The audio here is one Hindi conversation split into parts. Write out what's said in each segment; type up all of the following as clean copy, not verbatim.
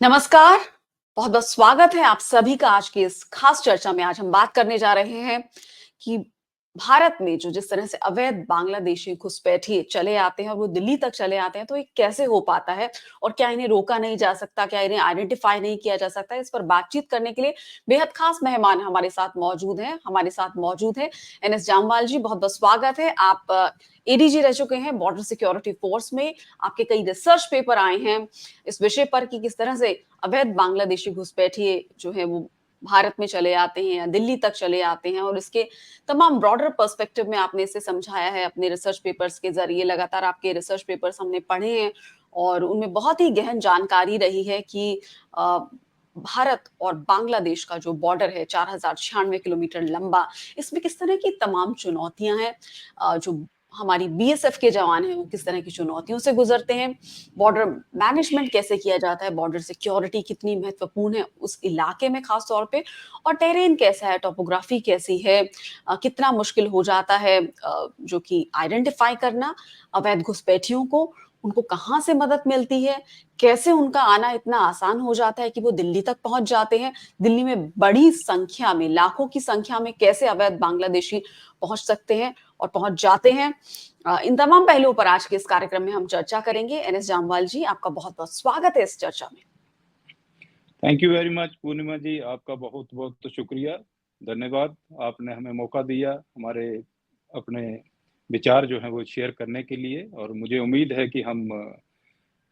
नमस्कार, बहुत-बहुत स्वागत है आप सभी का आज की इस खास चर्चा में। आज हम बात करने जा रहे हैं कि भारत में जो जिस तरह से अवैध बांग्लादेशी घुसपैठिए चले आते हैं और वो दिल्ली तक चले आते हैं, तो ये कैसे हो पाता है? और क्या इन्हें रोका नहीं जा सकता? क्या इन्हें आइडेंटिफ़ाई नहीं किया जा सकता? इस पर बातचीत करने के लिए बेहद खास मेहमान हमारे साथ मौजूद हैं। हमारे साथ मौजूद हैं एनएस जामवाल जी, बहुत-बहुत स्वागत है। आप एडीजी रह चुके हैं बॉर्डर सिक्योरिटी फोर्स में। आपके कई रिसर्च पेपर आए हैं इस विषय पर कि किस तरह से अवैध बांग्लादेशी घुसपैठिए जो है वो भारत में चले आते हैं या दिल्ली तक चले आते हैं और इसके तमाम ब्रॉडर पर्सपेक्टिव में आपने इसे समझाया है अपने रिसर्च पेपर्स के जरिए। लगातार आपके रिसर्च पेपर्स हमने पढ़े हैं और उनमें बहुत ही गहन जानकारी रही है कि अ, भारत और बांग्लादेश का जो बॉर्डर है 4096 किलोमीटर लंबा, इसमें किस तरह की तमाम चुनौतियां हैं। जो हमारी बीएसएफ के जवान हैं वो किस तरह की चुनौतियों से गुजरते हैं, बॉर्डर मैनेजमेंट कैसे किया जाता है, बॉर्डर सिक्योरिटी कितनी महत्वपूर्ण है उस इलाके में खास तौर पे, और टेरेन कैसा है, टोपोग्राफी कैसी है, कितना मुश्किल हो जाता है जो कि आइडेंटिफाई करना अवैध घुसपैठियों को, उनको कहाँ से मदद मिलती है, कैसे उनका आना इतना आसान हो जाता है कि वो दिल्ली तक पहुंच जाते हैं। दिल्ली में बड़ी संख्या में, लाखों की संख्या में कैसे अवैध बांग्लादेशी पहुंच सकते हैं और पहुंच जाते हैं। इन तमाम पहलुओं पर आज के इस कार्यक्रम में हम चर्चा करेंगे। एनएस जामवाल जी, आपका बहुत-बहुत स्वागत है इस चर्चा में। थैंक यू वेरी मच पूर्णिमा जी, आपका बहुत बहुत शुक्रिया, धन्यवाद। आपने हमें मौका दिया हमारे अपने विचार जो हैं वो शेयर करने के लिए, और मुझे उम्मीद है कि हम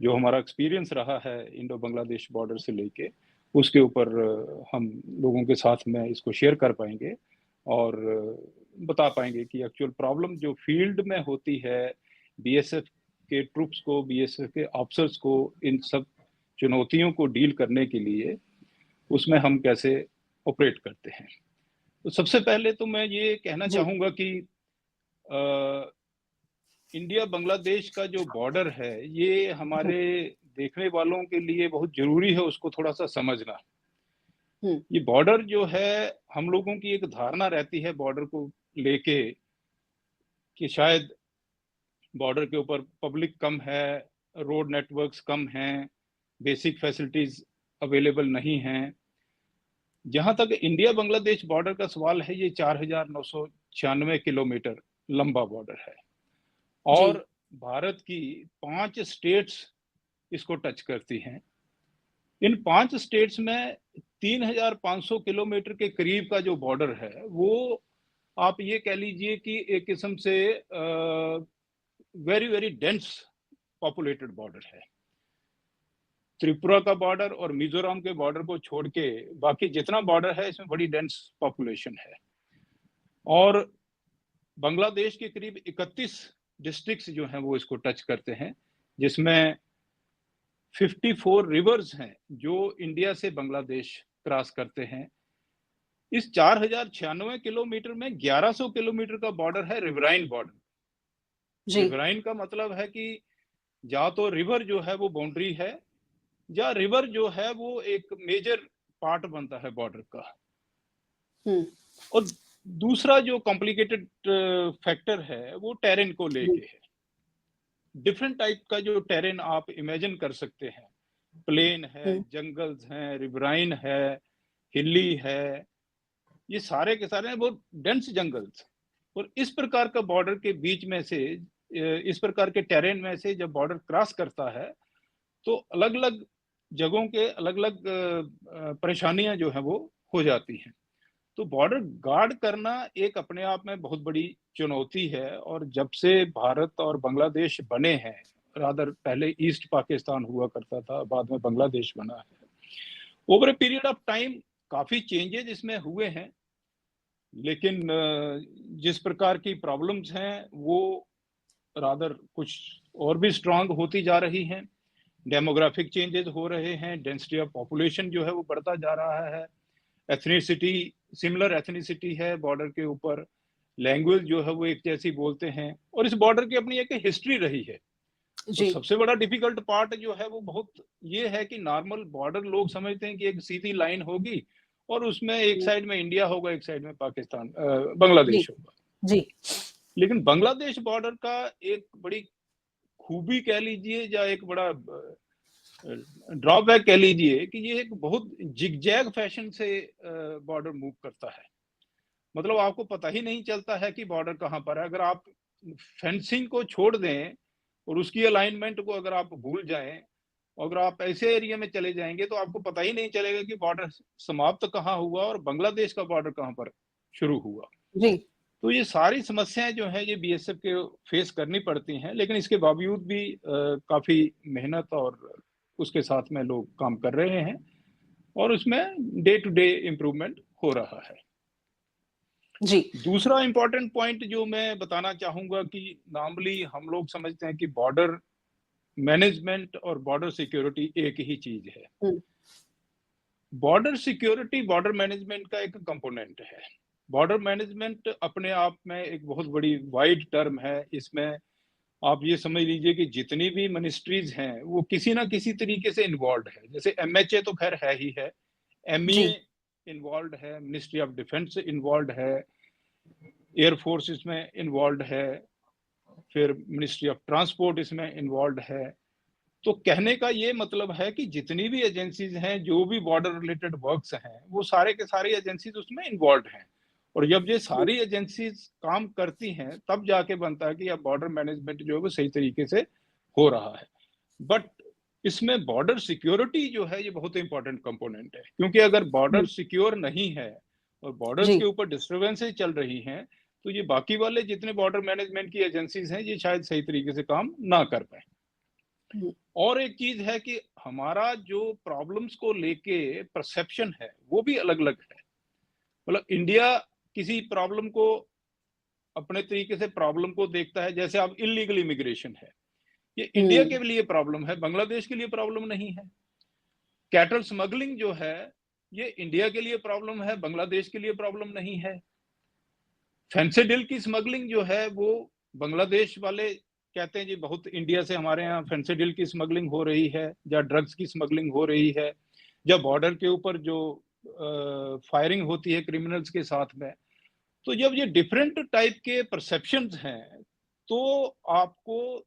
जो हमारा एक्सपीरियंस रहा है इंडो बांग्लादेश बॉर्डर से लेके उसके ऊपर हम लोगों के साथ में इसको शेयर कर पाएंगे और बता पाएंगे कि एक्चुअल प्रॉब्लम जो फील्ड में होती है बीएसएफ के ट्रूप्स को, बीएसएफ के ऑफिसर्स को, इन सब चुनौतियों को डील करने के लिए उसमें हम कैसे ऑपरेट करते हैं। तो सबसे पहले तो मैं ये कहना जी। चाहूँगा कि इंडिया बांग्लादेश का जो बॉर्डर है ये हमारे देखने वालों के लिए बहुत जरूरी है उसको थोड़ा सा समझना। हुँ, ये बॉर्डर जो है, हम लोगों की एक धारणा रहती है बॉर्डर को लेके कि शायद बॉर्डर के ऊपर पब्लिक कम है, रोड नेटवर्क्स कम हैं, बेसिक फैसिलिटीज अवेलेबल नहीं हैं। जहां तक इंडिया बांग्लादेश बॉर्डर का सवाल है, ये 4996 किलोमीटर लंबा बॉर्डर है जी। और भारत की 5 स्टेट्स इसको टच करती हैं। इन 5 स्टेट्स में 3500 किलोमीटर के करीब का जो बॉर्डर है वो आप ये कह लीजिए कि एक किस्म से very very dense populated border है। त्रिपुरा का बॉर्डर और मिजोरम के बॉर्डर को छोड़ के बाकी जितना बॉर्डर है इसमें बड़ी डेंस पॉपुलेशन है। और बांग्लादेश के करीब 31 डिस्ट्रिक्ट्स जो हैं वो इसको टच करते हैं, जिसमें 54 रिवर्स हैं जो इंडिया से बांग्लादेश क्रॉस करते हैं। इस 4096 किलोमीटर में 1100 किलोमीटर का बॉर्डर है रिवराइन बॉर्डर। जी। रिवराइन का मतलब है कि या तो रिवर जो है वो बाउंड्री है, या रिवर जो है वो एक मेजर पार्ट बनता है बॉर्डर का। हुँ, और दूसरा जो कॉम्प्लिकेटेड फैक्टर है वो टेरेन को जी। लेके है। डिफरेंट टाइप का जो टेरेन आप इमेजिन कर सकते हैं, प्लेन है, हुँ, जंगल्स हैं, रिवराइन है, हिली है, ये सारे के सारे वो डेंस जंगल्स। और इस प्रकार का बॉर्डर के बीच में से, इस प्रकार के टेरेन में से जब बॉर्डर क्रॉस करता है तो अलग अलग जगहों के अलग अलग परेशानियां जो है वो हो जाती हैं। तो बॉर्डर गार्ड करना एक अपने आप में बहुत बड़ी चुनौती है। और जब से भारत और बांग्लादेश बने हैं, रादर पहले ईस्ट पाकिस्तान हुआ करता था, बाद में बांग्लादेश बना है, over a period of time काफी चेंजेस इसमें हुए हैं। लेकिन जिस प्रकार की प्रॉब्लम्स हैं वो रादर कुछ और भी स्ट्रांग होती जा रही हैं। डेमोग्राफिक चेंजेस हो रहे हैं, डेंसिटी ऑफ पॉपुलेशन जो है वो बढ़ता जा रहा है, एथनिसिटी, सिमिलर एथनिसिटी है बॉर्डर के ऊपर, लैंग्वेज जो है वो एक जैसी बोलते हैं, और इस बॉर्डर की अपनी एक हिस्ट्री रही है। तो जी। सबसे बड़ा डिफिकल्ट पार्ट जो है वो बहुत ये है कि नॉर्मल बॉर्डर लोग समझते हैं कि एक सीधी लाइन होगी और उसमें एक हुँ, साइड में इंडिया होगा, एक साइड में पाकिस्तान जी, बांग्लादेश होगा। जी। लेकिन बांग्लादेश बॉर्डर का एक बड़ी खूबी कह लीजिए या एक बड़ा ड्रॉबैक कह लीजिए कि ये एक बहुत जिगजैग फैशन से बॉर्डर मूव करता है। मतलब आपको पता ही नहीं चलता है कि बॉर्डर कहाँ पर है। अगर आप फेंसिंग को छोड़ दें और उसकी अलाइनमेंट को अगर आप भूल जाएं, अगर आप ऐसे एरिया में चले जाएंगे तो आपको पता ही नहीं चलेगा कि बॉर्डर समाप्त कहाँ हुआ और बांग्लादेश का बॉर्डर कहाँ पर शुरू हुआ। जी। तो ये सारी समस्याएं जो है ये बीएसएफ के फेस करनी पड़ती हैं, लेकिन इसके बावजूद भी काफी मेहनत और उसके साथ में लोग काम कर रहे हैं और उसमें डे टू डे इम्प्रूवमेंट हो रहा है। जी। दूसरा इंपॉर्टेंट पॉइंट जो मैं बताना चाहूंगा कि नॉर्मली हम लोग समझते हैं कि बॉर्डर मैनेजमेंट और बॉर्डर सिक्योरिटी एक ही चीज है। हम्म। बॉर्डर सिक्योरिटी बॉर्डर मैनेजमेंट का एक कंपोनेंट है। बॉर्डर मैनेजमेंट अपने आप में एक बहुत बड़ी वाइड टर्म है। इसमें आप ये समझ लीजिए कि जितनी भी मिनिस्ट्रीज हैं वो किसी ना किसी तरीके से इन्वॉल्व है। जैसे एमएचए तो खैर है ही है, जी। एमईए इन्वॉल्व है, मिनिस्ट्री ऑफ डिफेंस इन्वॉल्व है, एयरफोर्स इसमें इन्वॉल्व है, फिर मिनिस्ट्री ऑफ ट्रांसपोर्ट इसमें इन्वॉल्व है। तो कहने का ये मतलब है कि जितनी भी एजेंसीज हैं, जो भी बॉर्डर रिलेटेड वर्क्स हैं, वो सारे के सारे एजेंसीज उसमें इन्वॉल्व हैं। और जब ये जी। सारी एजेंसीज काम करती हैं तब जाके बनता है कि अब बॉर्डर मैनेजमेंट जो है वो सही तरीके से हो रहा है। बट इसमें बॉर्डर सिक्योरिटी जो है ये बहुत इंपॉर्टेंट कंपोनेंट है, क्योंकि अगर बॉर्डर सिक्योर नहीं है और बॉर्डर्स जी। के ऊपर डिस्टर्बेंसेज चल रही हैं तो ये बाकी वाले जितने बॉर्डर मैनेजमेंट की एजेंसीज हैं ये शायद सही तरीके से काम ना कर पाए। हम्म। और एक चीज है कि हमारा जो प्रॉब्लम्स को लेके परसेप्शन है वो भी अलग अलग है। मतलब इंडिया किसी प्रॉब्लम को अपने तरीके से प्रॉब्लम को देखता है। जैसे अब इलीगल इमिग्रेशन है, ये इंडिया हम्म। के लिए प्रॉब्लम है, बांग्लादेश के लिए प्रॉब्लम नहीं है। कैटल स्मगलिंग जो है ये इंडिया के लिए प्रॉब्लम है, बांग्लादेश के लिए प्रॉब्लम नहीं है। फेंसिडिल की स्मगलिंग जो है वो बांग्लादेश वाले कहते हैं जी बहुत इंडिया से हमारे यहाँ फेंसिडिल की स्मगलिंग हो रही है या ड्रग्स की स्मगलिंग हो रही है, या बॉर्डर के ऊपर जो फायरिंग होती है क्रिमिनल्स के साथ में। तो जब ये डिफरेंट टाइप के परसेप्शंस हैं तो आपको,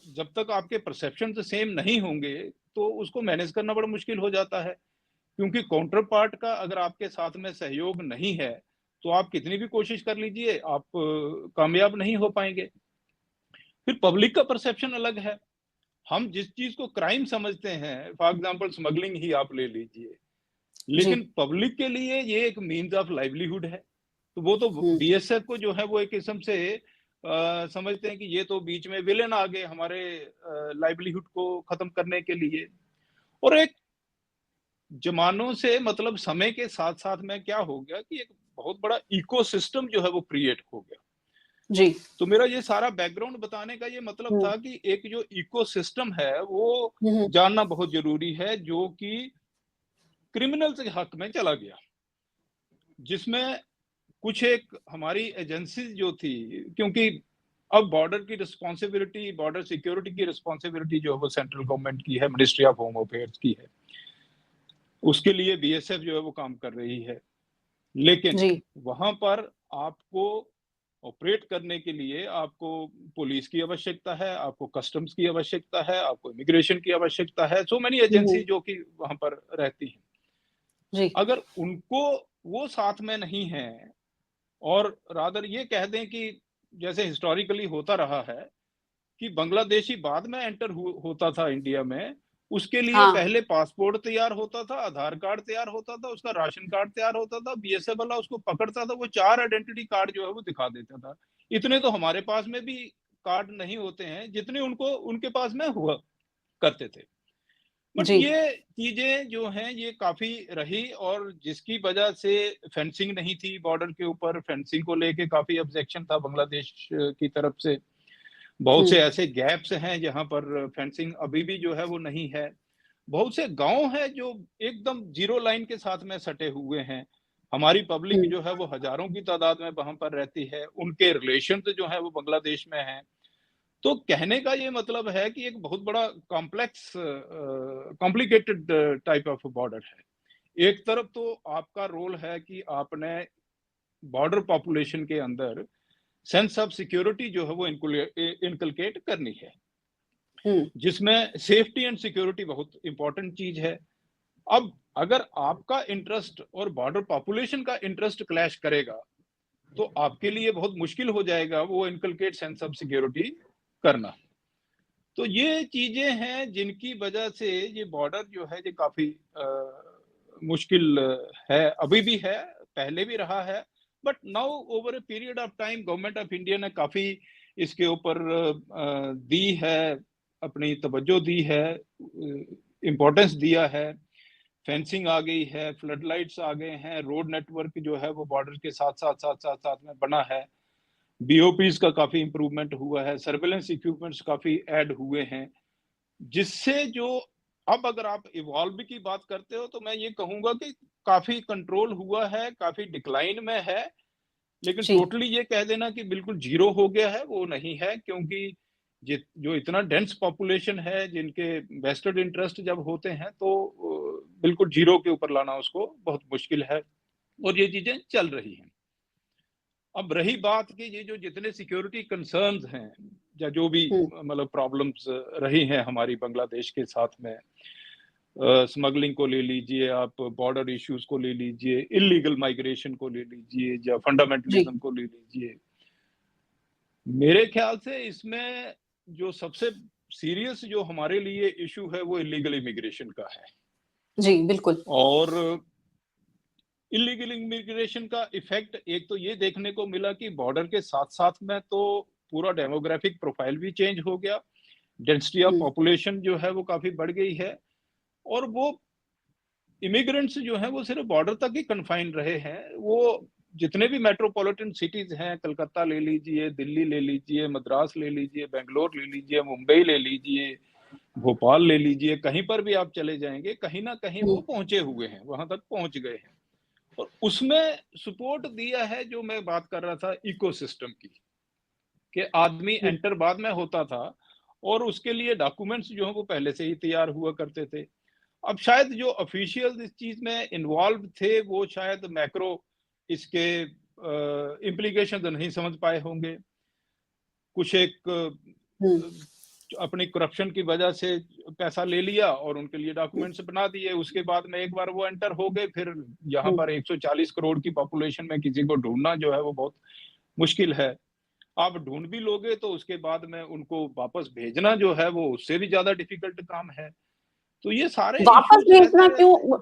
जब तक आपके परसेप्शन सेम नहीं होंगे तो उसको मैनेज करना बड़ा मुश्किल हो जाता है। क्योंकि काउंटर पार्ट का अगर आपके साथ में सहयोग नहीं है तो आप कितनी भी कोशिश कर लीजिए आप कामयाब नहीं हो पाएंगे। फिर पब्लिक का परसेप्शन अलग है। हम जिस चीज को क्राइम समझते हैं, फॉर एग्जांपल स्मगलिंग ही आप ले लीजिए, जी। लेकिन पब्लिक के लिए ये एक मीन्स ऑफ लाइवलीहुड है। तो वो तो हम्म। बीएसएफ को जो है वो एक किस्म से समझते हैं कि ये तो बीच में विलेन आ गए हमारे लाइवलीहुड को खत्म करने के लिए। और एक जमानों से मतलब समय के साथ साथ में क्या हो गया कि एक बहुत बड़ा इकोसिस्टम जो है वो क्रिएट हो गया। जी। तो मेरा ये सारा बैकग्राउंड बताने का ये मतलब हम्म। था कि एक जो इकोसिस्टम है वो हम्म। जानना बहुत जरूरी है, जो कि क्रिमिनल्स के हक में चला गया, जिसमें कुछ एक हमारी एजेंसीज जो थी, क्योंकि अब बॉर्डर की रिस्पॉन्सिबिलिटी, बॉर्डर सिक्योरिटी की रिस्पॉन्सिबिलिटी जो है वो सेंट्रल गवर्नमेंट की है, मिनिस्ट्री ऑफ होम अफेयर्स की है। उसके लिए बीएसएफ जो है वो काम कर रही है, लेकिन जी। वहां पर आपको ऑपरेट करने के लिए आपको पुलिस की आवश्यकता है, आपको कस्टम्स की आवश्यकता है, आपको इमिग्रेशन की आवश्यकता है, सो मेनी हम्म। एजेंसी जो कि वहां पर रहती हैं। जी। अगर उनको वो साथ में नहीं है और रादर ये कह दें कि जैसे हिस्टोरिकली होता रहा है कि बांग्लादेशी बाद में एंटर होता था इंडिया में, उसके लिए हाँ। पहले पासपोर्ट तैयार होता था, आधार कार्ड तैयार होता था, उसका राशन कार्ड तैयार होता था, बीएसएफ वाला उसको पकड़ता था, वो 4 आइडेंटिटी कार्ड जो है वो दिखा देता था। इतने तो हमारे पास में भी कार्ड नहीं होते हैं जितने उनको उनके पास में हुआ करते थे। बट जी। ये चीजें जो हैं ये काफी रही, और जिसकी वजह से फेंसिंग नहीं थी बॉर्डर के ऊपर, फेंसिंग को लेके काफी ऑब्जेक्शन था बांग्लादेश की तरफ से। बहुत से हम्म। ऐसे गैप्स हैं जहां पर फेंसिंग अभी भी जो है वो नहीं है। बहुत से गांव हैं जो एकदम जीरो लाइन के साथ में सटे हुए हैं। हमारी पब्लिक हम्म। जो है वो हजारों की तादाद में वहां पर रहती है, उनके रिलेशन जो है वो बांग्लादेश में हैं। तो कहने का ये मतलब है कि एक बहुत बड़ा complex complicated type of border है। एक तरफ तो आपका रोल है कि आपने बॉर्डर पॉपुलेशन के अंदर सेंस ऑफ सिक्योरिटी जो है वो इनकलकेट करनी है। जिसमें सेफ्टी एंड सिक्योरिटी बहुत इंपॉर्टेंट चीज है। अब अगर आपका इंटरेस्ट और बॉर्डर पॉपुलेशन का इंटरेस्ट क्लैश करेगा तो आपके लिए बहुत मुश्किल हो जाएगा वो इनकलकेट सेंस ऑफ सिक्योरिटी करना। तो ये चीजें हैं जिनकी वजह से ये बॉर्डर जो है ये काफी मुश्किल है, अभी भी है, पहले भी रहा है, but now over a period of time government of India ने काफी इसके ऊपर दी है, अपनी तवज्जो दी है, इम्पोर्टेंस दिया है। फेंसिंग आ गई है, फ्लड लाइट्स आ गए हैं, रोड नेटवर्क जो है वो बॉर्डर के साथ में बना है, बीओपीज का काफी इंप्रूवमेंट हुआ है, सर्वेलेंस इक्विपमेंट्स काफी ऐड हुए हैं, जिससे जो अब अगर आप इवॉल्व की बात करते हो तो मैं ये कहूंगा कि काफी कंट्रोल हुआ है, काफी डिक्लाइन में है, लेकिन जी। टोटली ये कह देना कि बिल्कुल जीरो हो गया है वो नहीं है, क्योंकि जो इतना डेंस पॉपुलेशन है जिनके वेस्टेड इंटरेस्ट जब होते हैं तो बिल्कुल जीरो के ऊपर लाना उसको बहुत मुश्किल है, और ये चीजें चल रही हैं। अब रही बात कि ये जो जितने सिक्योरिटी कंसर्न्स हैं या जो भी मतलब प्रॉब्लम्स रही हैं हमारी बांग्लादेश के साथ में, स्मगलिंग को ले लीजिए, आप बॉर्डर इश्यूज को ले लीजिए, इलीगल माइग्रेशन को ले लीजिए, या फंडामेंटलिज्म को ले लीजिए, मेरे ख्याल से इसमें जो सबसे सीरियस जो हमारे लिए इशू है वो इलीगल इमिग्रेशन का है। जी, बिल्कुल। और इलीगल इमिग्रेशन का इफेक्ट एक तो ये देखने को मिला कि बॉर्डर के साथ साथ में तो पूरा डेमोग्राफिक प्रोफाइल भी चेंज हो गया, डेंसिटी ऑफ पॉपुलेशन जो है वो काफी बढ़ गई है, और वो इमिग्रेंट्स जो है वो सिर्फ बॉर्डर तक ही कन्फाइन रहे हैं। वो जितने भी मेट्रोपॉलिटन सिटीज हैं, कलकत्ता ले लीजिए, दिल्ली ले लीजिए, मद्रास ले लीजिए, बेंगलोर ले लीजिए, मुंबई ले लीजिए, भोपाल ले लीजिए, कहीं पर भी आप चले जाएंगे कहीं ना कहीं वो पहुंचे हुए हैं, वहां तक पहुंच गए हैं। और उसमें सपोर्ट दिया है जो मैं बात कर रहा था इकोसिस्टम की, कि आदमी एंटर बाद में होता था और उसके लिए डॉक्यूमेंट्स जो है वो पहले से ही तैयार हुआ करते थे। अब शायद जो ऑफिशियल इस चीज में इन्वॉल्व थे वो शायद मैक्रो इसके इम्प्लीकेशन नहीं समझ पाए होंगे, कुछ एक अपनी करप्शन की वजह से पैसा ले लिया और उनके लिए डॉक्यूमेंट्स बना दिए, उसके बाद में एक बार वो एंटर हो गए, फिर यहाँ पर 140 करोड़ की पॉपुलेशन में किसी को ढूंढना जो है वो बहुत मुश्किल है। आप ढूंढ भी लोगे तो उसके बाद में उनको वापस भेजना जो है वो उससे भी ज्यादा डिफिकल्ट काम है। तो ये सारे वापस इश्यूज भेजना रहते क्यों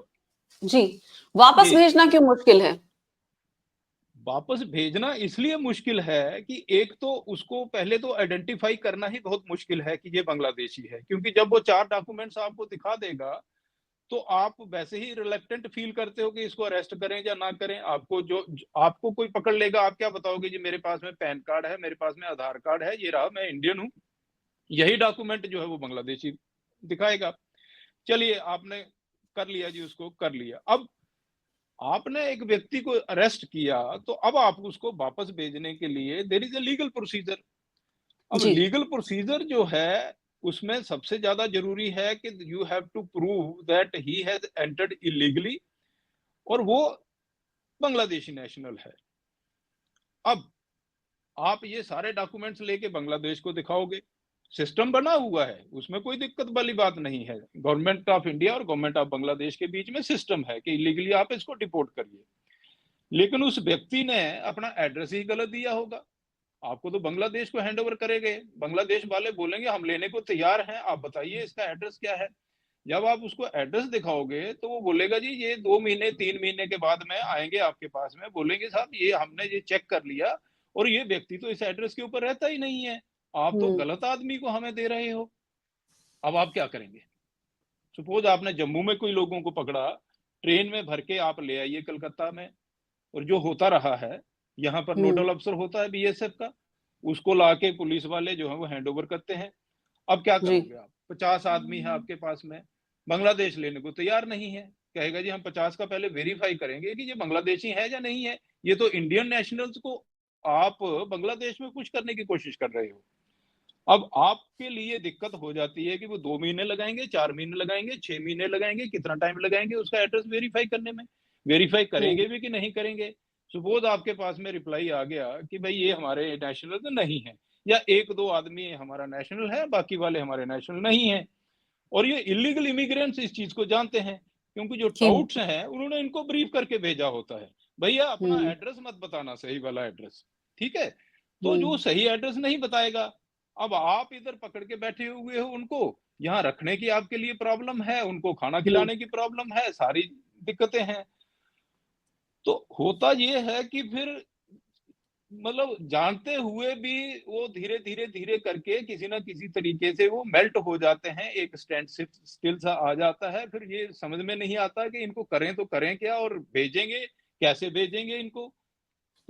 जी, वापस भेजना क्यों मुश्किल है? वापस भेजना इसलिए मुश्किल है कि एक तो उसको पहले तो आइडेंटिफाई करना ही बहुत मुश्किल है कि ये बांग्लादेशी है, क्योंकि जब वो 4 डॉक्यूमेंट्स आपको दिखा देगा तो आप वैसे ही रिलेक्टेंट फील करते हो कि इसको अरेस्ट करें या ना करें। आपको कोई पकड़ लेगा, आप क्या बताओगे जी मेरे पास में पैन कार्ड है, मेरे पास में आधार कार्ड है, ये रहा, मैं इंडियन हूं, यही डॉक्यूमेंट जो है वो बांग्लादेशी दिखाएगा। चलिए आपने कर लिया जी, उसको कर लिया। अब आपने एक व्यक्ति को अरेस्ट किया तो अब आप उसको वापस भेजने के लिए there is a legal procedure. अब लीगल प्रोसीजर जो है उसमें सबसे ज्यादा जरूरी है कि you have to prove that he has entered illegally, और वो बांग्लादेशी नेशनल है। अब आप ये सारे डॉक्यूमेंट्स लेके बांग्लादेश को दिखाओगे, सिस्टम बना हुआ है, उसमें कोई दिक्कत वाली बात नहीं है, गवर्नमेंट ऑफ इंडिया और गवर्नमेंट ऑफ बांग्लादेश के बीच में सिस्टम है कि इलीगली आप इसको डिपोर्ट करिए। लेकिन उस व्यक्ति ने अपना एड्रेस ही गलत दिया होगा, आपको तो बांग्लादेश को हैंड ओवर करेंगे, बांग्लादेश वाले बोलेंगे हम लेने को तैयार हैं, आप बताइए इसका एड्रेस क्या है। जब आप उसको एड्रेस दिखाओगे तो वो बोलेगा जी ये 2 महीने 3 महीने के बाद में आएंगे आपके पास में, बोलेंगे साहब ये हमने ये चेक कर लिया और ये व्यक्ति तो इस एड्रेस के ऊपर रहता ही नहीं है, आप तो गलत आदमी को हमें दे रहे हो। अब आप क्या करेंगे? सपोज आपने जम्मू में कोई लोगों को पकड़ा, ट्रेन में भर के आप ले आइए कलकत्ता में, और जो होता रहा है यहाँ पर नोडल अफसर होता है बीएसएफ का, उसको लाके पुलिस वाले जो है वो हैंड ओवर करते हैं। अब क्या करोगे आप? 50 आदमी है आपके पास में, बांग्लादेश लेने को तैयार नहीं है, कहेगा जी हम 50 का पहले वेरीफाई करेंगे कि ये बांग्लादेशी है या नहीं है, ये तो इंडियन नेशनल्स को आप बांग्लादेश में कुछ करने की कोशिश कर रहे हो। अब आपके लिए दिक्कत हो जाती है कि वो 2 महीने लगाएंगे, 4 महीने लगाएंगे, 6 महीने लगाएंगे, कितना टाइम लगाएंगे उसका एड्रेस वेरीफाई करने में, वेरीफाई करेंगे भी कि नहीं करेंगे। सपोज आपके पास में रिप्लाई आ गया कि भाई ये हमारे नेशनल तो नहीं है, या एक दो आदमी हमारा नेशनल है, बाकी वाले हमारे नेशनल नहीं है। और ये इलीगल इमिग्रेंट्स इस चीज को जानते हैं, क्योंकि जो जी। टाउट्स हैं उन्होंने इनको ब्रीफ करके भेजा होता है, भैया अपना हम्म। एड्रेस मत बताना, सही वाला एड्रेस, ठीक है। तो जो हम्म। सही एड्रेस नहीं बताएगा, अब आप इधर पकड़ के बैठे हुए हो उनको, यहाँ रखने की आपके लिए प्रॉब्लम है, उनको खाना हम्म। खिलाने की प्रॉब्लम है, सारी दिक्कतें हैं। तो होता ये है कि फिर मतलब जानते हुए भी वो धीरे धीरे धीरे करके किसी ना किसी तरीके से वो मेल्ट हो जाते हैं, एक स्टैंड स्टिल सा आ जाता है। फिर ये समझ में नहीं आता कि इनको करें तो करें क्या, और भेजेंगे कैसे, भेजेंगे इनको।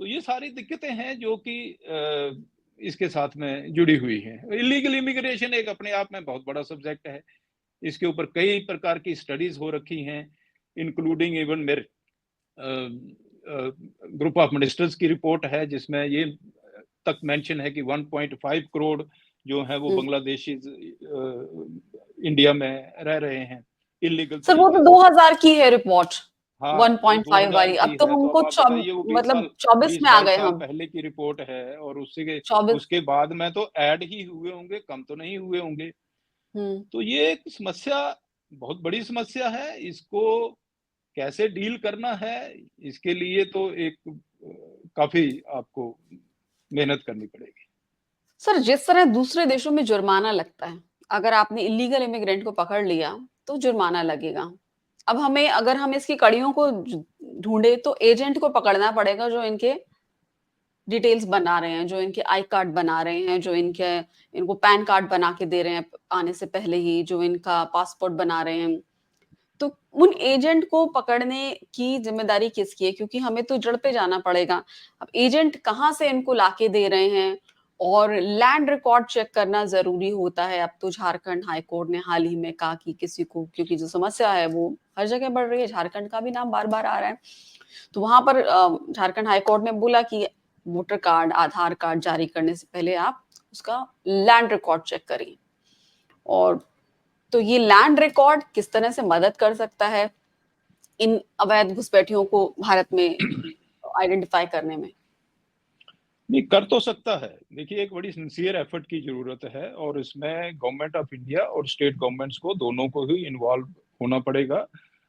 तो ये सारी दिक्कतें हैं जो कि इसके साथ में जुड़ी हुई हैं। इलीगल इमिग्रेशन एक अपने आप में बहुत बड़ा सब्जेक्ट है, इसके ऊपर कई प्रकार की स्टडीज हो रखी हैं, इंक्लूडिंग इवन मेरे ग्रुप ऑफ मिनिस्टर्स की रिपोर्ट है, जिसमें ये तक मेंशन है कि 1.5 करोड़ जो है वो हम्म। बांग्लादेशी इंडिया में रह रहे हैं इलीगल सर वो तो तरीके से। 2000 की है रिपोर्ट, हाँ, वो 1.5 2000 वाली। अब की तो है, तो हमको अब आप बताइए वो 20 मतलब साल 24 20 में आ गए 22 साल हम। पहले की रिपोर्ट है, और उसके 24। उसके बाद में तो ऐड ही हुए होंगे, कम तो नहीं हुए होंगे। हम्म। तो ये एक समस्या, बहुत बड़ी समस्या है। इसको कैसे डील करना है, इसके लिए तो एक काफी आपको मेहनत करनी पड़ेगी। सर जिस तरह दूसरे देशों में जुर्माना लगता है, अगर आपने इलीगल इमिग्रेंट को पकड़ लिया तो जुर्माना लगेगा। अब हमें, अगर हम इसकी कड़ियों को ढूंढे तो एजेंट को पकड़ना पड़ेगा जो इनके डिटेल्स बना रहे हैं, जो इनके आई कार्ड बना रहे हैं, जो इनको पैन कार्ड बना के दे रहे हैं आने से पहले ही, जो इनका पासपोर्ट बना रहे हैं। तो उन एजेंट को पकड़ने की जिम्मेदारी किसकी है? क्योंकि हमें तो जड़ पे जाना पड़ेगा। अब एजेंट कहाँ से इनको लाके दे रहे हैं, और लैंड रिकॉर्ड चेक करना जरूरी होता है। अब तो झारखंड हाई कोर्ट ने हाल ही में कहा कि किसी को, क्योंकि जो समस्या है वो हर जगह बढ़ रही है, झारखंड का भी नाम बार बार आ रहा है, तो वहां पर झारखंड हाई कोर्ट ने बोला कि वोटर कार्ड, आधार कार्ड जारी करने से पहले आप उसका लैंड रिकॉर्ड चेक करिए। और तो ये लैंड रिकॉर्ड किस तरह से मदद कर सकता है इन अवैध घुसपैठियों को भारत में आइडेंटिफाई करने में? नहीं, कर तो सकता है। देखिए, एक बड़ी सिंसियर एफर्ट की जरूरत है, और इसमें गवर्नमेंट ऑफ इंडिया और स्टेट गवर्नमेंट्स को, दोनों को ही इन्वॉल्व होना पड़ेगा।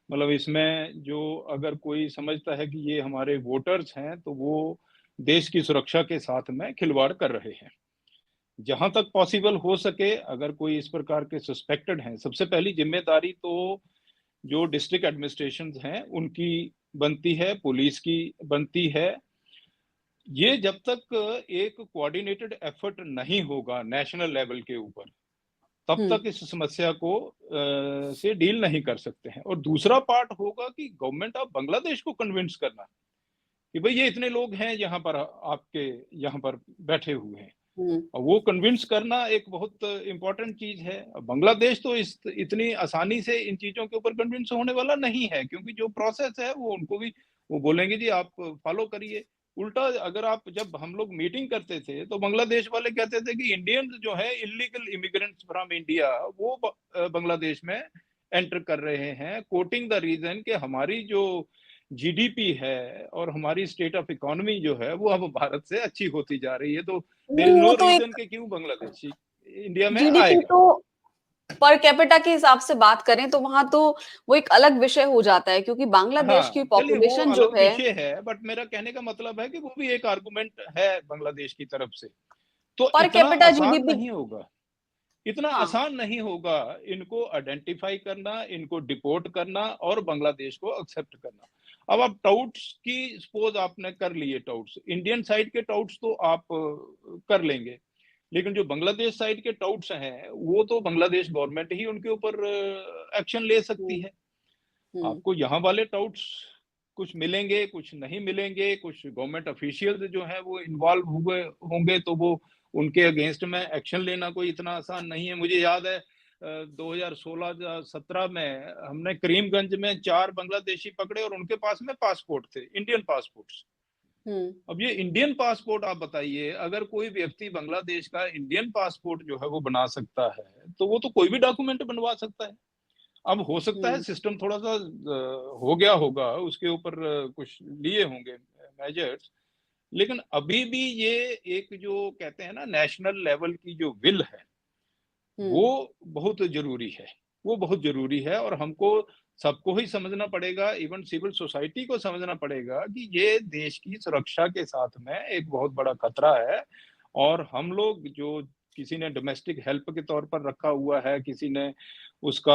मतलब इसमें जो, अगर कोई समझता है कि ये हमारे वोटर्स हैं, तो वो देश की सुरक्षा के साथ में खिलवाड़ कर रहे हैं। जहां तक पॉसिबल हो सके, अगर कोई इस प्रकार के सस्पेक्टेड हैं, सबसे पहली जिम्मेदारी तो जो डिस्ट्रिक्ट एडमिनिस्ट्रेशन हैं उनकी बनती है, पुलिस की बनती है। ये जब तक एक कोऑर्डिनेटेड एफर्ट नहीं होगा नेशनल लेवल के ऊपर, तब हम्म। तक इस समस्या को से डील नहीं कर सकते हैं। और दूसरा पार्ट होगा कि गवर्नमेंट ऑफ बांग्लादेश को कन्विंस करना कि भाई ये इतने लोग हैं यहाँ पर, आपके यहाँ पर बैठे हुए हैं, हम्म। और वो कन्विंस करना एक बहुत इंपॉर्टेंट चीज है। बांग्लादेश तो इस इतनी आसानी से इन चीजों के ऊपर कन्विंस होने वाला नहीं है, क्योंकि जो प्रोसेस है वो उनको भी, वो बोलेंगे जी आप फॉलो करिए। उल्टा, अगर आप, जब हम लोग मीटिंग करते थे तो बांग्लादेश वाले कहते थे कि इंडियंस जो है इलीगल इमिग्रेंट्स फ्रॉम इंडिया, वो बांग्लादेश में एंटर कर रहे हैं, कोटिंग द रीजन कि हमारी जो जीडीपी है और हमारी स्टेट ऑफ इकोनॉमी जो है वो अब भारत से अच्छी होती जा रही है, तो देयर इज नहीं, वो नो तो रीजन एक कि क्यों बांग्लादेशी इंडिया में जीडीपी आएगा। तो पर कैपिटा के हिसाब से बात करें तो वहां तो वो एक अलग विषय हो जाता है, क्योंकि बांग्लादेश की हाँ, चलिए वो पॉपुलेशन जो अलग है, विषय है, बट मेरा कहने का मतलब है कि वो भी एक आर्गुमेंट है बांग्लादेश की तरफ से। तो पर इतना कैपिटा आसान जीडीपी। नहीं होगा, इतना हाँ। आसान नहीं होगा इनको आइडेंटिफाई करना, इनको डिपोर्ट करना और बांग्लादेश को एक्सेप्ट करना। अब आप टाउट्स की सपोज आपने कर लिए, टाउट्स इंडियन साइड के टाउट्स तो आप कर लेंगे, लेकिन जो बांग्लादेश साइड के टाउट्स हैं वो तो बांग्लादेश गवर्नमेंट ही उनके ऊपर एक्शन ले सकती हम्म। है। हम्म। आपको यहाँ वाले टाउट्स कुछ मिलेंगे, कुछ नहीं मिलेंगे, कुछ गवर्नमेंट ऑफिशियल्स जो है वो इन्वॉल्व हुए होंगे, तो वो उनके अगेंस्ट में एक्शन लेना कोई इतना आसान नहीं है। मुझे याद है 2016-17 में हमने करीमगंज में 4 बांग्लादेशी पकड़े और उनके पास में पासपोर्ट थे, इंडियन पासपोर्ट्स। हम्म। अब ये इंडियन पासपोर्ट, आप बताइए, अगर कोई व्यक्ति बांग्लादेश का इंडियन पासपोर्ट जो है वो बना सकता है, तो वो तो कोई भी डॉक्यूमेंट बनवा सकता है। अब हो सकता है हम्म। सिस्टम थोड़ा सा हो गया होगा, उसके ऊपर कुछ लिए होंगे मेजर्स, लेकिन अभी भी ये एक जो कहते हैं ना नेशनल लेवल की जो विल है, हम्म। वो बहुत ज़रूरी है। वो बहुत ज़रूरी है और हमको सबको ही समझना पड़ेगा, इवन सिविल सोसाइटी को समझना पड़ेगा कि ये देश की सुरक्षा के साथ में एक बहुत बड़ा खतरा है और हम लोग जो किसी ने डोमेस्टिक हेल्प के तौर पर रखा हुआ है, किसी ने उसका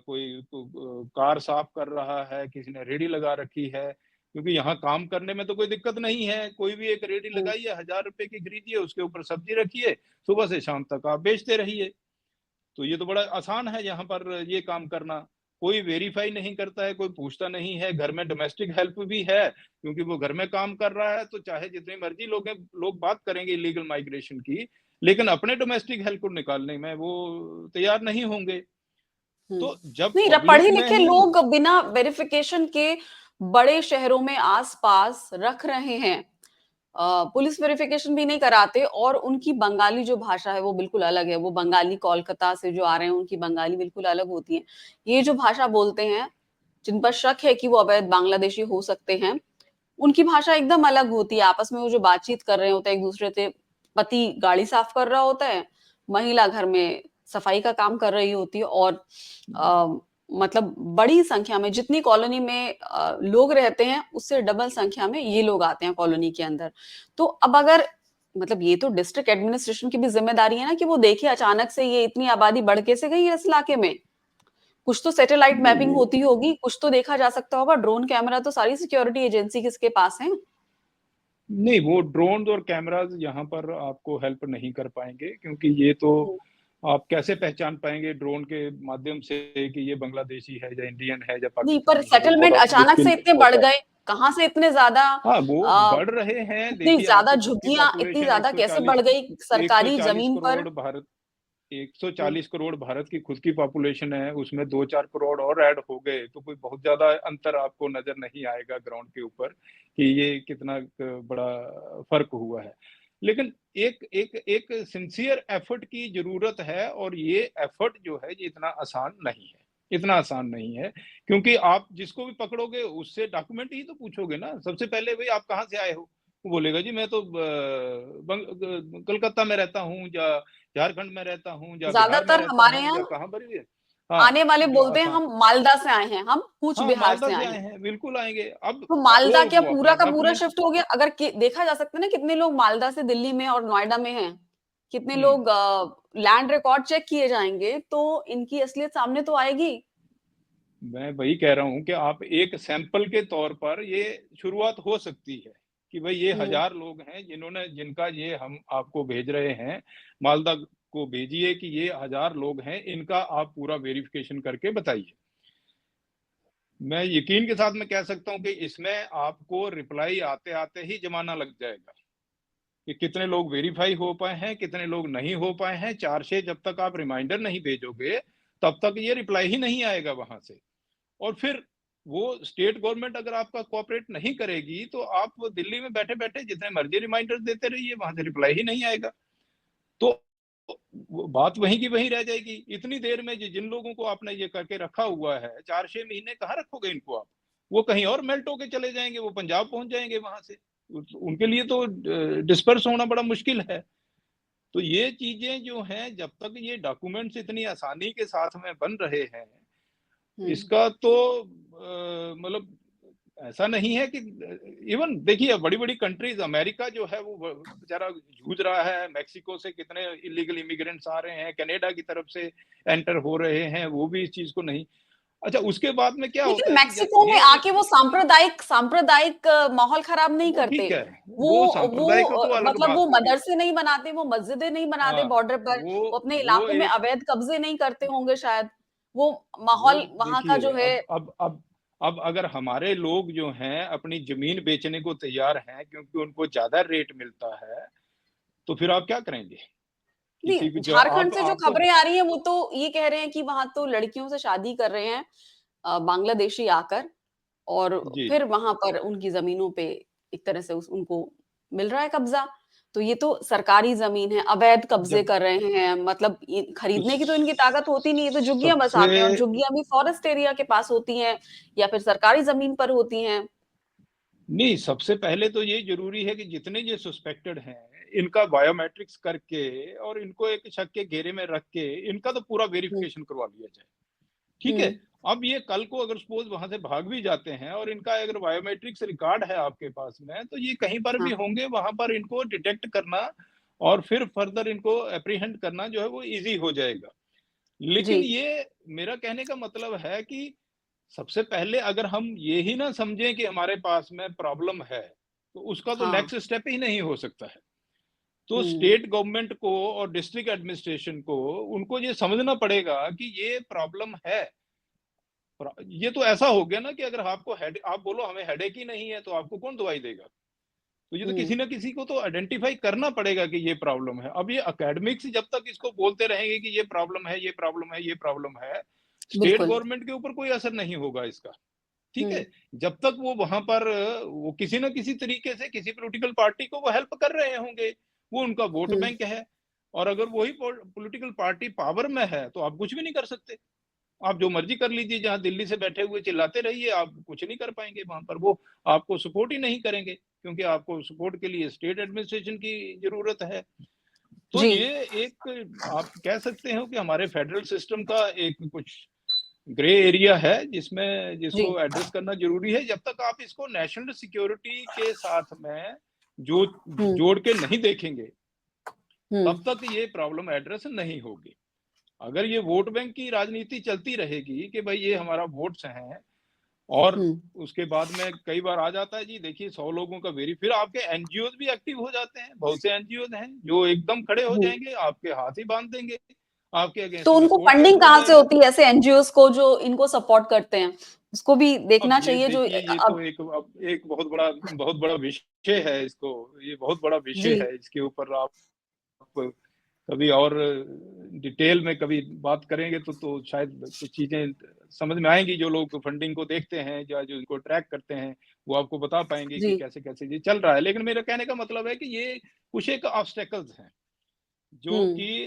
कोई कार साफ कर रहा है, किसी ने रेहड़ी लगा रखी है, क्योंकि यहाँ काम करने में तो कोई दिक्कत नहीं है। कोई भी एक रेहड़ी हम्म। लगाइए, ₹1000 की खरीदिए, उसके ऊपर सब्ज़ी रखिए, सुबह से शाम तक आप बेचते रहिए। तो ये तो बड़ा आसान है यहाँ पर ये काम करना। कोई वेरीफ़ाई नहीं करता है, कोई पूछता नहीं है, घर में डोमेस्टिक हेल्प भी है, क्योंकि वो घर में काम कर रहा है, तो चाहे जितनी मर्ज़ी लोग बात करेंगे इल्लीगल माइग्रेशन की, लेकिन अपने डोमेस्टिक हेल्प को निकालने में वो तैयार नहीं होंगे। हम्म। तो जब नहीं, पब्लिक पढ़े में लिखे ही लोग बिना वेरिफिकेशन के बड़े शहरों में आसपास रख रहे हैं। पुलिस वेरिफिकेशन भी नहीं कराते और उनकी बंगाली जो भाषा है वो बिल्कुल अलग है। वो बंगाली कोलकाता से जो आ रहे हैं उनकी बंगाली बिल्कुल अलग होती है। ये जो भाषा बोलते हैं, जिन पर शक है कि वो अवैध बांग्लादेशी हो सकते हैं, उनकी भाषा एकदम अलग होती है। आपस में वो जो बातचीत कर रहे होते हैं एक दूसरे से, पति गाड़ी साफ कर रहा होता है, महिला घर में सफाई का काम कर रही होती है और अ, मतलब बड़ी संख्या में जितनी कॉलोनी में लोग रहते हैं उससे डबल संख्या में ये लोग आते हैं कॉलोनी के अंदर। तो अब अगर मतलब ये तो डिस्ट्रिक्ट एडमिनिस्ट्रेशन की भी जिम्मेदारी है ना कि वो देखे अचानक से ये इतनी आबादी बढ़ कैसे गई है इस इलाके में। कुछ तो सैटेलाइट नहीं मैपिंग वो होती होगी, कुछ तो देखा जा सकता होगा। ड्रोन कैमरा तो सारी सिक्योरिटी एजेंसी किसके पास है। नहीं, वो ड्रोन्स और कैमराज़ यहाँ पर आपको हेल्प नहीं कर पाएँगे क्योंकि ये तो आप कैसे पहचान पाएँगे ड्रोन के माध्यम से कि ये बांग्लादेशी है या इंडियन है या नहीं, पर पाकिस्तानी है, वो सेटलमेंट बहुत अचानक से मुश्किल इतने बढ़ होता है। गए, कहाँ से इतने ज्यादा हाँ, वो बढ़ रहे हैं, इतनी देखिए ज्यादा आपकी खुद की झुग्गियां इतनी पॉपुलेशन ज्यादा कैसे बढ़ गई सरकारी 140 जमीन पर। करोड़ भारत हम्म। 140 करोड़ भारत की खुद की पॉपुलेशन है, उसमें 2-4 करोड़ और ऐड हो गए, तो कोई बहुत ज़्यादा अंतर आपको नज़र नहीं आएगा ग्राउंड के ऊपर कि ये कितना बड़ा फ़र्क हुआ है। लेकिन एक एक एक सिंसियर एफर्ट की ज़रूरत है और ये एफर्ट जो है, ये इतना आसान नहीं है। इतना आसान नहीं है, क्योंकि आप जिसको भी पकड़ोगे उससे डॉक्यूमेंट ही तो पूछोगे ना। सबसे पहले भई आप कहाँ से आए हो? वो बोलेगा जी मैं तो कलकत्ता में रहता हूँ या झारखंड में रहता हूँ या बिहार में ज्यादातर रहता हमारे हूँ या यहाँ कहाँ पर भी है। हाँ, आने वाले जो बोलते हैं आसान हम मालदा से आए हैं, हम कूच हाँ, बिहार मालदा से से आए आए हैं। हैं, बिल्कुल आएँगे। अब तो मालदा क्या वो पूरा अपना का पूरा डॉक्यूमेंट शिफ्ट हो गया। अगर देखा जा सकता है ना कितने लोग मालदा से दिल्ली में और नोएडा में हैं, कितने हुँ, लोग लैंड रिकॉर्ड चेक किए जाएंगे तो इनकी असलियत सामने तो आएगी। मैं वही कह रहा हूँ कि आप एक सैंपल के तौर पर ये शुरुआत हो सकती है कि भई ये हम्म। 1000 लोग हैं जिनका ये हम आपको भेज रहे हैं, मालदा को भेजिए कि ये 1000 लोग हैं, इनका आप पूरा वेरिफ़िकेशन करके बताइए। मैं यकीन के साथ मैं कह सकता हूँ कि इसमें आपको रिप्लाई आते-आते ही ज़माना लग जाएगा, कि कितने लोग वेरीफ़ाई हो पाए हैं, कितने लोग नहीं हो पाए हैं। 4 से जब तक आप रिमाइंडर नहीं भेजोगे, तब तक ये रिप्लाई ही नहीं आएगा वहाँ से। और फिर वो स्टेट गवर्नमेंट अगर आपका कोऑपरेट नहीं करेगी, तो आप दिल्ली में बैठे-बैठे जितने मर्ज़ी रिमाइंडर देते रहिए, वहाँ से रिप्लाई ही नहीं आएगा। तो वो बात वहीं की वहीं रह जाएगी। इतनी देर में जिन लोगों को आपने ये करके रखा हुआ है, 4-6 महीने कहाँ रखोगे इनको आप? वो कहीं और मेल्ट होके चले जाएँगे, वो पंजाब पहुँच जाएँगे वहाँ से। उनके लिए तो डिस्पर्स होना बड़ा मुश्किल है। तो ये चीज़ें जो हैं, जब तक ये डॉक्यूमेंट्स इतनी आसानी के साथ में बन रहे हैं, हम्म। इसका तो मतलब ऐसा नहीं है कि इवन देखिए बड़ी-बड़ी कंट्रीज़ अमेरिका जो है वो बेचारा जूझ रहा है, मेक्सिको से कितने इल्लीगल इमिग्रेंट्स आ रहे हैं, कनाडा की तरफ से एंटर हो रहे हैं, वो भी इस चीज़ को नहीं। अच्छा उसके बाद में क्या होता लेकिन है कि जब मैक्सिको में ये आके वो सांप्रदायिक सांप्रदायिक माहौल खराब नहीं वो करते। ठीक है, वो वो सांप्रदायिक तो अलग मतलब बात वो होगी। मदरसे नहीं बनाते, वो मस्जिदें नहीं बनाते हाँ, बॉर्डर पर। वो वो अपने वो इलाकों में एक अवैध कब्जे नहीं करते होंगे शायद। वो वो माहौल वहां का देखिए जो है। अब अगर हमारे लोग जो हैं अपनी ज़मीन बेचने को तैयार हैं क्योंकि उनको ज़्यादा रेट मिलता है, तो फिर आप क्या करेंगे? किसी भी नहीं, ज झारखंड से जो आपको खबरें आ रही हैं वो तो ये कह रहे हैं कि वहां तो लड़कियों से शादी कर रहे हैं बांग्लादेशी आकर और जी। फिर वहां पर उनकी जमीनों पे एक तरह से उनको मिल रहा है कब्जा। तो ये तो सरकारी जमीन है, अवैध कब्जे जब कर रहे हैं। मतलब तो खरीदने की तो इनकी ताकत होती नहीं है, तो झुग्गियां सबसे बसाते हैं और झुग्गियां भी फॉरेस्ट एरिया के पास होती हैं या फिर सरकारी जमीन पर होती हैं। नहीं, सबसे पहले तो ये जरूरी है कि जितने ये सस्पेक्टेड हैं इनका बायोमेट्रिक्स करके और इनको एक शक के घेरे में रख के इनका तो पूरा हम्म, वेरिफिकेशन करवा लिया जाए। ठीक है। हम्म, अब ये कल को अगर सपोज वहां से भाग भी जाते हैं और इनका अगर बायोमेट्रिक्स रिकॉर्ड है आपके पास में, तो ये कहीं पर भी हाँ, होंगे, वहां पर इनको डिटेक्ट करना और फिर फर्दर इनको अप्रीहेंड करना जो है वो इजी हो जाएगा। जी, लेकिन ये मेरा कहने का मतलब है कि सबसे पहले अगर हम ये ही ना समझें कि हमारे पास में प्रॉब्लम है, तो उसका तो हाँ, नेक्स्ट स्टेप ही नहीं हो सकता है। तो हम्म, स्टेट गवर्नमेंट को और डिस्ट्रिक्ट एडमिनिस्ट्रेशन को उनको ये समझना पड़ेगा कि ये प्रॉब्लम है। ये तो ऐसा हो गया ना कि अगर आपको हेड आप बोलो हमें हेडेक ही नहीं है, तो आपको कौन दवाई देगा? तो ये तो हम्म, किसी ना किसी को तो आइडेंटिफाई करना पड़ेगा कि ये प्रॉब्लम है। अब ये एकेडमिक्स जब तक इसको बोलते रहेंगे कि ये प्रॉब्लम है, ये प्रॉब्लम है, ये प्रॉब्लम है, स्टेट बिल्कुल, गवर्नमेंट के ऊपर कोई असर नहीं होगा इसका। ठीक है? हम्म, जब तक वो वहाँ पर वो किसी न किसी तरीके से किसी पॉलिटिकल पार्टी को वो हेल्प कर रहे होंगे, वो उनका वोट हम्म, बैंक है। और अगर वही पॉलिटिकल पार्टी पावर में है, तो आप कुछ भी नहीं कर सकते। आप जो मर्जी कर लीजिए, जहाँ दिल्ली से बैठे हुए चिल्लाते रहिए, आप कुछ नहीं कर पाएँगे वहाँ पर, वो आपको सपोर्ट ही नहीं करेंगे, क्योंकि आपको सपोर्ट के लिए स्टेट एडमिनिस्ट्रेशन की ज़रूरत है। तो जी, ये एक आप कह सकते हो कि हमारे फेडरल सिस्टम का एक कुछ ग्रे एरिया है, जी, जिसको एड्रेस करना ज़रूरी है। जब तक आप इसको नेशनल सिक्योरिटी के साथ में जो हम्म, जोड़ के नहीं देखेंगे, हम्म, तब तक ये प्रॉब्लम एड्रेस नहीं होगी। अगर ये वोट बैंक की राजनीति चलती रहेगी कि भाई ये हमारा वोट्स हैं, और हम्म, उसके बाद में कई बार आ जाता है जी, देखिए 100 लोगों का वेरी, फिर आपके एनजीओ भी एक्टिव हो जाते हैं। बहुत से एनजीओ हैं जो एकदम खड़े हो हम्म। जाएंगे, आपके हाथ ही बांध देंगे, आपके तो अगेंस्ट में उनको कोर्ट केस फंडिंग हो कहाँ से जाएगा। होती है ऐसे एनजीओज़ को जो इनको सपोर्ट करते हैं? उसको भी अब देखना ये चाहिए जो देखिए, ये तो अब एक बहुत बड़ा विषय है। इसको ये बहुत बड़ा जी, विषय है, इसके ऊपर आप कभी और डिटेल में कभी बात करेंगे तो शायद कुछ चीजें समझ में आएंगी। जो लोग फंडिंग को देखते हैं या जो इनको ट्रैक करते हैं, वो आपको बता पाएंगे कि जी, कैसे कैसे ये चल रहा है। लेकिन मेरा कहने का मतलब है कि ये कुछ एक ऑब्स्टेकल्स हैं जो हुँ, कि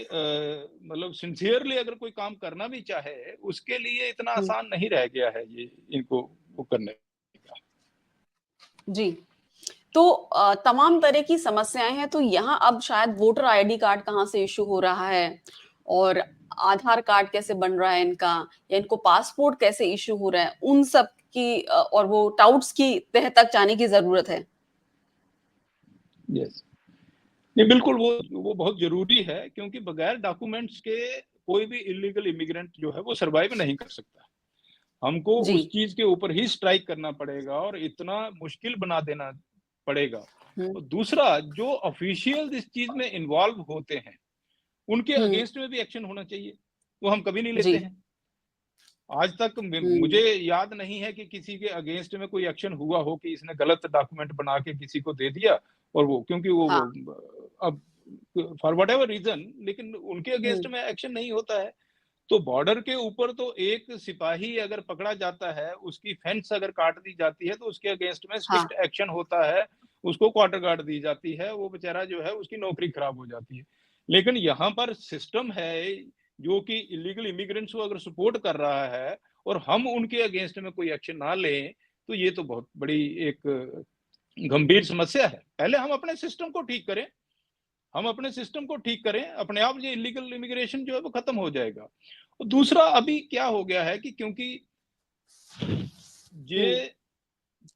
मतलब सिंसियरली अगर कोई काम करना भी चाहे, उसके लिए इतना हुँ, आसान नहीं रह गया है ये इनको वो करने का। जी। तो तमाम तरह की समस्याएँ हैं, तो यहाँ अब शायद वोटर आईडी कार्ड कहाँ से इश्यू हो रहा है और आधार कार्ड कैसे बन रहा है इनका या इनको पासपोर्ट कैसे इश्यू हो रहा है, उन सब की और वो टाउट्स की तह तक जाने की ज़रूरत है। यस। नहीं, बिल्कुल वो बहुत ज़रूरी है, क्योंकि बगैर डॉक्यूमेंट्स के कोई भी इल्लीगल इमिग्रेंट जो है वो सर्वाइव नहीं कर सकता। हमको जी। उस चीज़ के ऊपर ही स्ट्राइक करना पड़ेगा और इतना मुश्किल बना देना पड़ेगा। हुँ, और दूसरा, जो ऑफिशियल्स इस चीज़ में इन्वॉल्व होते हैं, उनके हुँ, अगेंस्ट में भी एक्शन होना चाहिए। वो हम कभी नहीं जी। लेते हैं। आज तक मुझे हुँ, याद नहीं है कि किसी के अगेंस्ट में कोई एक्शन हुआ हो कि इसने गलत डॉक्यूमेंट बना के किसी को दे दिया, और वो क्योंकि हाँ, वो अब फॉर व्हाटएवर रीजन, लेकिन उनके हुँ, अगेंस्ट में एक्शन नहीं होता है। तो बॉर्डर के ऊपर तो एक सिपाही अगर पकड़ा जाता है, उसकी फेंस अगर काट दी जाती है, तो उसके अगेंस्ट में हाँ, स्ट्रिक्ट एक्शन होता है। उसको क्वार्टर गार्ड दी जाती है, वो बेचारा जो है उसकी नौकरी खराब हो जाती है। लेकिन यहाँ पर सिस्टम है जो कि इलीगल इमिग्रेंट्स को अगर सपोर्ट कर रहा है, और हम उनके अगेंस्ट में कोई एक्शन ना लें, तो ये तो बहुत बड़ी एक गंभीर समस्या है। पहले हम अपने सिस्टम को ठीक करें, हम अपने सिस्टम को ठीक करें, अपने आप ये इलीगल इमिग्रेशन जो है वो खत्म हो जाएगा। और दूसरा, अभी क्या हो गया है कि क्योंकि हुँ, ये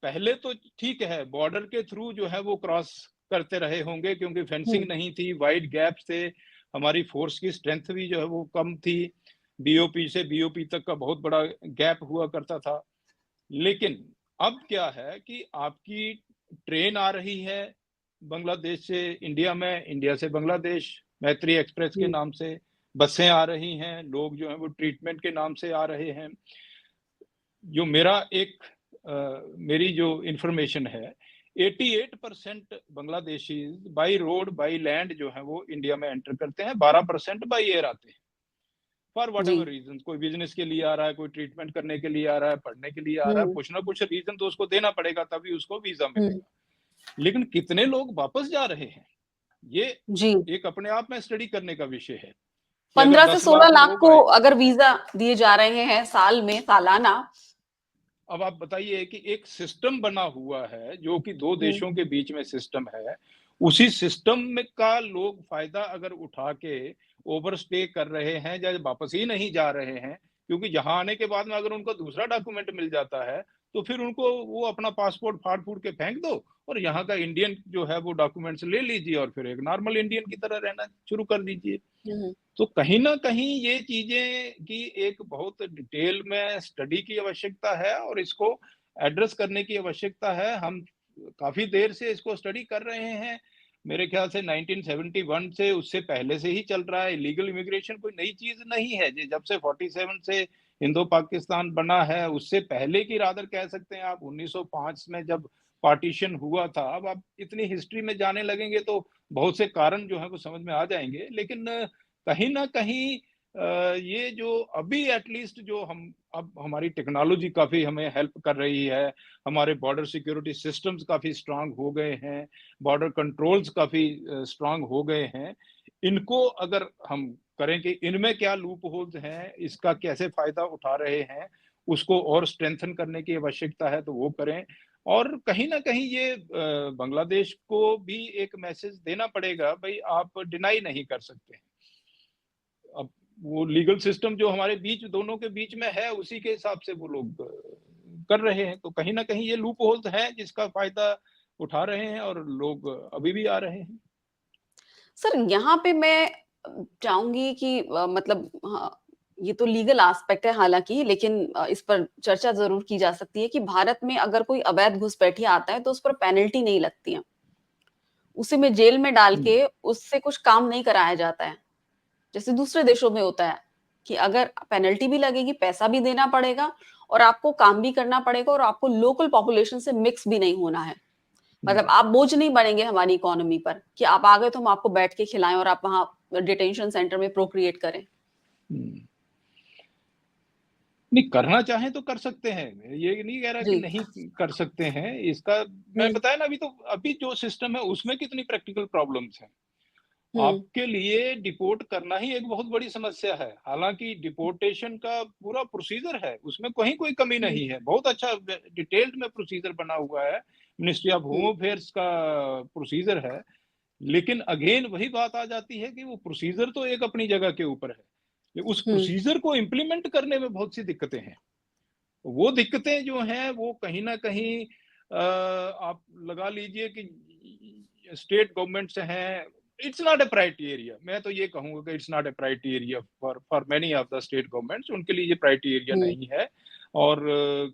पहले तो ठीक है, बॉर्डर के थ्रू जो है वो क्रॉस करते रहे होंगे, क्योंकि हुँ, फेंसिंग नहीं थी, वाइड गैप्स थे, हमारी फोर्स की स्ट्रेंथ भी जो है वो कम थी, बीओपी से बीओपी तक का बहुत बड़ा गैप हुआ करता था। लेकिन अब क्या है कि आपकी ट्रेन आ रही है बांग्लादेश से इंडिया में, इंडिया से बांग्लादेश, मैत्री एक्सप्रेस के हुँ, नाम से बसें आ रही हैं, लोग जो हैं वो ट्रीटमेंट के नाम से आ रहे हैं। जो मेरी जो इंफॉर्मेशन है, 88% Bangladeshi by road by land जो है वो इंडिया में एंटर करते हैं, 12% बाई एयर आते हैं। फॉर वट जी। एवर रीजन, कोई बिजनेस के लिए आ रहा है, कोई ट्रीटमेंट करने के लिए आ रहा है, पढ़ने के लिए आ रहा है, हुँ, कुछ ना कुछ रीजन तो उसको देना पड़ेगा, तभी उसको वीजा हुँ, मिलेगा। लेकिन कितने लोग वापस जा रहे हैं, ये जी। एक अपने आप में स्टडी करने का विषय है कि अगर 15 से 10 16 लाख लाख लोग को आए। अगर वीज़ा दिए जा रहे हैं साल में, सालाना, अब आप बताइए कि एक सिस्टम बना हुआ है जो कि दो देशों के बीच में सिस्टम है, उसी सिस्टम में का लोग फायदा अगर उठा के ओवरस्टे कर रहे हैं या वापस ही नहीं जा रहे हैं, क्योंकि यहाँ आने के बाद में अगर उनको दूसरा डॉक्यूमेंट मिल जाता है, तो फिर उनको वो अपना पासपोर्ट फाड़-फूड़ के फेंक दो और यहाँ का इंडियन जो है वो डॉक्यूमेंट्स ले लीजिए और फिर एक नॉर्मल इंडियन की तरह रहना शुरू कर दीजिए। हम्म। तो कहीं न कहीं ये चीज़ें की एक बहुत डिटेल में स्टडी की आवश्यकता है और इसको एड्रेस करने की आवश्यकता है। हम काफ़ी देर से इसको स्टडी कर रहे हैं। मेरे ख़्याल से 1971 से उससे पहले से ही चल रहा है। इल्लीगल इमिग्रेशन कोई नई चीज़ नहीं है। जी, जब से 47 से इंडो-पाकिस्तान बना है, उससे पहले की रादर कह सकते हैं आप 1905 में जब पार्टीशन हुआ था। अब आप इतनी हिस्ट्री में जाने लगेंगे तो बहुत से कारण जो हैं वो समझ में आ जाएँगे। लेकिन कहीं न कहीं ये जो अभी एटलीस्ट जो हम अब हमारी टेक्नोलॉजी काफ़ी हमें हेल्प कर रही है, हमारे बॉर्डर सिक्योरिटी सिस्टम्स काफ़ी स्ट्रॉन्ग हो गए हैं, बॉर्डर कंट्रोल्स काफ़ी स्ट्रॉन्ग हो गए हैं। इनको अगर हम करें कि इनमें क्या लूप होल्स हैं, इसका कैसे फ़ायदा उठा रहे हैं, उसको और स्ट्रेंथन करने की आवश्यकता है तो वो करें। और कहीं न कहीं ये बांग्लादेश को भी एक मैसेज देना पड़ेगा, भई आप डिनाई नहीं कर सकते। अब वो लीगल सिस्टम जो हमारे बीच दोनों के बीच में है, उसी के हिसाब से वो लोग कर रहे हैं। तो कहीं न कहीं ये लूप होल्स हैं जिसका फ़ायदा उठा रहे हैं और लोग अभी भी आ रहे हैं। सर, यहाँ पे मैं चाहूँगी कि मतलब हाँ, ये तो लीगल एस्पेक्ट है हालाँकि, लेकिन इस पर चर्चा ज़रूर की जा सकती है कि भारत में अगर कोई अवैध घुसपैठिया आता है, तो उस पर पेनल्टी नहीं लगती है। उसे में जेल में डाल हुँ, के उससे कुछ काम नहीं कराया जाता है। जैसे दूसरे देशों में होता है कि अगर पेनल्टी भी लगेगी, पैसा भी देना पड़ेगा और आपको काम भी करना पड़ेगा और आपको लोकल पॉपुलेशन से मिक्स भी नहीं होना है। हुँ, मतलब आप बोझ नहीं बनेंगे हमारी इकोनॉमी पर कि आप आ गए तो हम आपको बैठ के खिलाएँ और आप वहाँ डिटेंशन सेंटर में प्रोक्रिएट करें। हुँ। नहीं, करना चाहें तो कर सकते हैं। मैं ये नहीं कह रहा कि जी। नहीं कर सकते हैं। इसका मैं हुँ, बताया ना अभी जो सिस्टम है उसमें कितनी प्रैक्टिकल प्रॉब्लम्स हैं। हुँ, आपके लिए डिपोर्ट करना ही एक बहुत बड़ी समस्या है। हालाँकि डिपोर्टेशन का पूरा प्रोसीजर है, उसमें कहीं कोई कमी हुँ, नहीं है। बहुत अच्छा डिटेल्ड में प्रोसीजर बना हुआ है। Ministry of hmm, home affairs का प्रोसीजर है। लेकिन अगेन वही बात आ जाती है कि वो प्रोसीजर तो एक अपनी जगह के ऊपर है। उस हुँ, प्रोसीजर को इम्प्लीमेंट करने में बहुत सी दिक्कतें हैं। वो दिक्कतें जो हैं वो कहीं न कहीं आप लगा लीजिए कि स्टेट गवर्नमेंट्स हैं, it's not a priority area. मैं तो ये कहूँगा कि it's not a priority area for many of the state governments. उनके लिए ये प्रायोरिटी एरिया हुँ। नहीं है और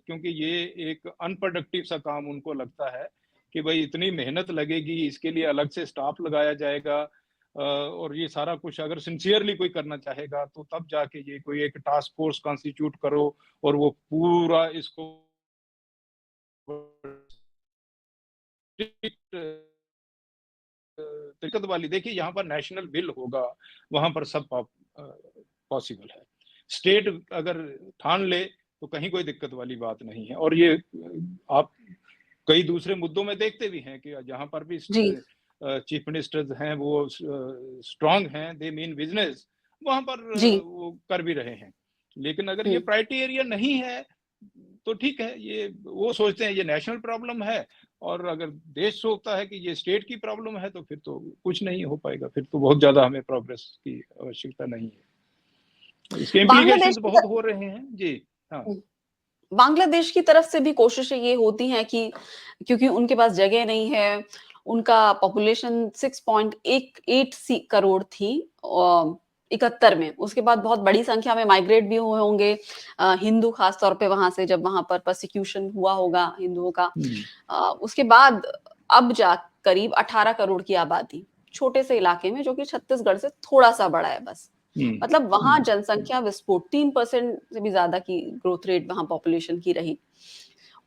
क्योंकि ये एक अनप्रोडक्टिव सा काम उनको लगता है कि भई इतनी मेहनत लगेगी, इसके लिए अलग से स्टाफ लगाया जाएगा और ये सारा कुछ अगर सिंसियरली कोई करना चाहेगा तो तब जाके ये कोई एक टास्क फोर्स कॉन्स्टिट्यूट करो और वो पूरा इसको दिक्कत वाली देखिए यहाँ पर नेशनल बिल होगा, वहाँ पर सब पॉसिबल है। स्टेट अगर ठान ले तो कहीं कोई दिक्कत वाली बात नहीं है और ये आप कई दूसरे मुद्दों में देखते भी हैं कि जहाँ पर भी जी, चीफ मिनिस्टर्स हैं वो स्ट्रांग हैं, दे मीन बिज़नेस, वहाँ पर जी। वो कर भी रहे हैं। लेकिन अगर ये हुँ। प्रायोरिटी एरिया नहीं है, तो ठीक है, ये वो सोचते हैं ये नेशनल प्रॉब्लम है और अगर देश सोचता है कि ये स्टेट की प्रॉब्लम है, तो फिर तो कुछ नहीं हो पाएगा, फिर तो बहुत ज़्यादा हमें प्रोग्रेस की आवश्यकता नहीं है। इसके बांग्लादेश इम्प्लीकेशंस की बहुत हो रहे हैं। जी, हाँ। हुँ। बांग्लादेश की तरफ से भी कोशिशें ये होती हैं कि क्योंकि उनके पास जगह नहीं है, उनका पॉपुलेशन 6.8 करोड़ थी 71 में। उसके बाद बहुत बड़ी संख्या में माइग्रेट भी हुए होंगे हिंदू खास तौर पे वहाँ से जब वहाँ पर परसिक्यूशन हुआ होगा हिंदुओं का। हुँ, उसके बाद अब जा करीब 18 करोड़ की आबादी, छोटे से इलाके में जो कि छत्तीसगढ़ से थोड़ा-सा बड़ा है बस। हुँ, मतलब वहाँ हुँ, जनसंख्या विस्फोट 3% से भी ज़्यादा की ग्रोथ रेट वहाँ पॉपुलेशन की रही।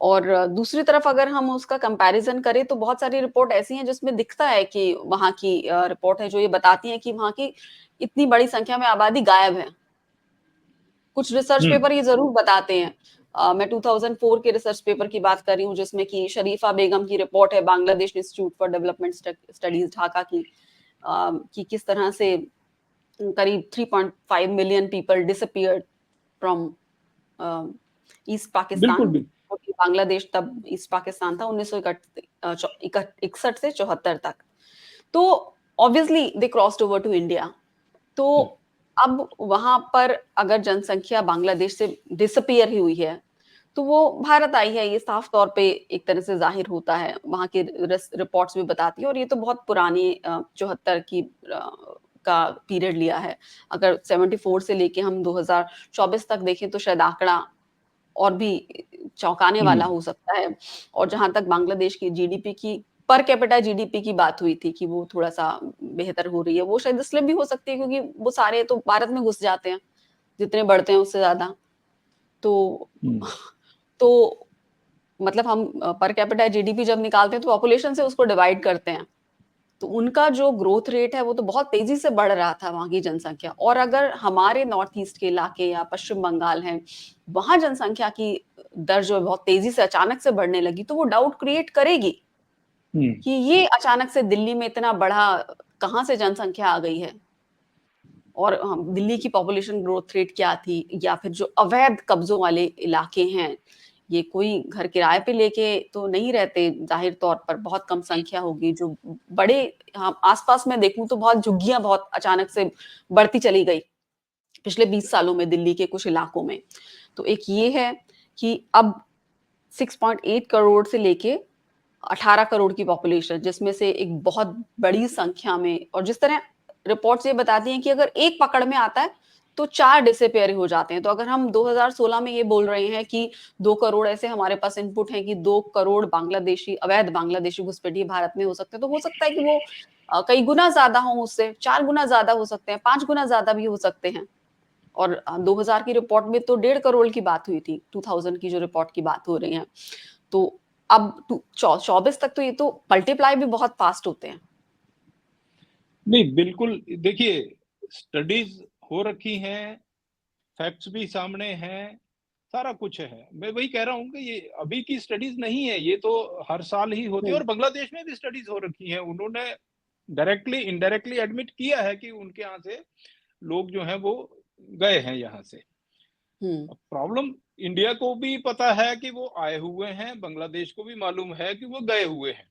और दूसरी तरफ अगर हम उसका कंपैरिज़न करें तो बहुत सारी रिपोर्ट ऐसी हैं जिसमें दिखता है कि वहाँ की रिपोर्ट है जो ये बताती है कि वहाँ की इतनी बड़ी संख्या में आबादी गायब है। कुछ रिसर्च हुँ, पेपर ये ज़रूर बताते हैं। मैं 2004 के रिसर्च पेपर की बात कर रही हूँ जिसमें कि शरीफा बेगम की रिपोर्ट है Bangladesh institute for development studies Dhaka की कि किस तरह से करीब 3.5 million people disappeared from east बिल्कुल, पाकिस्तान बांग्लादेश तब ईस्ट पाकिस्तान था 1961 से 74 तक। तो obviously they crossed over to India. तो अब वहां पर अगर जनसंख्या बांग्लादेश से डिसअपियर ही हुई है, तो वो भारत आई है, ये साफ तौर पे एक तरह से जाहिर होता है। वहां की रिपोर्ट्स भी बताती है, और ये तो बहुत पुरानी 74 की का पीरियड लिया है। अगर 74 से लेके हम 2024 तक देखें तो शायद आंकड़ा और भी चौंकाने वाला हो सकता है। और जहां तक बांग्लादेश की जीडीपी की, पर कैपिटा जीडीपी की बात हुई थी कि वो थोड़ा सा बेहतर हो रही है, वो शायद इसलिए भी हो सकती है क्योंकि वो सारे तो भारत में घुस जाते हैं, जितने बढ़ते हैं उससे ज्यादा। तो तो मतलब हम पर कैपिटा जीडीपी जब निकालते हैं तो पॉपुलेशन से उसको डिवाइड करते हैं, तो उनका जो ग्रोथ रेट है वो तो बहुत तेजी से बढ़ रहा था वहां की जनसंख्या। और अगर हमारे नॉर्थ ईस्ट के इलाके या पश्चिम बंगाल है, वहां जनसंख्या की दर जो बहुत तेजी से अचानक से बढ़ने लगी, तो वो डाउट क्रिएट करेगी कि ये अचानक से दिल्ली में इतना बड़ा कहां से जनसंख्या आ गई है, और दिल्ली की पॉपुलेशन ग्रोथ रेट क्या थी, या फिर जो अवैध कब्जों वाले इलाके हैं, ये कोई घर किराए पे लेके तो नहीं रहते, जाहिर तौर पर बहुत कम संख्या होगी। जो बड़े आसपास में देखूं तो बहुत झुग्गियां बहुत अचानक से बढ़ती चली गई पिछले 20 सालों में दिल्ली के कुछ इलाकों में। तो एक ये है कि अब 6.8 करोड़ से लेके 18 करोड़ की पॉपुलेशन, जिसमें से एक बहुत बड़ी संख्या में, और जिस तरह रिपोर्ट्स ये बताती हैं कि अगर एक पकड़ में आता है तो 4 डिसअपियर हो जाते हैं। तो अगर हम 2016 में ये बोल रहे हैं कि 2 करोड़, ऐसे हमारे पास इनपुट है कि 2 करोड़ बांग्लादेशी, अवैध बांग्लादेशी घुसपैठिए भारत में हो सकते हैं, तो हो सकता है कि वो कई गुना ज्यादा हो, उससे 4 गुना ज्यादा हो सकते हैं, 5 गुना ज्यादा भी हो सकते हैं। और 2000 की रिपोर्ट में तो 1.5 करोड़ की बात हुई थी, 2000 की जो रिपोर्ट की बात हो रही है। तो अब 24 तक तो ये तो मल्टीप्लाई भी बहुत फास्ट होते हैं। नहीं, बिल्कुल। देखिए, स्टडीज हो रखी हैं, फैक्ट्स भी सामने हैं, सारा कुछ है। मैं वही कह रहा हूँ कि ये अभी की स्टडीज नहीं है, ये तो हर साल ही होती है। और बांग्लादेश में भी स्टडीज हो रखी हैं, उन्होंने डायरेक्टली इनडायरेक्टली एडमिट किया है कि उनके यहाँ से लोग जो हैं वो गए हैं यहाँ से। प्रॉब्लम इंडिया को भी पता है कि वो आए हुए हैं, बांग्लादेश को भी मालूम है कि वो गए हुए हैं,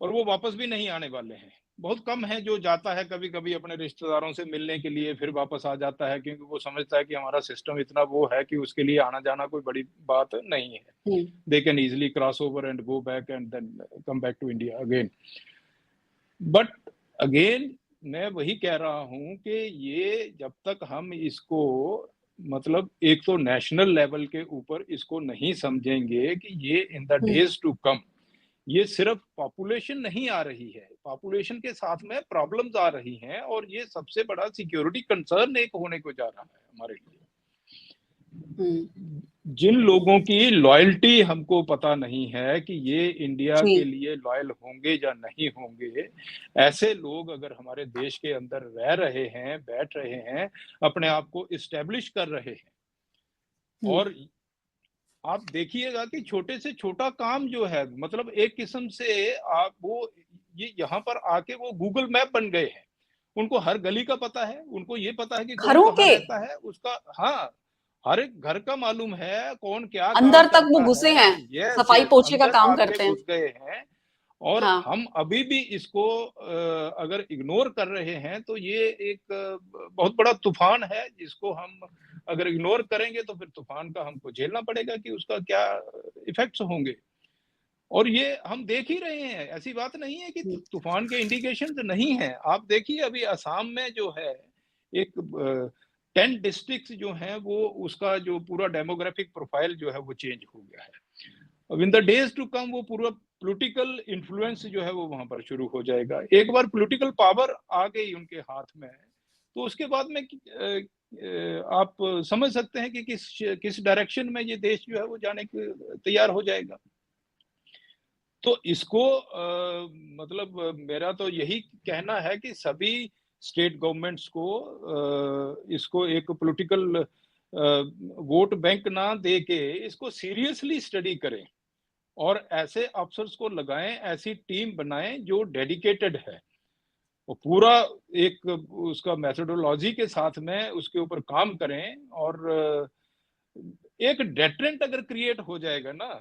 और वो वापस भी नहीं आने वाले हैं। बहुत कम है जो जाता है कभी कभी अपने रिश्तेदारों से मिलने के लिए, फिर वापस आ जाता है, क्योंकि वो समझता है कि हमारा सिस्टम इतना वो है कि उसके लिए आना जाना कोई बड़ी बात नहीं है। They can easily cross over and go back and then come back to India again. But again मैं वही कह रहा हूं कि ये जब तक हम इसको मतलब एक तो नेशनल लेवल के ऊपर इसको नहीं समझेंगे कि ये in the days to come, ये सिर्फ पॉपुलेशन नहीं आ रही है, पॉपुलेशन के साथ में प्रॉब्लम्स आ रही हैं, और ये सबसे बड़ा सिक्योरिटी कंसर्न एक होने को जा रहा है हमारे लिए। जिन लोगों की लॉयल्टी हमको पता नहीं है कि ये इंडिया के लिए लॉयल होंगे या नहीं होंगे, ऐसे लोग अगर हमारे देश के अंदर रह रहे हैं, बैठ रहे हैं, अपने आप को इस्टेब्लिश कर रहे हैं, और आप देखिएगा कि छोटे से छोटा काम जो है, मतलब एक किस्म से आप वो ये यहाँ पर आके वो गूगल मैप बन गए हैं। उनको हर गली का पता है, उनको ये पता है कि कौन कहाँ रहता है, उसका हाँ, हर एक घर का मालूम है, कौन क्या अंदर काम तक वो करता घुसे है। हैं, सफाई पोछे का अंदर काम आके करते हैं। घुस गए हैं, और हम अभी भी इसको अगर इग्नोर कर रहे हैं तो ये एक बहुत बड़ा तूफान है, जिसको हम अगर इग्नोर करेंगे तो फिर तूफान का हमको झेलना पड़ेगा कि उसका क्या इफेक्ट्स होंगे। और ये हम देख ही रहे हैं, ऐसी बात नहीं है कि तूफान के इंडिकेशंस नहीं है। आप देखिए अभी असम में जो है एक 10 डिस्ट्रिक्ट्स जो हैं वो उसका जो पूरा डेमोग्राफिक प्रोफाइल जो है वो चेंज हो गया है। अब in the days to come वो पूरा पॉलिटिकल इन्फ्लुएंस जो है वो वहां पर शुरू हो जाएगा। एक बार पॉलिटिकल पावर आ गई उनके हाथ में, तो उसके बाद में आप समझ सकते हैं कि किस डायरेक्शन में ये देश जो है वो जाने के तैयार हो जाएगा। तो इसको मतलब मेरा तो यही कहना है कि सभी स्टेट गवर्नमेंट्स को इसको एक पॉलिटिकल वोट बैंक ना दे के इसको सीरियसली स्टडी करें, और ऐसे अफसर्स को लगाएं, ऐसी टीम बनाएं जो डेडिकेटेड है, वो पूरा एक उसका मेथोडोलॉजी के साथ में उसके ऊपर काम करें, और एक डेटरेंट अगर क्रिएट हो जाएगा ना,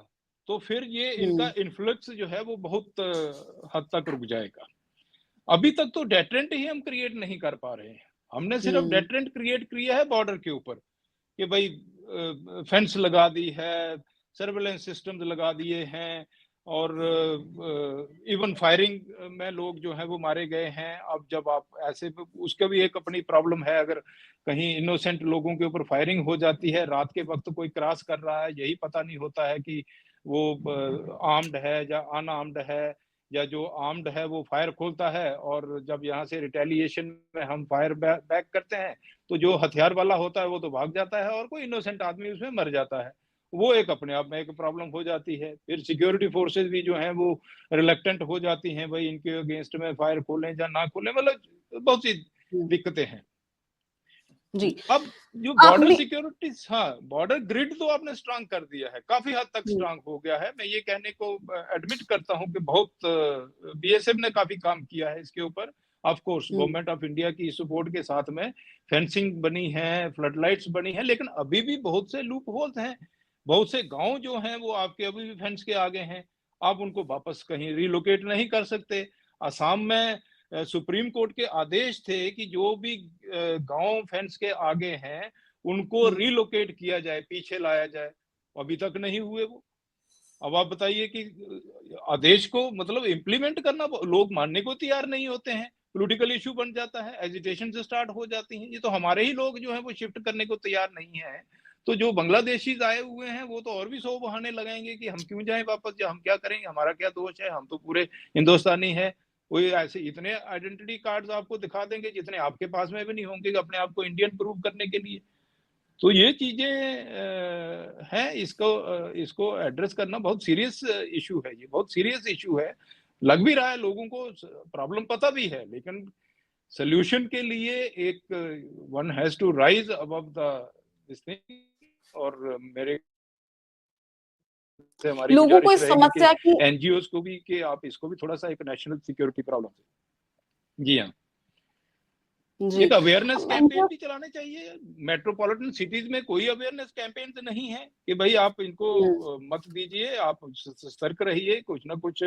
तो फिर ये इनका इन्फ्लुएंस जो है वो बहुत हद तक रुक जाएगा। अभी तक तो डेटरेंट ही हम क्रिएट नहीं कर पा रहे हैं। हमने सिर्फ डेटरेंट क्रिएट किया है बॉर्डर के ऊपर कि भाई फेंस लगा दी है, सर्वेलेंस सिस्टम्स लगा दिए हैं, और इवन फायरिंग में लोग जो है वो मारे गए हैं। अब जब आप ऐसे, उसका भी एक अपनी प्रॉब्लम है, अगर कहीं इनोसेंट लोगों के ऊपर फायरिंग हो जाती है, रात के वक्त कोई क्रॉस कर रहा है, यही पता नहीं होता है कि वो आर्म्ड है या अनआर्म्ड है, या जो आर्म्ड है वो फायर खोलता है, और जब यहाँ से रिटेलिएशन में हम फायर बैक करते हैं तो जो हथियार वाला होता है वो तो भाग जाता है और कोई इनोसेंट आदमी उसमें मर जाता है। वो एक अपने आप में एक प्रॉब्लम हो जाती है। फिर सिक्योरिटी फोर्सेस भी जो हैं वो रिलक्टेंट हो जाती हैं, भाई इनके अगेंस्ट में फायर खोलें या ना खोलें, मतलब बहुत सी दिक्कतें हैं। जी। अब जो बॉर्डर आपने सिक्योरिटी, हाँ, बॉर्डर ग्रिड तो आपने स्ट्रांग कर दिया है, काफी हद तक स्ट्रांग हो गया है। मैं ये कहने को एडमिट करता हूं कि बहुत बीएसएफ ने काफी काम किया है इसके ऊपर। Of course government of India की सपोर्ट के साथ में फेंसिंग बनी है, फ्लड लाइट्स बनी है, लेकिन अभी भी बहुत से लूप होल्स हैं। बहुत से गांव जो हैं वो आपके अभी भी फेंस के आगे हैं, आप उनको वापस कहीं रिलोकेट नहीं कर सकते। असम में सुप्रीम कोर्ट के आदेश थे कि जो भी गांव फेंस के आगे हैं उनको रिलोकेट किया जाए, पीछे लाया जाए, अभी तक नहीं हुए वो। अब आप बताइए कि आदेश को मतलब इम्प्लीमेंट करना लोग मानने को तैयार नहीं होते हैं, पॉलिटिकल इशू बन जाता है, एजिटेशन से स्टार्ट हो जाती हैं। ये तो हमारे ही लोग जो हैं वो शिफ्ट करने को तैयार नहीं है, तो जो बांग्लादेशीज आए हुए हैं वो तो और भी 100 बहाने लगाएंगे कि हम क्यों जाएं वापस, या हम क्या करेंगे, हमारा क्या दोष है, हम तो पूरे हिंदुस्तानी है। कोई ऐसे इतने आइडेंटिटी कार्ड्स आपको दिखा देंगे जितने आपके पास में भी नहीं होंगे अपने आप को इंडियन प्रूव करने के लिए। तो ये चीजें हैं, इसको एड्रेस करना बहुत सीरियस इशू है, ये बहुत सीरियस इशू है। लग भी रहा है लोगों को, प्रॉब्लम पता भी है, लेकिन सोल्यूशन के लिए एक one has to rise above the this thing. और मेरे से हमारी लोगों को गुजारिश इस रहेगी कि समस्या की एनजीओ को भी, कि आप इसको भी थोड़ा सा एक नेशनल सिक्योरिटी प्रॉब्लम है। जी हाँ, जी एक अवेयरनेस कैंपेन एनजीओ भी चलाने चाहिए। मेट्रोपॉलिटन सिटीज में कोई अवेयरनेस कैंपेन तो नहीं है कि भाई आप इनको मत दीजिए, आप सतर्क रहिए, कुछ ना कुछ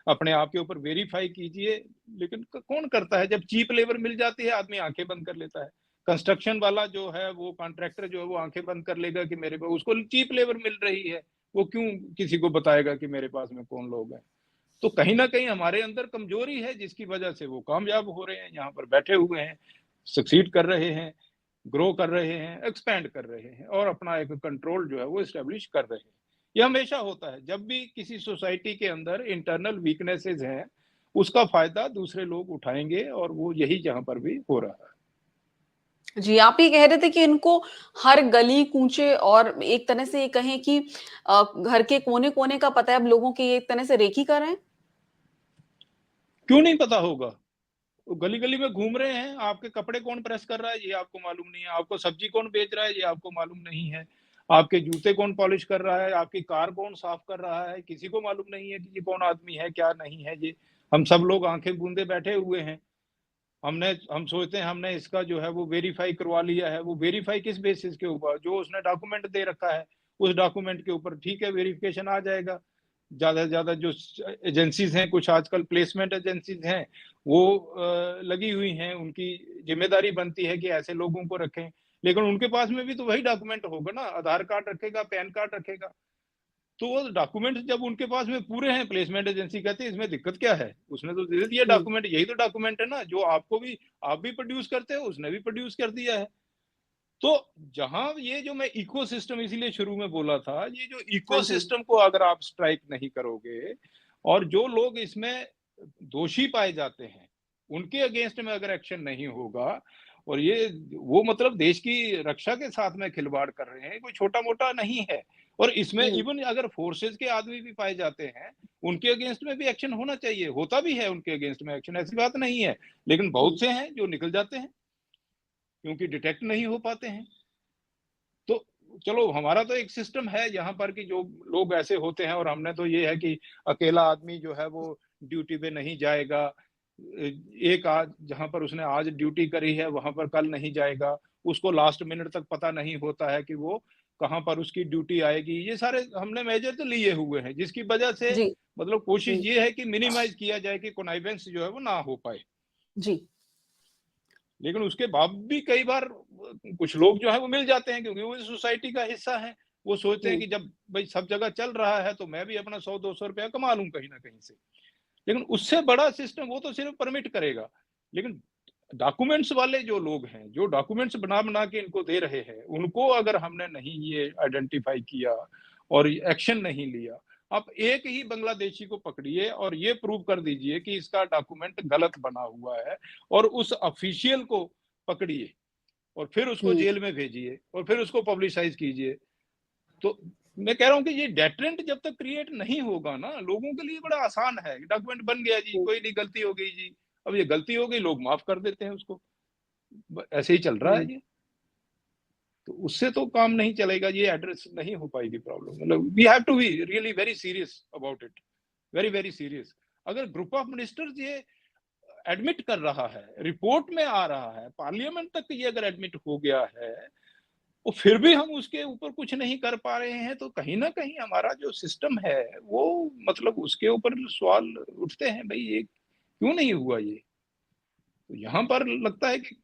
अपने आप के ऊपर वेरीफाई कीजिए। लेकिन कौन करता है? जब चीप लेबर मिल जाती है आदमी आंखें बंद कर लेता है। कंस्ट्रक्शन वाला जो है वो कॉन्ट्रैक्टर जो है वो आंखें बंद कर लेगा कि मेरे पास, उसको चीप लेबर मिल रही है, वो क्यों किसी को बताएगा कि मेरे पास में कौन लोग हैं? तो कहीं ना कहीं हमारे अंदर कमजोरी है जिसकी वजह से वो कामयाब हो रहे हैं, यहाँ पर बैठे हुए हैं, सक्सीड कर रहे हैं, ग्रो कर रहे हैं, एक्सपैंड कर रहे हैं, और अपना एक कंट्रोल जो है वो एस्टेब्लिश कर रहे हैं। ये हमेशा होता है जब भी किसी सोसाइटी के अंदर इंटरनल वीकनेसेस हैं, उसका फायदा दूसरे लोग उठाएंगे, और वो यही जहां पर भी हो रहा है। जी, आप ये कह रहे थे कि इनको हर गली कूचे और एक तरह से ये कहें कि घर के कोने-कोने का पता है अब लोगों की, ये एक तरह से रेकी कर रहे हैं? क्यों नहीं पता होगा? वो गली गली में घूम रहे हैं, आपके कपड़े कौन प्रेस कर रहा है ये आपको मालूम नहीं है, आपको सब्जी कौन बेच रहा है ये आपको मालूम नहीं है, आपके जूते कौन पॉलिश कर रहा है, आपकी कार कौन साफ कर रहा है, किसी को मालूम नहीं है कि ये कौन आदमी है, क्या नहीं है ये। हम सब लोग आंखें बूंदे बैठे हुए हैं। हम सोचते हैं हमने इसका जो है वो वेरीफाई करवा लिया है। वो वेरीफाई किस बेसिस के ऊपर? जो उसने डॉक्यूमेंट दे रखा है उस डॉक्यूमेंट के ऊपर ठीक है, वेरिफिकेशन आ जाएगा। ज्यादा से ज्यादा जो एजेंसीज हैं, कुछ आजकल प्लेसमेंट एजेंसीज हैं, वो लगी हुई हैं, उनकी जिम्मेदारी बनती है कि ऐसे लोगों को रखें। लेकिन उनके पास में भी तो वही डॉक्यूमेंट होगा ना, आधार कार्ड रखेगा, पैन कार्ड रखेगा। तो वो डॉक्यूमेंट जब उनके पास में पूरे हैं, प्लेसमेंट एजेंसी कहती है इसमें दिक्कत क्या है, उसने तो दे दिया हुँ, डॉक्यूमेंट, यही तो डॉक्यूमेंट है ना जो आपको भी, आप भी प्रोड्यूस करते हो, उसने भी प्रोड्यूस कर दिया है। तो जहां ये जो मैं इकोसिस्टम इसीलिए शुरू में बोला था, ये जो हाँ जी। इकोसिस्टम को अगर आप स्ट्राइक नहीं करोगे, और जो लोग इसमें दोषी पाए जाते हैं उनके अगेंस्ट में अगर एक्शन नहीं होगा, और ये वो मतलब देश की रक्षा के साथ में खिलवाड़ कर रहे हैं, कोई छोटा मोटा नहीं है। और इसमें हुँ, इवन अगर फोर्सेस के आदमी भी पाए जाते हैं, उनके अगेंस्ट में भी एक्शन होना चाहिए, होता भी है उनके अगेंस्ट में एक्शन, ऐसी बात नहीं है। लेकिन हुँ। बहुत से हैं जो निकल जाते हैं क्योंकि डिटेक्ट नहीं हो पाते हैं। तो चलो, हमारा तो एक सिस्टम है यहाँ पर कि जो लोग ऐसे होते हैं, और हमने तो ये है कि अकेला आदमी जो है वो ड्यूटी पे नहीं जाएगा। एक आज जहाँ पर उसने आज ड्यूटी करी है वहां पर कल नहीं जाएगा, उसको लास्ट मिनट तक पता नहीं होता है कि वो कहाँ पर उसकी ड्यूटी आएगी, ये सारे हमने मेजर तो लिए हुए हैं, जिसकी वजह से जी। मतलब कोशिश हम्म। ये है कि मिनिमाइज किया जाए कि कॉन्नाइवेंस जो है वो ना हो पाए। जी। लेकिन उसके बाद भी कई बार कुछ लोग जो है वो मिल जाते हैं, क्योंकि वो सोसाइटी का हिस्सा है। वो सोचते हैं हम्म। कि जब भाई सब जगह चल रहा है तो मैं भी अपना 100-200 रुपया कमा लूं कहीं ना कहीं से। लेकिन उससे बड़ा सिस्टम वो तो सिर्फ परमिट करेगा। लेकिन डॉक्यूमेंट्स वाले जो लोग हैं, जो डॉक्यूमेंट्स बना बना के इनको दे रहे हैं, उनको अगर हमने नहीं ये आइडेंटिफाई किया और एक्शन नहीं लिया, आप एक ही बांग्लादेशी को पकड़िए और ये प्रूव कर दीजिए कि इसका डॉक्यूमेंट गलत बना हुआ है, और उस ऑफिशियल को पकड़िए और फिर उसको हम्म। जेल में भेजिए और फिर उसको पब्लिसाइज कीजिए। तो मैं कह रहा हूँ कि ये डेटरेंट जब तक क्रिएट नहीं होगा ना, लोगों के लिए बड़ा आसान है। डॉक्यूमेंट बन गया जी, हम्म। कोई नहीं, गलती हो गई जी। अब ये गलती हो गई, लोग माफ कर देते हैं उसको। ऐसे ही चल रहा है हम्म। ये। तो उससे तो काम नहीं चलेगा, ये एड्रेस नहीं हो पाएगी प्रॉब्लम। मतलब we have to be really very serious about it, very very serious. अगर ग्रुप ऑफ मिनिस्टर्स ये एडमिट कर रहा है, रिपोर्ट में आ रहा है, पार्लियामेंट तक ये अगर एडमिट हो गया है, और फिर भी हम उसके ऊपर कुछ नहीं कर पा रहे हैं, तो कहीं ना कहीं हमारा जो सिस्टम है वो मतलब उसके ऊपर सवाल उठते हैं, भाई ये क्यों नहीं हुआ ये। तो यहाँ पर लगता है कि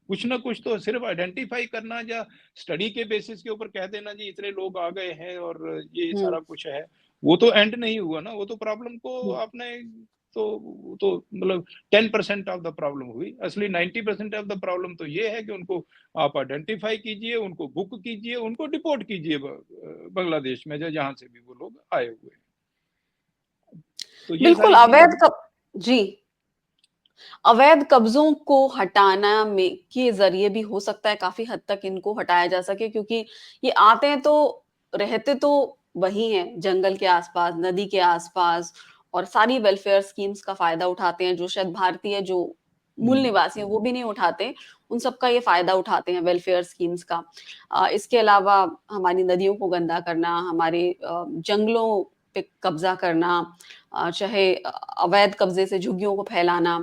कुछ ना कुछ तो सिर्फ आइडेंटिफाई करना या स्टडी के बेसिस के ऊपर कह देना जी इतने लोग आ गए हैं और ये हम्म। सारा कुछ है, वो तो एंड नहीं हुआ ना। वो तो प्रॉब्लम को हम्म। आपने तो मतलब 10% ऑफ द प्रॉब्लम हुई। असली 90% ऑफ द प्रॉब्लम तो ये है कि उनको आप आइडेंटिफाई कीजिए, उनको बुक कीजिए, उनको डिपोर्ट कीजिए बांग्लादेश में, जो जहां से भी वो लोग आए हुए हैं। तो ये बिल्कुल सारी चीजें। जी, अवैध कब्जों को हटाना में के जरिए भी हो सकता है काफी हद तक इनको हटाया जा सके, क्योंकि ये आते हैं तो रहते तो वही हैं, जंगल के आसपास, नदी के आसपास, और सारी वेलफेयर स्कीम्स का फायदा उठाते हैं, जो शायद भारतीय जो मूल हम्म। निवासी हैं वो भी नहीं उठाते, उन सबका ये फायदा उठाते हैं वेलफेयर स्कीम्स का। इसके अलावा हमारी नदियों को गंदा करना, हमारे जंगलों पे कब्जा करना, चाहे अवैध कब्जे से झुग्गियों को फैलाना,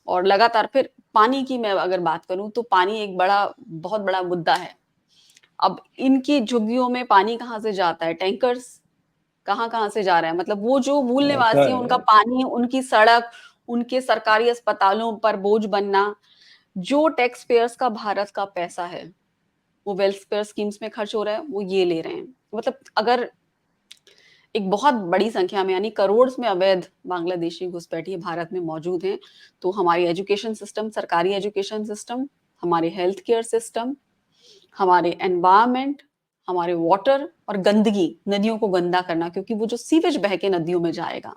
और लगातार फिर पानी की मैं अगर बात करूं तो पानी एक बहुत बड़ा मुद्दा है। अब इनकी झुग्गियों में पानी कहाँ से जाता है, टैंकर्स कहाँ कहाँ से जा रहा है, मतलब वो जो मूल ऐसा निवासी है उनका है। पानी, उनकी सड़क, उनके सरकारी अस्पतालों पर बोझ बनना, जो टैक्स पेयर्स का भारत का पैसा है वो वेलफेयर स्कीम्स में खर्च हो रहा है, वो ये ले रहे हैं। मतलब अगर एक बहुत बड़ी संख्या में यानी करोड़ में अवैध बांग्लादेशी घुसपैठिए भारत में मौजूद हैं, तो हमारी एजुकेशन सिस्टम, सरकारी एजुकेशन सिस्टम, हमारे हेल्थ केयर सिस्टम, हमारे एनवायरमेंट, हमारे वाटर और गंदगी, नदियों को गंदा करना, क्योंकि वो जो सीवेज बह के नदियों में जाएगा,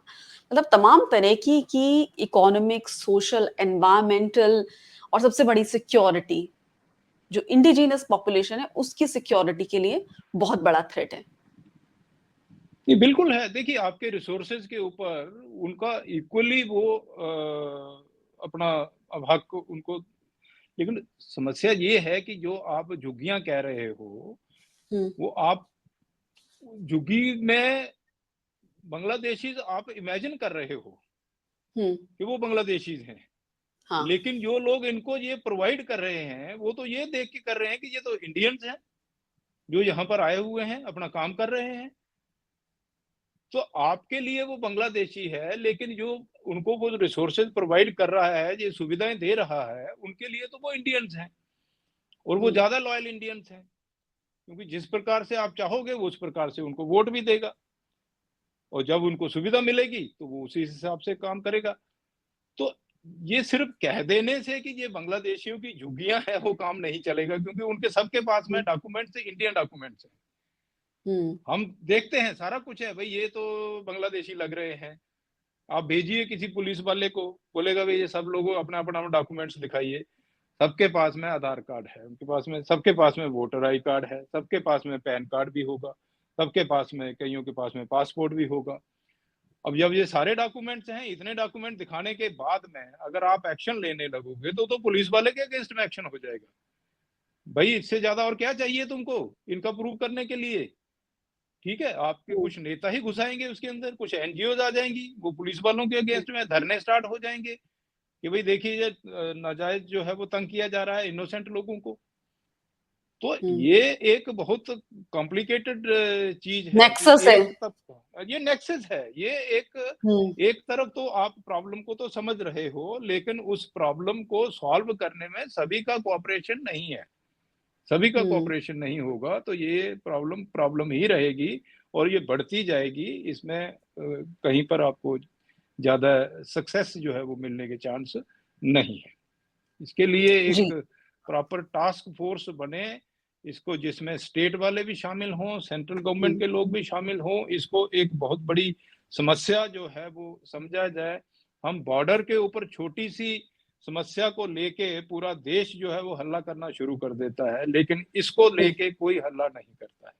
मतलब तमाम तरह की इकोनॉमिक, सोशल, एनवायरमेंटल, और सबसे बड़ी सिक्योरिटी, जो इंडिजिनस पॉपुलेशन है उसकी सिक्योरिटी के लिए बहुत बड़ा थ्रेट है। ये बिल्कुल है। देखिए आपके रिसोर्सेज के ऊपर उनका इक्वली वो अपना अब हक उनको। लेकिन समस्या ये है कि जो आप झुग्गियां कह रहे हो, हम्म। वो आप झुग्गी में बांग्लादेशी आप इमेजिन कर रहे हो हम्म। कि वो बांग्लादेशीज हैं। हाँ। लेकिन जो लोग इनको ये प्रोवाइड कर रहे हैं वो तो ये देख के कर रहे हैं कि ये तो इंडियंस हैं जो यहाँ पर आए हुए हैं, अपना काम कर रहे हैं। तो आपके लिए वो बांग्लादेशी है, लेकिन जो उनको वो रिसोर्सेज प्रोवाइड कर रहा है, ये सुविधाएं दे रहा है, उनके लिए तो वो इंडियंस हैं, और वो हम्म। ज्यादा लॉयल इंडियंस हैं। क्योंकि जिस प्रकार से आप चाहोगे वो उस प्रकार से उनको वोट भी देगा, और जब उनको सुविधा मिलेगी तो वो उसी हिसाब से काम करेगा। तो ये सिर्फ कह देने से कि ये बांग्लादेशियों की झुग्गियां हैं वो काम नहीं चलेगा, क्योंकि उनके सबके पास में हम्म। डॉक्यूमेंट्स इंडियन डॉक्यूमेंट्स हैं। हम्म। हम देखते हैं सारा कुछ है, भाई ये तो बांग्लादेशी लग रहे हैं। आप भेजिए किसी पुलिस वाले को, बोलेगा भाई ये सब लोगों अपना अपना डॉक्यूमेंट्स दिखाइए। सबके पास में आधार कार्ड है, उनके पास में, सबके पास में वोटर आई कार्ड है, सबके पास में पैन कार्ड भी होगा, सबके पास में, कईयों के पास में पासपोर्ट भी होगा। अब जब ये सारे डॉक्यूमेंट्स हैं, इतने डॉक्यूमेंट दिखाने के बाद में अगर आप एक्शन लेने लगोगे तो पुलिस वाले के अगेंस्ट में एक्शन हो जाएगा। भाई इससे ज्यादा और क्या चाहिए तुमको इनका प्रूव करने के लिए। ठीक है, आपके हम्म। कुछ नेता ही घुसाएंगे उसके अंदर, कुछ एनजीओ आ जाएंगी, वो पुलिस वालों के हम्म। अगेंस्ट में धरने स्टार्ट हो जाएंगे कि भाई देखिए ये नाजायज जो है वो तंग किया जा रहा है इनोसेंट लोगों को। तो ये एक बहुत कॉम्प्लिकेटेड चीज है कि नेक्सस है। एक तब ये नेक्सस है, ये एक तरफ तो आप प्रॉब्लम को तो समझ रहे हो, लेकिन उस प्रॉब्लम को सॉल्व करने में सभी का कोऑपरेशन नहीं है, सभी का कोऑपरेशन नहीं होगा तो ये प्रॉब्लम ही रहेगी और ये बढ़ती जाएगी। इसमें कहीं पर आपको ज्यादा सक्सेस जो है वो मिलने के चांस नहीं है। इसके लिए एक जी। प्रॉपर टास्क फोर्स बने, इसको जिसमें स्टेट वाले भी शामिल हों, सेंट्रल गवर्नमेंट के लोग भी शामिल हों, इसको एक बहुत बड़ी समस्या जो है वो समझा जाए। हम बॉर्डर के ऊपर छोटी सी समस्या को लेके पूरा देश जो है वो हल्ला करना शुरू कर देता है, लेकिन इसको लेके कोई हल्ला नहीं करता है,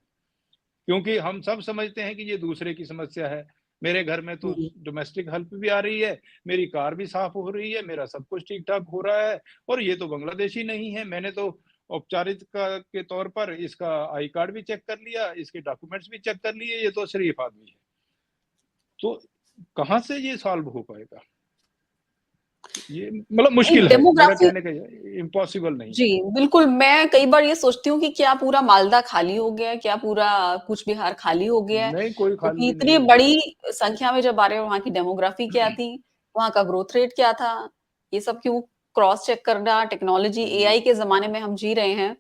क्योंकि हम सब समझते हैं कि ये दूसरे की समस्या है। मेरे घर में तो डोमेस्टिक हेल्प भी आ रही है, मेरी कार भी साफ हो रही है, मेरा सब कुछ ठीक ठाक हो रहा है, और ये तो बांग्लादेशी नहीं है। मैंने तो औपचारिकता के तौर पर इसका आई कार्ड भी चेक कर लिया, इसके डॉक्यूमेंट्स भी चेक कर लिए, ये तो शरीफ आदमी है। तो कहाँ से ये सॉल्व हो पाएगा? ये मतलब मुश्किल है, मेरा डेमोग्राफी। कहने का इम्पॉसिबल नहीं है। जी, बिल्कुल, मैं कई बार ये सोचती हूँ कि क्या पूरा मालदा खाली हो गया है? क्या पूरा कूच बिहार खाली हो गया है? नहीं, कोई क्योंकि खाली इतनी नहीं है। बड़ी संख्या में जब आ रहे हो, वहाँ की डेमोग्राफी क्या थी? वहाँ का ग्रोथ रेट क्या था? ये सब क्यों क्रॉस चेक करना, टेक्नोलॉजी, एआई के ज़माने में हम जी रहे हैं,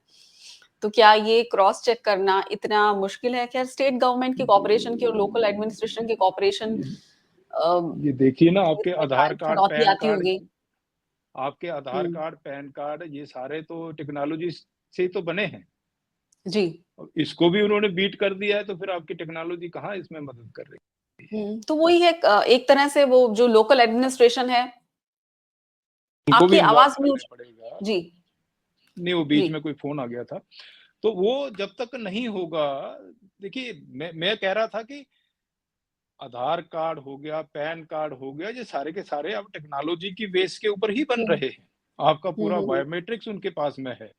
तो क्या ये क्रॉस चेक करना इतना मुश्किल है? खैर, स्टेट गवर्नमेंट की कोऑपरेशन की और लोकल एडमिनिस्ट्रेशन की कोऑपरेशन ये देखिए ना, आपके इसमें आधार कार्ड, चुनौती पैन आती कार्ड, होगी। आपके आधार हुँ, कार्ड, पैन कार्ड, ये सारे तो टेक्नोलॉजी से ही तो बने हैं। जी। इसको भी उन्होंने बीट कर दिया है, तो फिर आपकी टेक्नोलॉजी कहाँ इसमें मदद कर रही है? तो वही है, एक तरह से वो जो लोकल एडमिनिस्ट्रेशन है, उनको भी आपकी इन्वॉल्व आवाज़ करने म्यूट। पड़ेगा। जी, नहीं, वो जी। बीच में कोई फ़ोन आ गया था। तो वो जब तक नहीं होगा, देखिए मैं कह रहा था कि आधार कार्ड हो गया, पैन कार्ड हो गया, ये सारे के सारे अब टेक्नोलॉजी की बेस के ऊपर ही बन हुँ, रहे हैं। आपका हुँ, पूरा हुँ, हुँ, बायोमेट्रिक्स उनके पास में है।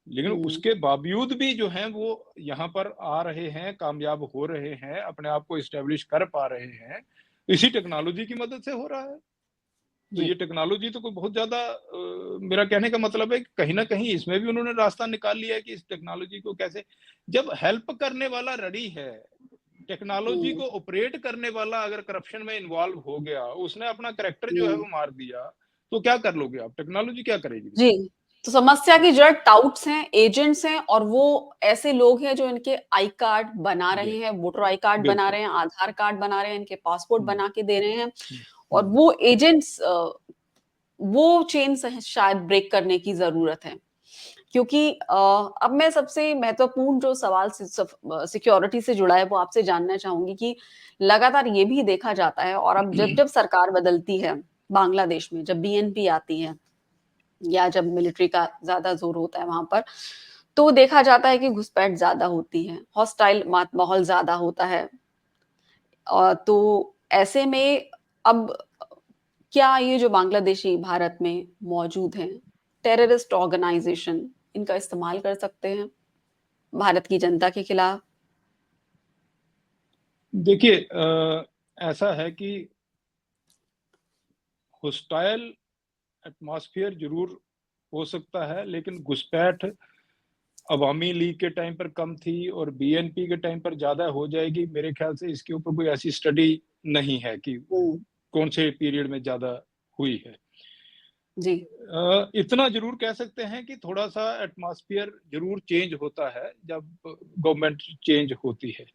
लेकिन हुँ, उसके बावजूद भी जो हैं वो यहाँ पर आ रहे हैं, कामयाब हो रहे हैं, अपने आप को एस्टेब्लिश कर पा रहे हैं, इसी टेक्नोलॉजी की मदद से हो रहा है। तो जी। ये टेक्नोलॉजी तो कोई बहुत ज़्यादा मेरा कहने का मतलब है कि कहीं न कहीं इसमें भी उन्होंने रास्ता निकाल लिया है कि इस टेक्नोलॉजी को कैसे, जब हेल्प करने वाला रेडी है, टेक्नोलॉजी हुँ, को ऑपरेट करने वाला अगर करप्शन में इन्वॉल्व हो गया, उसने अपना कैरेक्टर जो है हुँ, वो मार दिया, तो क्या कर लोगे आप? टेक्नोलॉजी क्या करेगी फिर? जी। तो समस्या की जड़ टाउट्स हैं, एजेंट्स हैं और वो ऐसे लोग हैं जो इनके आई कार्ड बना रहे जी, हैं, वोटर आई कार्ड बना बिल्कुल। रहे हैं, आधार कार्ड बना रहे हैं, इनके पासपोर्ट हुँ, बना के दे रहे हैं हुँ, और हुँ। वो एजेंट्स वो चेन शायद ब्रेक करने की ज़रूरत है। क्योंकि अब मैं सबसे महत्वपूर्ण जो सवाल सिक्योरिटी से जुड़ा है वो आपसे जानना चाहूँगी कि लगातार ये भी देखा जाता है और अब जब-जब सरकार बदलती है बांग्लादेश में, जब बीएनपी आती है या जब मिलिट्री का ज़्यादा ज़ोर होता है वहाँ पर, तो देखा जाता है कि घुसपैठ ज़्यादा होती है, हॉस्टाइल माहौल ज़्यादा होता है। तो ऐसे में अब क्या ये जो बांग्लादेशी भारत में मौजूद हैं, टेररिस्ट ऑर्गनाइज़ेशन इनका इस्तेमाल कर सकते हैं, भारत की जनता के खिलाफ? देखिए ऐसा है कि होस्टाइल एटमॉस्फेयर ज़रूर हो सकता है, लेकिन घुसपैठ अवामी लीग के टाइम पर कम थी और बीएनपी के टाइम पर ज़्यादा हो जाएगी। मेरे ख़्याल से इसके ऊपर कोई ऐसी स्टडी नहीं है कि हुँ, कौन से पीरियड में ज़्यादा हुई है। जी। इतना ज़रूर कह सकते हैं कि थोड़ा-सा एटमॉस्फेयर ज़रूर चेंज होता है जब गवर्नमेंट चेंज होती है।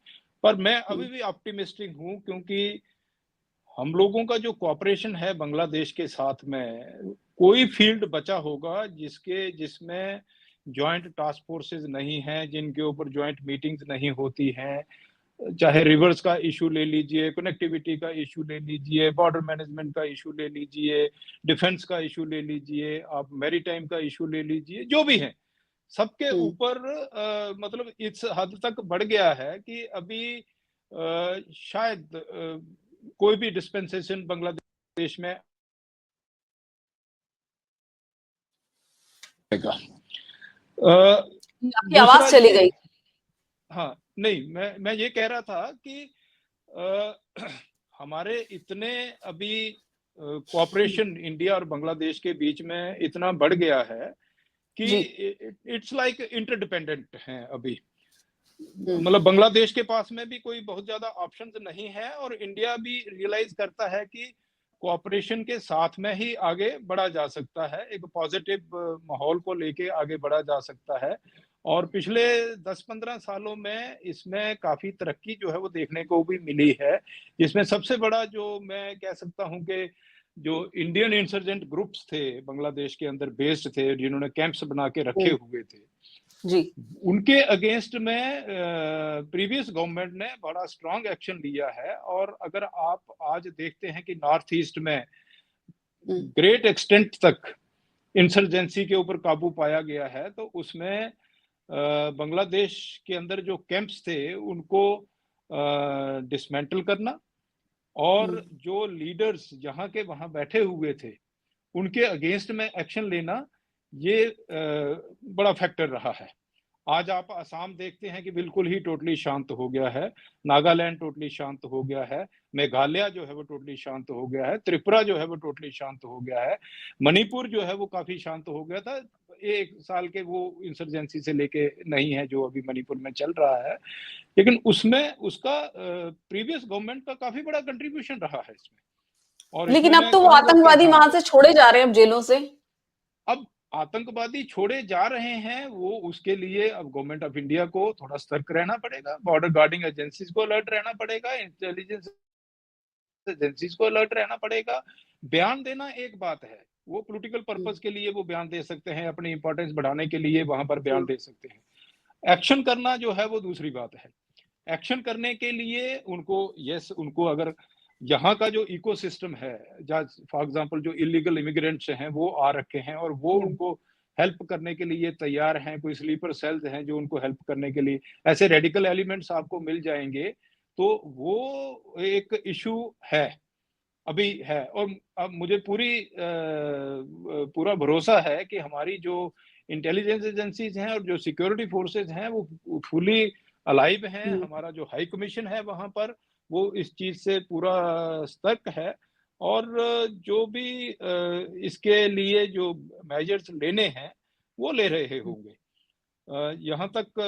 पर मैं हुँ, अभी भी ऑप्टिमिस्टिक हूँ, क्योंकि हम लोगों का जो कोऑपरेशन है बांग्लादेश के साथ में, कोई फील्ड बचा होगा जिसमें जॉइंट टास्क फोर्सेस नहीं हैं, जिनके ऊपर जॉइंट मीटिंग्स नहीं होती हैं। चाहे रिवर्स का इश्यू ले लीजिए, कनेक्टिविटी का इश्यू ले लीजिए, बॉर्डर मैनेजमेंट का इश्यू ले लीजिए, डिफेंस का इश्यू ले लीजिए, आप मैरीटाइम का इश्यू ले लीजिए, जो भी है, सबके हुँ, ऊपर मतलब इस हद तक बढ़ गया है कि अभी शायद कोई भी डिस्पेंसेशन बांग्लादेश में आएगा। आपकी दूसरा आवाज़ चली ये, गई। हाँ, नहीं, मैं ये कह रहा था कि अ, हमारे इतने अभी हुँ, कोऑपरेशन इंडिया और बांग्लादेश के बीच में इतना बढ़ गया है कि जी। इट्स लाइक इंटरडिपेंडेंट हैं अभी। हुँ, मतलब बांग्लादेश के पास में भी कोई बहुत ज्यादा ऑप्शंस नहीं है, और इंडिया भी रियलाइज करता है कि कोऑपरेशन के साथ में ही आगे बढ़ा जा सकता है, एक पॉजिटिव माहौल को लेके आगे बढ़ा जा सकता है। और पिछले 10-15 सालों में इसमें काफी तरक्की जो है वो देखने को भी मिली है, जिसमें सबसे बड़ा जो मैं कह सकता हूं कि जो इंडियन इंसर्जेंट ग्रुप्स थे बांग्लादेश के अंदर बेस्ड थे, जिन्होंने कैंप्स बना के रखे हुँ, हुए थे, जी। उनके अगेंस्ट में प्रीवियस गवर्नमेंट ने बड़ा स्ट्रांग एक्शन लिया है। और अगर आप आज देखते हैं कि नॉर्थ ईस्ट में हुँ, ग्रेट एक्सटेंट तक इंसर्जेंसी के ऊपर काबू पाया गया है, तो उसमें बांग्लादेश के अंदर जो कैंप्स थे उनको डिसमेंटल करना, हुँ, और जो लीडर्स जहां के वहां बैठे हुए थे उनके अगेंस्ट में एक्शन लेना, ये बड़ा फैक्टर रहा है। आज आप असम देखते हैं कि बिल्कुल ही टोटली शांत हो गया है, नागालैंड टोटली शांत हो गया है, मेघालय जो है वो टोटली शांत हो गया है, त्रिपुरा जो है वो टोटली शांत हो गया है, मणिपुर जो है वो काफी शांत हो गया था। 1 साल के वो इंसर्जेंसी से लेके नहीं है जो अभी मणिपुर में चल रहा है, लेकिन उसमें उसका प्रीवियस गवर्नमेंट का काफी बड़ा कंट्रीब्यूशन रहा है इसमें। और इसमें लेकिन अब मैं तो वो कहूंगा कि आतंकवादी हाँ, वहाँ से छोड़े जा रहे हैं अब जेलों से। अब आतंकवादी छोड़े जा रहे हैं, वो उसके लिए अब गवर्नमेंट ऑफ इंडिया को थोड़ा सतर्क रहना पड़ेगा, बॉर्डर गार्डिंग एजेंसीज को अलर्ट रहना पड़ेगा, इंटेलिजेंस एजेंसीज को अलर्ट रहना पड़ेगा। बयान देना एक बात है, वो पॉलिटिकल हुँ, पर्पस के लिए वो बयान दे सकते हैं, अपनी इंपॉर्टेंस बढ़ाने के लिए वहां पर बयान हुँ, दे सकते हैं। एक्शन करना जो है वो दूसरी बात है। एक्शन करने के लिए उनको, यस, उनको अगर यहाँ का जो इकोसिस्टम है, फॉर एग्जांपल जो इलीगल इमिग्रेंट्स हैं वो आ रखे हैं और वो हुँ, उनको हेल्प करने के लिए तैयार हैं, कोई स्लीपर सेल्स हैं जो उनको हेल्प करने के लिए, ऐसे रेडिकल एलिमेंट्स आपको मिल जाएंगे, तो वो एक इशू है, अभी है। और अब मुझे पूरा भरोसा है कि हमारी जो इंटेलिजेंस एजेंसीज हैं और जो सिक्योरिटी फोर्सेज हैं वो फुली अलाइव हैं। हुँ, हमारा जो हाई कमीशन है वहां पर, वो इस चीज से पूरा सतर्क है। और जो भी इसके लिए जो मेजर्स लेने हैं वो ले रहे हुँ, होंगे। यहाँ तक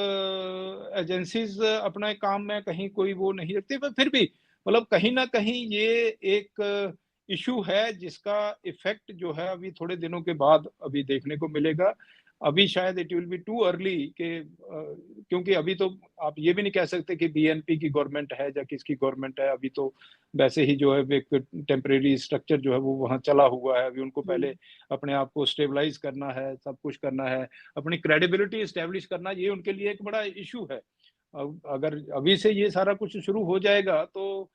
एजेंसीज अपने काम में कहीं कोई वो नहीं रखती, पर फिर भी मतलब कहीं ना कहीं ये एक इशू है जिसका इफेक्ट जो है अभी थोड़े दिनों के बाद अभी देखने को मिलेगा। अभी शायद it will be too early के, क्योंकि अभी तो आप ये भी नहीं कह सकते कि बीएनपी की गवर्नमेंट है या किसकी गवर्नमेंट है। अभी तो वैसे ही जो है एक टेम्परेरी स्ट्रक्चर जो है वो वहाँ चला हुआ है। अभी उनको हुँ, पहले अपने आप को स्टेबलाइज करना है, सब कुछ करना है, अपनी क्रेडिबिलिटी स्टैब्लिश करना, ये उनके लिए एक बड़ा इशू है। अगर अभी से ये सारा कुछ शुरू हो जाएगा तो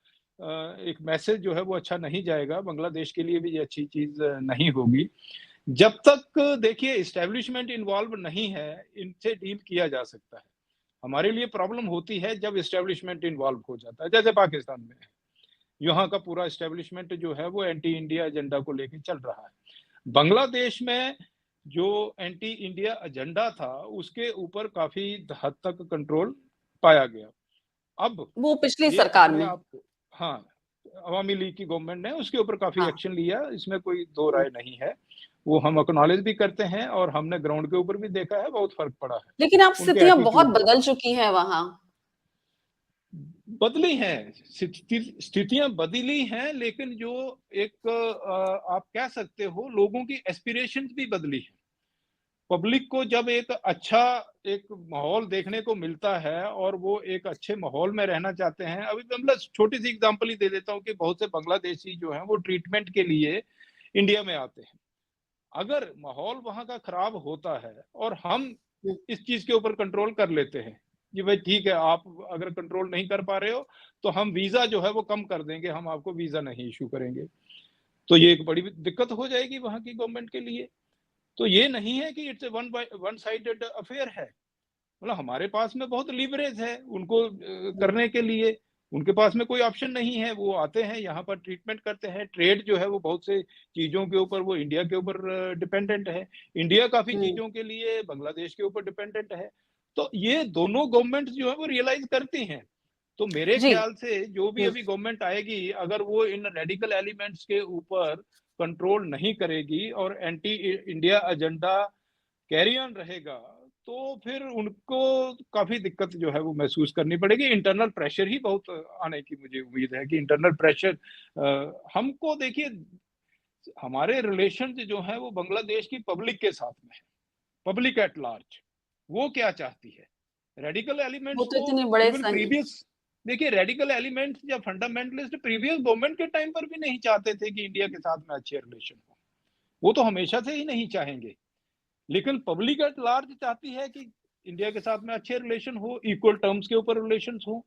एक मैसेज जो है वो अच्छा नहीं जाएगा, बांग्लादेश के लिए भी ये अच्छी चीज नहीं होगी। जब तक देखिए इस्टेब्लिशमेंट इन्वॉल्व नहीं है, इनसे डील किया जा सकता है। हमारे लिए प्रॉब्लम होती है जब इस्टेब्लिशमेंट इन्वॉल्व हो जाता है, जैसे पाकिस्तान में है। यहाँ का पूरा इस्टेब्लिशमेंट जो है वो एंटी इंडिया एजेंडा को लेकर चल रहा है। बांग्लादेश में जो एंटी इंडिया एजेंडा था उसके ऊपर काफी हद तक कंट्रोल पाया गया। अब वो पिछली ये सरकार अपने में। आप को, हाँ, अवामी लीग की गवर्नमेंट ने उसके ऊपर काफी हाँ, एक्शन लिया, इसमें कोई दो हुँ। राय नहीं है। वो हम एक्नॉलेज भी करते हैं और हमने ग्राउंड के ऊपर भी देखा है, बहुत फर्क पड़ा है लेकिन अब उनके स्थितियाँ बहुत एटीट्यूड में। बदल चुकी हैं वहाँ। बदली हैं, स्थितियां बदली हैं, लेकिन जो एक आप कह सकते हो लोगों की एस्पिरेशंस भी बदली है। पब्लिक को जब एक अच्छा एक माहौल देखने को मिलता है और वो एक अच्छे माहौल में रहना चाहते हैं। अभी मतलब छोटी सी एग्जांपल ही दे देता हूँ कि बहुत से बांग्लादेशी जो हैं वो ट्रीटमेंट के लिए इंडिया में आते हैं। अगर माहौल वहाँ का खराब होता है और हम हुँ, इस चीज के ऊपर कंट्रोल कर लेते हैं कि भाई ठीक है, आप अगर कंट्रोल नहीं कर पा रहे हो तो हम वीजा जो है वो कम कर देंगे, हम आपको वीजा नहीं इशू करेंगे, तो ये एक बड़ी दिक्कत हो जाएगी वहां की गवर्नमेंट के लिए। तो ये नहीं है कि इट्स वन साइडेड अफेयर है। मतलब हमारे पास में बहुत लीवरेज है उनको हुँ, करने के लिए। उनके पास में कोई ऑप्शन नहीं है, वो आते हैं यहाँ पर ट्रीटमेंट करते हैं। ट्रेड जो है वो बहुत से चीजों के ऊपर वो इंडिया के ऊपर डिपेंडेंट है, इंडिया काफी हुँ। चीजों के लिए बांग्लादेश के ऊपर डिपेंडेंट है। तो ये दोनों गवर्नमेंट जो है वो रियलाइज करती हैं। तो मेरे जी। ख्याल से जो भी हुँ, अभी गवर्नमेंट आएगी, अगर वो इन रेडिकल एलिमेंट्स के ऊपर कंट्रोल नहीं करेगी और anti India agenda carry on रहेगा, तो फिर उनको काफ़ी दिक्कत जो है वो महसूस करनी पड़ेगी। इंटरनल प्रेशर ही बहुत आने की मुझे उम्मीद है कि इंटरनल प्रेशर हमको देखिए हमारे रिलेशंस जो हैं वो बांग्लादेश की पब्लिक के साथ में है, पब्लिक एट लार्ज। वो क्या चाहती है? रेडिकल वो एलिमेंट्स तो तो इतने बड़े इवन संग प्रीवियस देखिए रेडिकल एलिमेंट्स या फंडामेंटलिस्ट प्रीवियस गवर्नमेंट के टाइम पर भी नहीं चाहते थे कि इंडिया के साथ में अच्छे रिलेशन हो। वो तो हमेशा से ही नहीं चाहेंगे। लेकिन पब्लिक एट लार्ज चाहती है कि इंडिया के साथ में अच्छे रिलेशन हो, इक्वल टर्म्स के ऊपर रिलेशंस हो।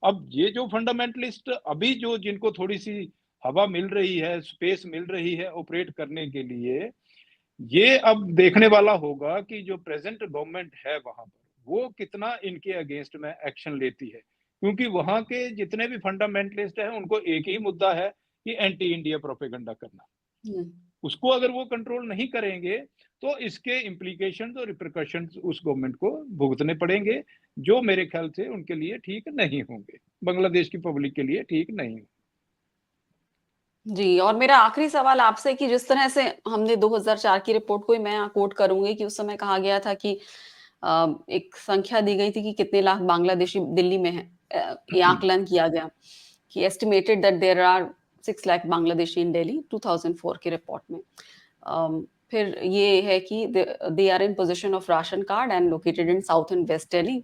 अब ये जो फंडामेंटलिस्ट अभी जो जिनको थोड़ी-सी हवा मिल रही है, स्पेस मिल रही है ऑपरेट करने के लिए, ये अब देखने वाला होगा कि जो प्रेजेंट गवर्नमेंट है वहाँ पर, वो कितना इनके अगेंस्ट में एक्शन लेती है। क्योंकि वहाँ के जितने भी फंडामेंटलिस्ट हैं, उनको एक ही मुद्दा है कि एंटी इंडिया प्रोपेगेंडा करना। हुँ। उसको अगर वो कंट्रोल नहीं करेंगे, तो इसके इम्प्लीकेशंस और रिपरकशंस उस गवर्नमेंट को भुगतने पड़ेंगे, जो मेरे ख्याल से उनके लिए ठीक नहीं होंगे। बांग्लादेश की पब्लिक के लिए ठीक नहीं होंगे। जी, और मेरा आखिरी सवाल आपसे कि जिस तरह से हमने 2004 की रिपोर्ट को ही मैं कोट करूँगी कि उस समय कहा गया था कि एक संख्या दी गई थी कि कितने लाख बांग्लादेशी दिल्ली में हैं। ये आकलन किया गया कि estimated that there are 6 lakh Bangladeshi in Delhi 2004 की रिपोर्ट में। फिर ये है कि they are in possession of ration card and located in south and west Delhi.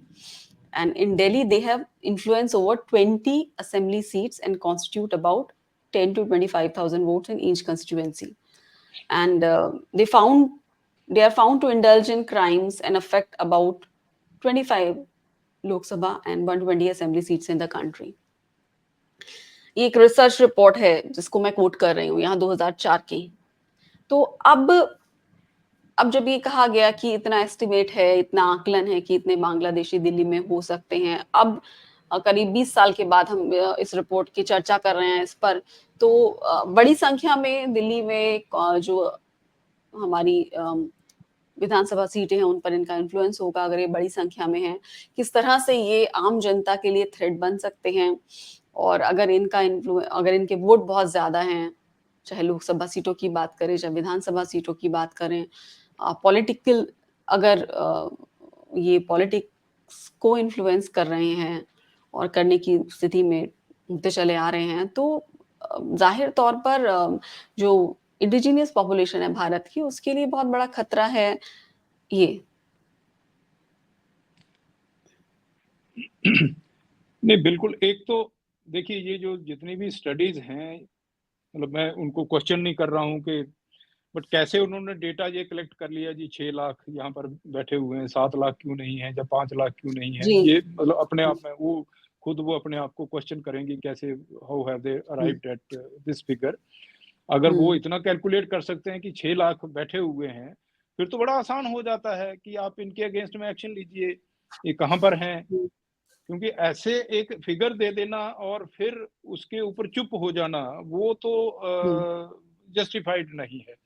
And in Delhi, they have influence over 20 assembly seats and constitute about 10 to 25,000 votes in each constituency. And they are found to indulge in crimes and affect about 25 Lok Sabha and 120 assembly seats in the country. ये एक रिसर्च रिपोर्ट है जिसको मैं कोट कर रही हूँ यहाँ 2004 की। तो अब जब ये कहा गया कि इतना एस्टिमेट है, इतना आकलन है कि इतने बांग्लादेशी दिल्ली में हो सकते हैं। अब करीब 20 साल के बाद हम इस रिपोर्ट की चर्चा कर रहे हैं इस पर। तो बड़ी संख्या में दिल्ली में जो हमारी विधानसभा सीटें हैं, उन पर इनका इन्फ्लुएंस होगा अगर ये बड़ी संख्या में हैं। किस तरह से ये आम जनता के लिए थ्रेट बन सकते हैं और अगर इनके वोट बहुत ज़्यादा हैं, चाहे लोकसभा सीटों की बात करें, चाहे विधानसभा सीटों की बात करें, पॉलिटिकल अगर ये पॉलिटिक्स को इन्फ्लुएंस कर रहे हैं और करने की स्थिति में होते चले आ रहे हैं, तो ज़ाहिर तौर पर जो इंडिजिनियस पॉपुलेशन है भारत की, उसके लिए बहुत बड़ा खतरा है ये। नहीं, बिल्कुल, एक तो देखिए ये जो जितनी भी स्टडीज़ हैं, मतलब मैं उनको क्वेश्चन नहीं कर रहा हूँ कि बट कैसे उन्होंने डेटा ये कलेक्ट कर लिया जी 6 लाख यहाँ पर बैठे हुए हैं, 7 लाख क्यों नहीं है या 5 लाख क्यों नहीं है? जी। ये मतलब अपने हुँ, आप में वो अपने आप को क्वेश्चन करेंगी कैसे how have they uh, arrived at this figure? अगर वो हुँ, इतना कैलकुलेट कर सकते हैं कि 6 लाख बैठे हुए हैं, फिर तो बड़ा आसान हो जाता है कि आप इनके अगेंस्ट में एक्शन लीजिए, ये कहाँ पर हैं? हुँ, क्योंकि ऐसे एक फिगर दे देना और फिर उसके ऊपर चुप हो जाना, वो तो हुँ, जस्टिफाइड नहीं है। हुँ।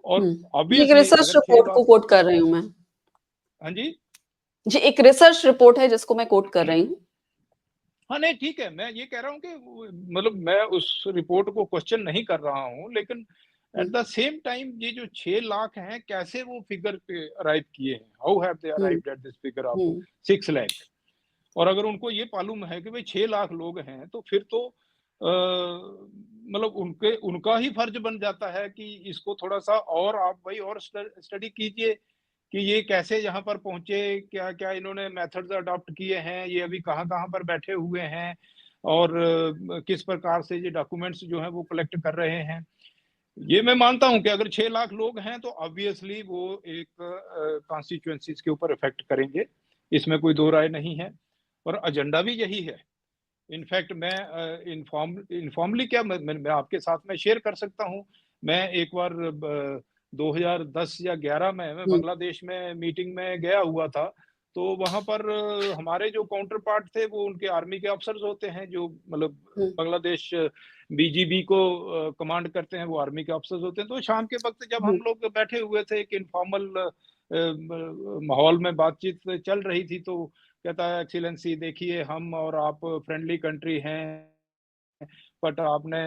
और ये एक ऑब्वियसली रिसर्च अगर 6 रिपोर्ट को लाख कोट कर रही हूँ मैं। हाँ जी? जी, एक रिसर्च रिपोर्ट है जिसको मैं कोट कर रही हूँ। हाँ, नहीं ठीक है, मैं ये कह रहा हूँ कि वो मतलब मैं उस रिपोर्ट को क्वेश्चन नहीं कर रहा हूँ, लेकिन हुँ, एट द सेम टाइम ये जो 6 लाख हैं, कैसे वो फिगर पे अराइव किए हैं? How have they uh, arrived at this figure of uh, 6 lakh? और अगर उनको ये मालूम है कि भाई 6 लाख लोग हैं, तो फिर तो मतलब उनका ही फर्ज बन जाता है कि इसको थोड़ा-सा और आप भाई और स्टडी कीजिए कि ये कैसे यहाँ पर पहुँचे, क्या-क्या इन्होंने मेथड्स अडॉप्ट किए हैं, ये अभी कहाँ-कहाँ पर बैठे हुए हैं और किस प्रकार से ये डॉक्यूमेंट्स जो हैं वो कलेक्ट कर रहे हैं। ये मैं मानता हूँ कि अगर 6 लाख लोग हैं तो ऑब्वियसली वो एक कॉन्स्टिट्यूएंसीज़ के ऊपर इफ़ेक्ट करेंगे, इसमें कोई दो राय नहीं है और एजेंडा भी यही है। इनफैक्ट मैं इन्फॉर्मली क्या मैं आपके साथ में शेयर कर सकता हूँ। मैं एक बार 2010 या 11 में मैं हुँ, बांग्लादेश में मीटिंग में गया हुआ था। तो वहाँ पर हमारे जो काउंटर पार्ट थे वो उनके आर्मी के अफ़सर्स होते हैं जो मतलब हुँ, बांग्लादेश बीजीबी को कमांड करते हैं, वो आर्मी के अफ़सर्स होते हैं। तो शाम के वक़्त जब हुँ, हम लोग बैठे हुए थे एक इन्फॉर्मल माहौल में बातचीत चल रही थी तो कहता है एक्सीलेंसी देखिए हम और आप फ्रेंडली कंट्री हैं बट आपने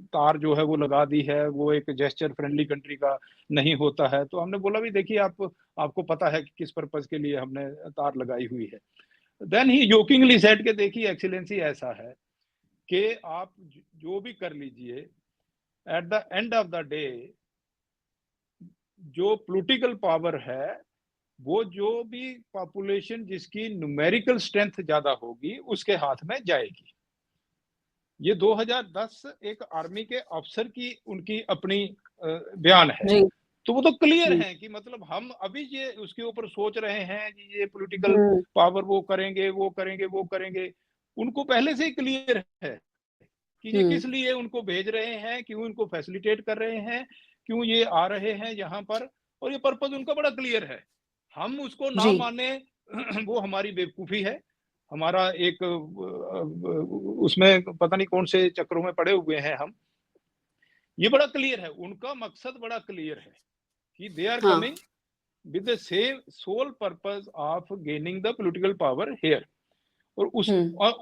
तार जो है वो लगा दी है, वो एक जेस्चर फ्रेंडली कंट्री का नहीं होता है। तो हमने बोला भी देखिए आपको पता है कि किस पर्पज के लिए हमने तार लगाई हुई है। देन ही जोकिंगली सेड के देखिए एक्सीलेंसी ऐसा है कि आप जो भी कर लीजिए, at the end of the day जो पॉलिटिकल पावर है वो जो भी पॉपुलेशन जिसकी न्यूमेरिकल स्ट्रेंथ ज्यादा होगी उसके हाथ में जाएगी। ये 2010 एक आर्मी के अफसर की उनकी अपनी बयान है। जी। तो वो तो क्लियर जी। है कि मतलब हम अभी ये उसके ऊपर सोच रहे हैं कि ये पॉलिटिकल हम्म। पावर वो करेंगे वो करेंगे वो करेंगे। उनको पहले से ही क्लियर है कि ये किस लिए उनको भेज रहे हैं, क्यों इनको फैसिलिटेट कर रहे हैं, क्यों ये आ रहे हैं यहाँ पर, और ये पर्पज उनका बड़ा क्लियर है। हम उसको ना जी। माने वो हमारी बेवकूफी है। हमारा एक उसमें पता नहीं कौन से चक्रों में पड़े हुए हैं हम। ये बड़ा क्लियर है, उनका मकसद बड़ा क्लियर है कि दे आर हाँ। Coming with the same sole purpose of gaining the political power here. और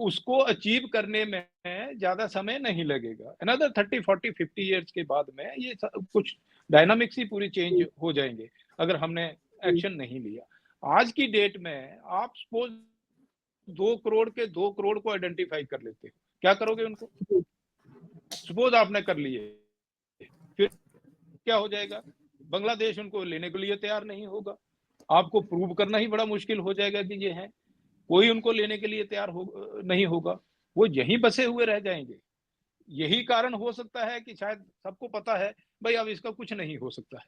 उसको अचीव करने में ज्यादा समय नहीं लगेगा। अनदर 30 40 50 ईयर्स के बाद में ये कुछ डायनामिक्स ही पूरी चेंज हो जाएंगे अगर हमने एक्शन नहीं लिया। आज की डेट में आप सपोज 2 करोड़ के 2 करोड़ को आइडेंटिफाई कर लेते हो, क्या करोगे उनको? सपोज आपने कर लिए, फिर क्या हो जाएगा? बांग्लादेश उनको लेने के लिए तैयार नहीं होगा। आपको प्रूव करना ही बड़ा मुश्किल हो जाएगा कि ये है। कोई उनको लेने के लिए तैयार नहीं होगा। वो यहीं बसे हुए रह जाएंगे। यही कारण हो सकता है कि शायद सबको पता है भाई अब इसका कुछ नहीं हो सकता है।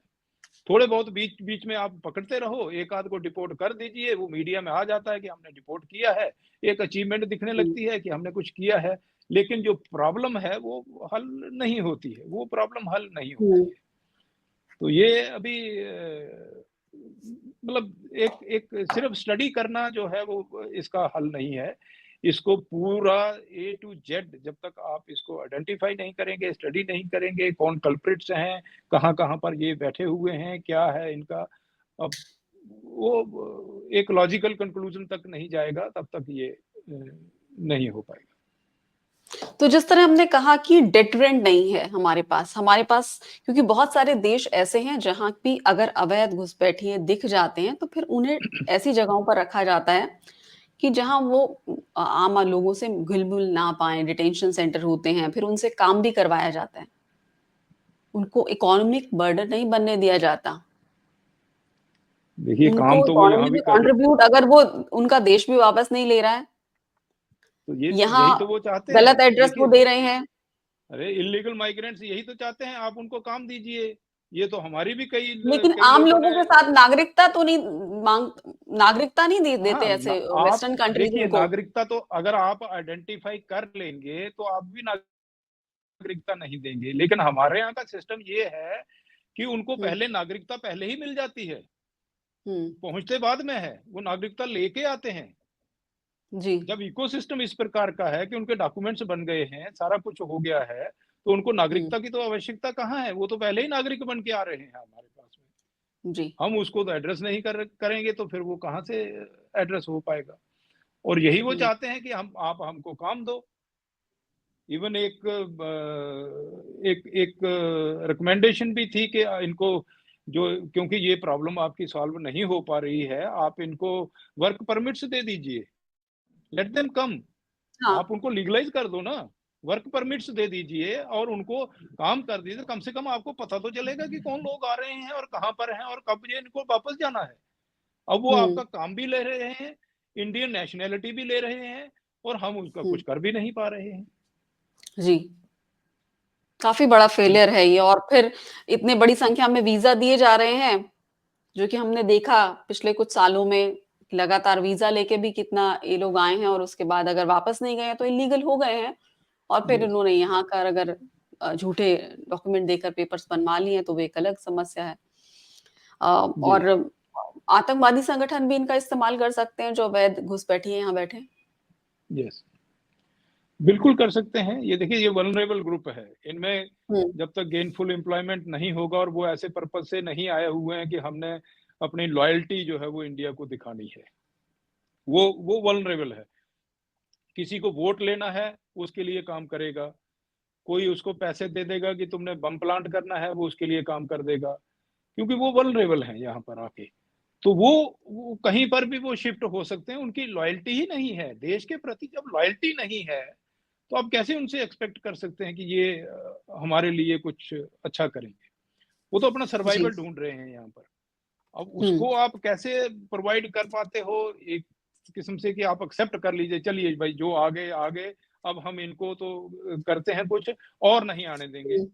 थोड़े बहुत बीच बीच में आप पकड़ते रहो, एक आध को डिपोर्ट कर दीजिए, वो मीडिया में आ जाता है कि हमने डिपोर्ट किया है, एक अचीवमेंट दिखने लगती है कि हमने कुछ किया है। लेकिन जो प्रॉब्लम है वो हल नहीं होती है, वो प्रॉब्लम हल नहीं होती है। तो ये अभी मतलब एक सिर्फ स्टडी करना जो है वो इसका हल नहीं है। इसको पूरा A to Z जब तक आप इसको आइडेंटिफाई नहीं करेंगे, स्टडी नहीं करेंगे, कौन कल्प्रिट्स हैं, कहाँ कहाँ पर ये बैठे हुए हैं, क्या है इनका, अब वो एक लॉजिकल कंक्लूजन तक नहीं जाएगा तब तक ये नहीं हो पाएगा। तो जिस तरह हमने कहा कि डेटरेंट नहीं है हमारे पास क्योंकि बहुत सारे देश ऐसे हैं जहां भी अगर अवैध घुसपैठिए दिख जाते हैं तो फिर उन्हें ऐसी जगहों पर रखा जाता है कि जहां वो आम लोगों से घुल-मिल ना पाएं। डिटेंशन सेंटर होते हैं, फिर उनसे काम भी करवाया जाता है। उनको इकोनॉमिक बर्डन नहीं बनने दिया जाता। देखिए उनको काम तो वो यहाँ इकोनॉमी भी में कर रहे, कंट्रीब्यूट अगर वो उनका देश भी वापस नहीं ले रहा है, तो ये यहाँ यही तो वो चाहते हैं। गलत एड्रेस वो देखिए दे रहे हैं। अरे इलीगल माइग्रेंट्स यही तो चाहते हैं, आप उनको काम दीजिए। ये तो हमारी भी कई लेकिन कई आम लोगों लोगों ने, के साथ नागरिकता तो नहीं मांग नागरिकता नहीं देते हाँ ऐसे आप वेस्टर्न कंट्रीज देखिए उनको। नागरिकता तो अगर आप आइडेंटिफाई कर लेंगे तो आप भी नागरिकता नहीं देंगे। लेकिन हमारे यहाँ का सिस्टम ये है कि उनको हुँ। पहले नागरिकता पहले ही मिल जाती है, हुँ। पहुंचते बाद में है, वो नागरिकता लेके आते हैं। जी। जब इकोसिस्टम इस प्रकार का है कि उनके डॉक्यूमेंट्स बन गए हैं, सारा कुछ हो गया है, तो उनको हुँ। नागरिकता की तो आवश्यकता कहाँ है? वो तो पहले ही नागरिक बन के आ रहे हैं हमारे पास में। जी। हम उसको तो एड्रेस नहीं करेंगे तो फिर वो कहाँ से एड्रेस हो पाएगा? और यही वो हुँ। चाहते हैं कि हम आप हमको काम दो। इवन एक रिकमेंडेशन भी थी कि इनको जो, क्योंकि ये प्रॉब्लम आपकी सॉल्व नहीं हो पा रही है, आप इनको वर्क परमिट्स दे दीजिए, लेट देम कम। हाँ। आप उनको लीगलाइज कर दो ना, वर्क परमिट्स दे दीजिए और उनको काम कर दीजिए। कम से कम आपको पता तो चलेगा कि कौन लोग आ रहे हैं और कहाँ पर हैं और कब ये इनको वापस जाना है। अब वो हुँ। आपका काम भी ले रहे हैं, इंडियन नेशनैलिटी भी ले रहे हैं, और हम उसका हुँ। कुछ कर भी नहीं पा रहे हैं। जी। काफ़ी बड़ा फेलियर है ये और फिर इतने बड़ी संख्या में वीज़ा दिए जा रहे हैं, जो कि हमने देखा पिछले कुछ सालों में लगातार वीज़ा लेके भी कितना ये लोग आए हैं और उसके बाद अगर वापस नहीं गए हैं तो इल्लीगल हो गए हैं और फिर यस, उन्होंने यहाँ कर अगर झूठे डॉक्यूमेंट देकर पेपर्स बनवा लिए हैं तो वो एक अलग समस्या है। जी, और आतंकवादी संगठन भी इनका इस्तेमाल कर सकते हैं जो अवैध घुसपैठिए यहाँ बैठे। यस। बिल्कुल कर सकते हैं। ये देखिए ये वल्नरेबल ग्रुप है। इनमें हुँ। जब तक गेनफुल एम्प्लॉयमेंट नहीं होगा और वो ऐसे पर्पज़ से नहीं आए हुए हैं कि हमने अपनी लॉयल्टी जो है वो इंडिया को दिखानी है, वो वल्नरेबल है। किसी को वोट लेना है उसके लिए काम करेगा, कोई उसको पैसे दे देगा कि तुमने बम प्लांट करना है, वो उसके लिए काम कर देगा, क्योंकि वो वल्नरेबल हैं यहाँ पर आके। तो वो कहीं पर भी वो शिफ्ट हो सकते हैं, उनकी लॉयल्टी ही नहीं है देश के प्रति। जब लॉयल्टी नहीं है तो आप कैसे उनसे एक्सपेक्ट कर सकते हैं कि ये हमारे लिए कुछ अच्छा करेंगे? वो तो अपना जी। सर्वाइवल ढूंढ रहे हैं यहाँ पर। अब हुँ, उसको आप कैसे प्रोवाइड कर पाते हो एक किस्म से कि आप एक्सेप्ट कर लीजिए, चलिए भाई जो आ गए आ गए, अब हम इनको तो करते हैं कुछ और नहीं आने देंगे। हुँ,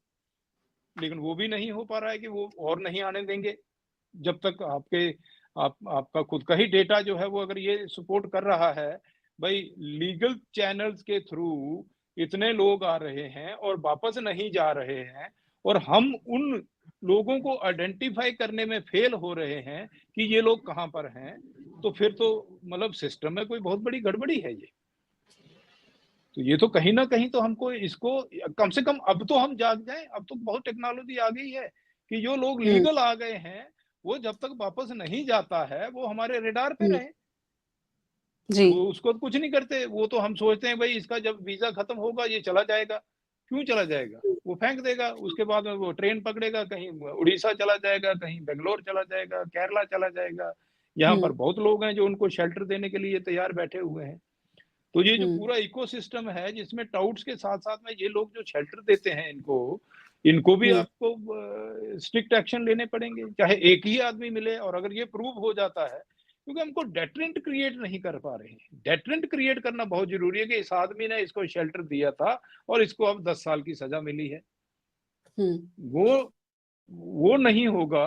लेकिन वो भी नहीं हो पा रहा है कि वो और नहीं आने देंगे। जब तक आपका खुद का ही डेटा जो है वो अगर ये सपोर्ट कर रहा है, भाई लीगल चैनल्स के थ्रू इतने लोग आ रहे हैं और वापस नहीं जा रहे हैं, और हम उन लोगों को आइडेंटिफाई करने में फेल हो रहे हैं कि ये लोग कहाँ पर हैं, तो फिर तो मतलब सिस्टम में कोई बहुत बड़ी गड़बड़ी है ये। तो ये तो कहीं न कहीं तो हमको इसको कम से कम अब तो हम जाग जाएँ, अब तो बहुत टेक्नोलॉजी आ गई है कि जो लोग हुँ, लीगल आ गए हैं, वो जब तक वापस नहीं जाता है, वो हमारे रडार पे हुँ, रहे। जी। वो उसको तो कुछ नहीं करते, वो तो हम सोचते हैं भाई इसका जब वीज़ा खत्म होगा ये चला जाएगा। क्यों चला जाएगा? हुँ, वो फेंक देगा, उसके बाद में वो ट्रेन पकड़ेगा, कहीं उड़ीसा चला जाएगा, कहीं बैंगलोर चला जाएगा, केरला चला जाएगा। यहाँ पर हुँ, बहुत लोग हैं जो उनको शेल्टर देने के लिए तैयार बैठे हुए हैं। तो ये जो हुँ, पूरा इकोसिस्टम है जिसमें टाउट्स के साथ-साथ में ये लोग जो शेल्टर देते हैं इनको, इनको भी हुँ, आपको स्ट्रिक्ट एक्शन लेने पड़ेंगे। चाहे एक ही आदमी मिले, और अगर ये प्रूव हो जाता है, क्योंकि हमको डेटरेंट क्रिएट नहीं कर पा रहे हैं। डेटरेंट क्रिएट करना बहुत ज़रूरी है कि इस आदमी ने इसको शेल्टर दिया था और इसको अब 10 साल की सज़ा मिली है। हुँ। वो वो नहीं होगा,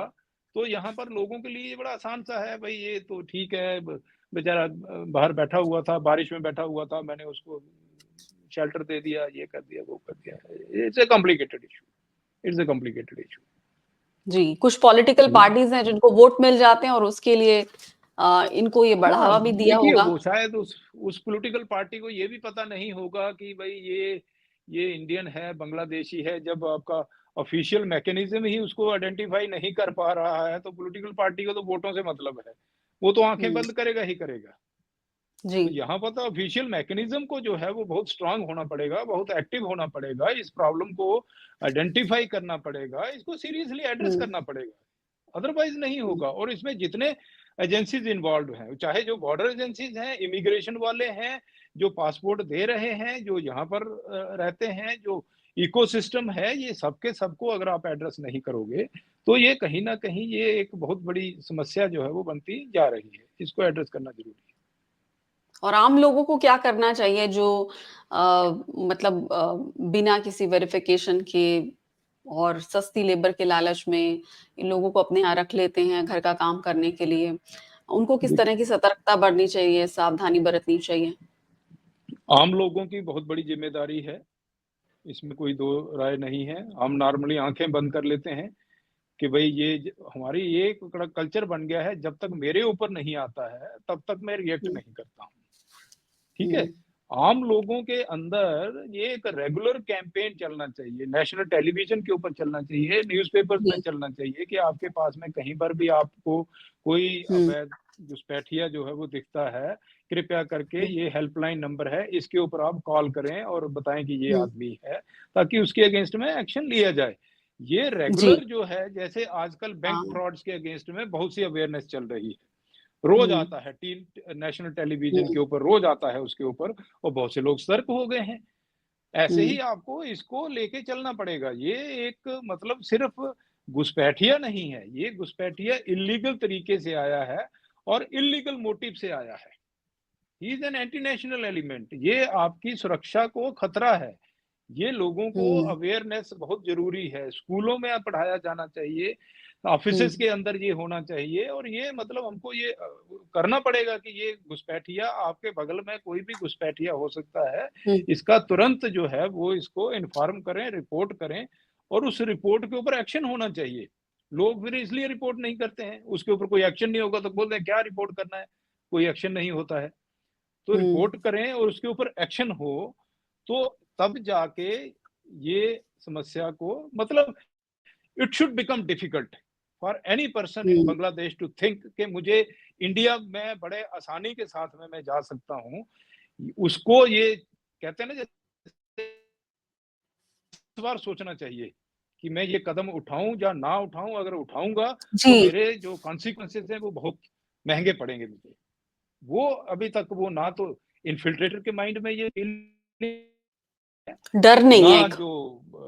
तो यहाँ पर लोगों के लिए ये बड़ा आसान सा है, भई ये तो ठीक है, बेचारा बाहर बैठा हुआ था, बारिश में बैठा हुआ था, मैंने उसको शेल्टर दे दिया, ये कर दिया, वो कर दिया। It's a complicated issue, it's a complicated issue. जी, कुछ पॉलिटिकल जी। पार्टीज़ हैं जिनको वोट मिल जाते हैं और उसके लिए इनको ये हाँ, बढ़ावा भी दिया देखिए होगा। वो शायद उस पॉलिटिकल पार्टी को ये भी पता नहीं होगा कि भई ये इंडियन है, बांग्लादेशी है, जब आपका ऑफिशियल मैकेनिज़्म ही उसको आइडेंटिफ़ाई नहीं कर पा रहा है, तो पॉलिटिकल पार्टी को तो वोटों से मतलब है। वो तो आँखें हुँ, बंद करेगा ही करेगा। जी। तो यहाँ पर तो ऑफिशियल मैकेनिज़्म को जो है वो बहुत स्ट्रॉन्ग होना पड़ेगा, बहुत एक्टिव होना पड़ेगा, इस प्रॉब्लम को आइडेंटिफ़ाई करना पड़ेगा, इसको सीरियसली एड्रेस हुँ, करना पड़ेगा। अदरवाइज नहीं हुँ, होगा। और इसमें जितने एजेंसीज इन्वॉल्व हैं, चाहे जो बॉर्डर एजेंसीज हैं, इमिग्रेशन वाले हैं, जो पासपोर्ट दे रहे हैं, जो यहाँ पर रहते हैं, जो इकोसिस्टम है, ये सबके सबको अगर आप एड्रेस नहीं करोगे, तो ये कहीं ना कहीं ये एक बहुत बड़ी समस्या जो है वो बनती जा रही है। इसको एड्रेस करना जरूरी है। और आम लोगों को क्या करना चाहिए जो अ, मतलब बिना किसी वेरिफ़िकेशन के और सस्ती लेबर के लालच में इन लोगों को अपने यहाँ रख लेते हैं घर का काम करने के लिए। उनको किस तरह देखिए, की सतर्कता बरतनी चाहिए, सावधानी बरतनी चाहिए? आम लोगों की बहुत बड़ी जिम्मेदारी है, इसमें कोई दो राय नहीं है। हम नॉर्मली आंखें बंद कर लेते हैं कि भाई हमारी ये कल्चर बन गया है, जब तक मेरे ऊपर नहीं आता है तब तक मैं रिएक्ट हुँ, नहीं करता हूँ। ठीक है? हुँ, आम लोगों के अंदर ये एक रेगुलर कैंपेन चलना चाहिए, नेशनल टेलीविजन के ऊपर चलना चाहिए, न्यूज़पेपर्स में जी, चलना चाहिए कि आपके पास में कहीं पर भी आपको कोई हुँ, अवैध घुसपैठिया जो है वो दिखता है, कृपया करके हुँ, ये हेल्पलाइन नंबर है, इसके ऊपर आप कॉल करें और बताएँ कि ये हुँ, आदमी है, ताकि उसके अगेंस्ट में एक्शन लिया जाए। ये जी, रेगुलर जो है, जैसे आजकल बैंक हाँ, फ्रॉड्स के अगेंस्ट में बहुत सी अवेयरनेस चल रही है। रोज हुँ, आता है, नेशनल टेलीविजन हुँ, के ऊपर रोज आता है उसके ऊपर, और बहुत से लोग सतर्क हो गए हैं। ऐसे ही हुँ, आपको इसको लेके चलना पड़ेगा। ये एक मतलब सिर्फ घुसपैठिया नहीं है, ये घुसपैठिया इल्लीगल तरीके से आया है और इल्लीगल मोटिव से आया है। He is an anti national element. ये आपकी सुरक्षा को खतरा है। ये लोगों को हुँ, अवेयरनेस बहुत ज़रूरी है। स्कूलों में पढ़ाया जाना चाहिए, हुँ, ऑफ़िसेज़ के अंदर ये होना चाहिए, और ये मतलब हमको ये करना पड़ेगा कि ये घुसपैठिया आपके बगल में कोई भी घुसपैठिया हो सकता है। हुँ, इसका तुरंत जो है वो इसको इन्फॉर्म करें, रिपोर्ट करें, और उस रिपोर्ट के ऊपर एक्शन होना चाहिए। लोग फिर इसलिए रिपोर्ट नहीं करते हैं, उसके ऊपर कोई एक्शन नहीं होगा तो बोलते हैं क्या रिपोर्ट करना है, कोई एक्शन नहीं होता है। तो हुँ, रिपोर्ट करें और उसके ऊपर एक्शन हो, तो तब जाके ये समस्या को मतलब it should become difficult for any person in um, Bangladesh to think कि मुझे इंडिया में बड़े आसानी के साथ में मैं जा सकता हूँ। उसको ये कहते हैं ना, जैसे इस बार सोचना चाहिए कि मैं ये कदम उठाऊं या ना उठाऊं। अगर उठाऊंगा जी। तो मेरे जो कॉन्सिक्वेंसेस हैं वो बहुत महंगे पड़ेंगे मुझे। वो अभी तक वो ना तो इन्फिल्ट्रेटर के माइंड में ये फीलिंग है, डर नहीं है ना एक। जो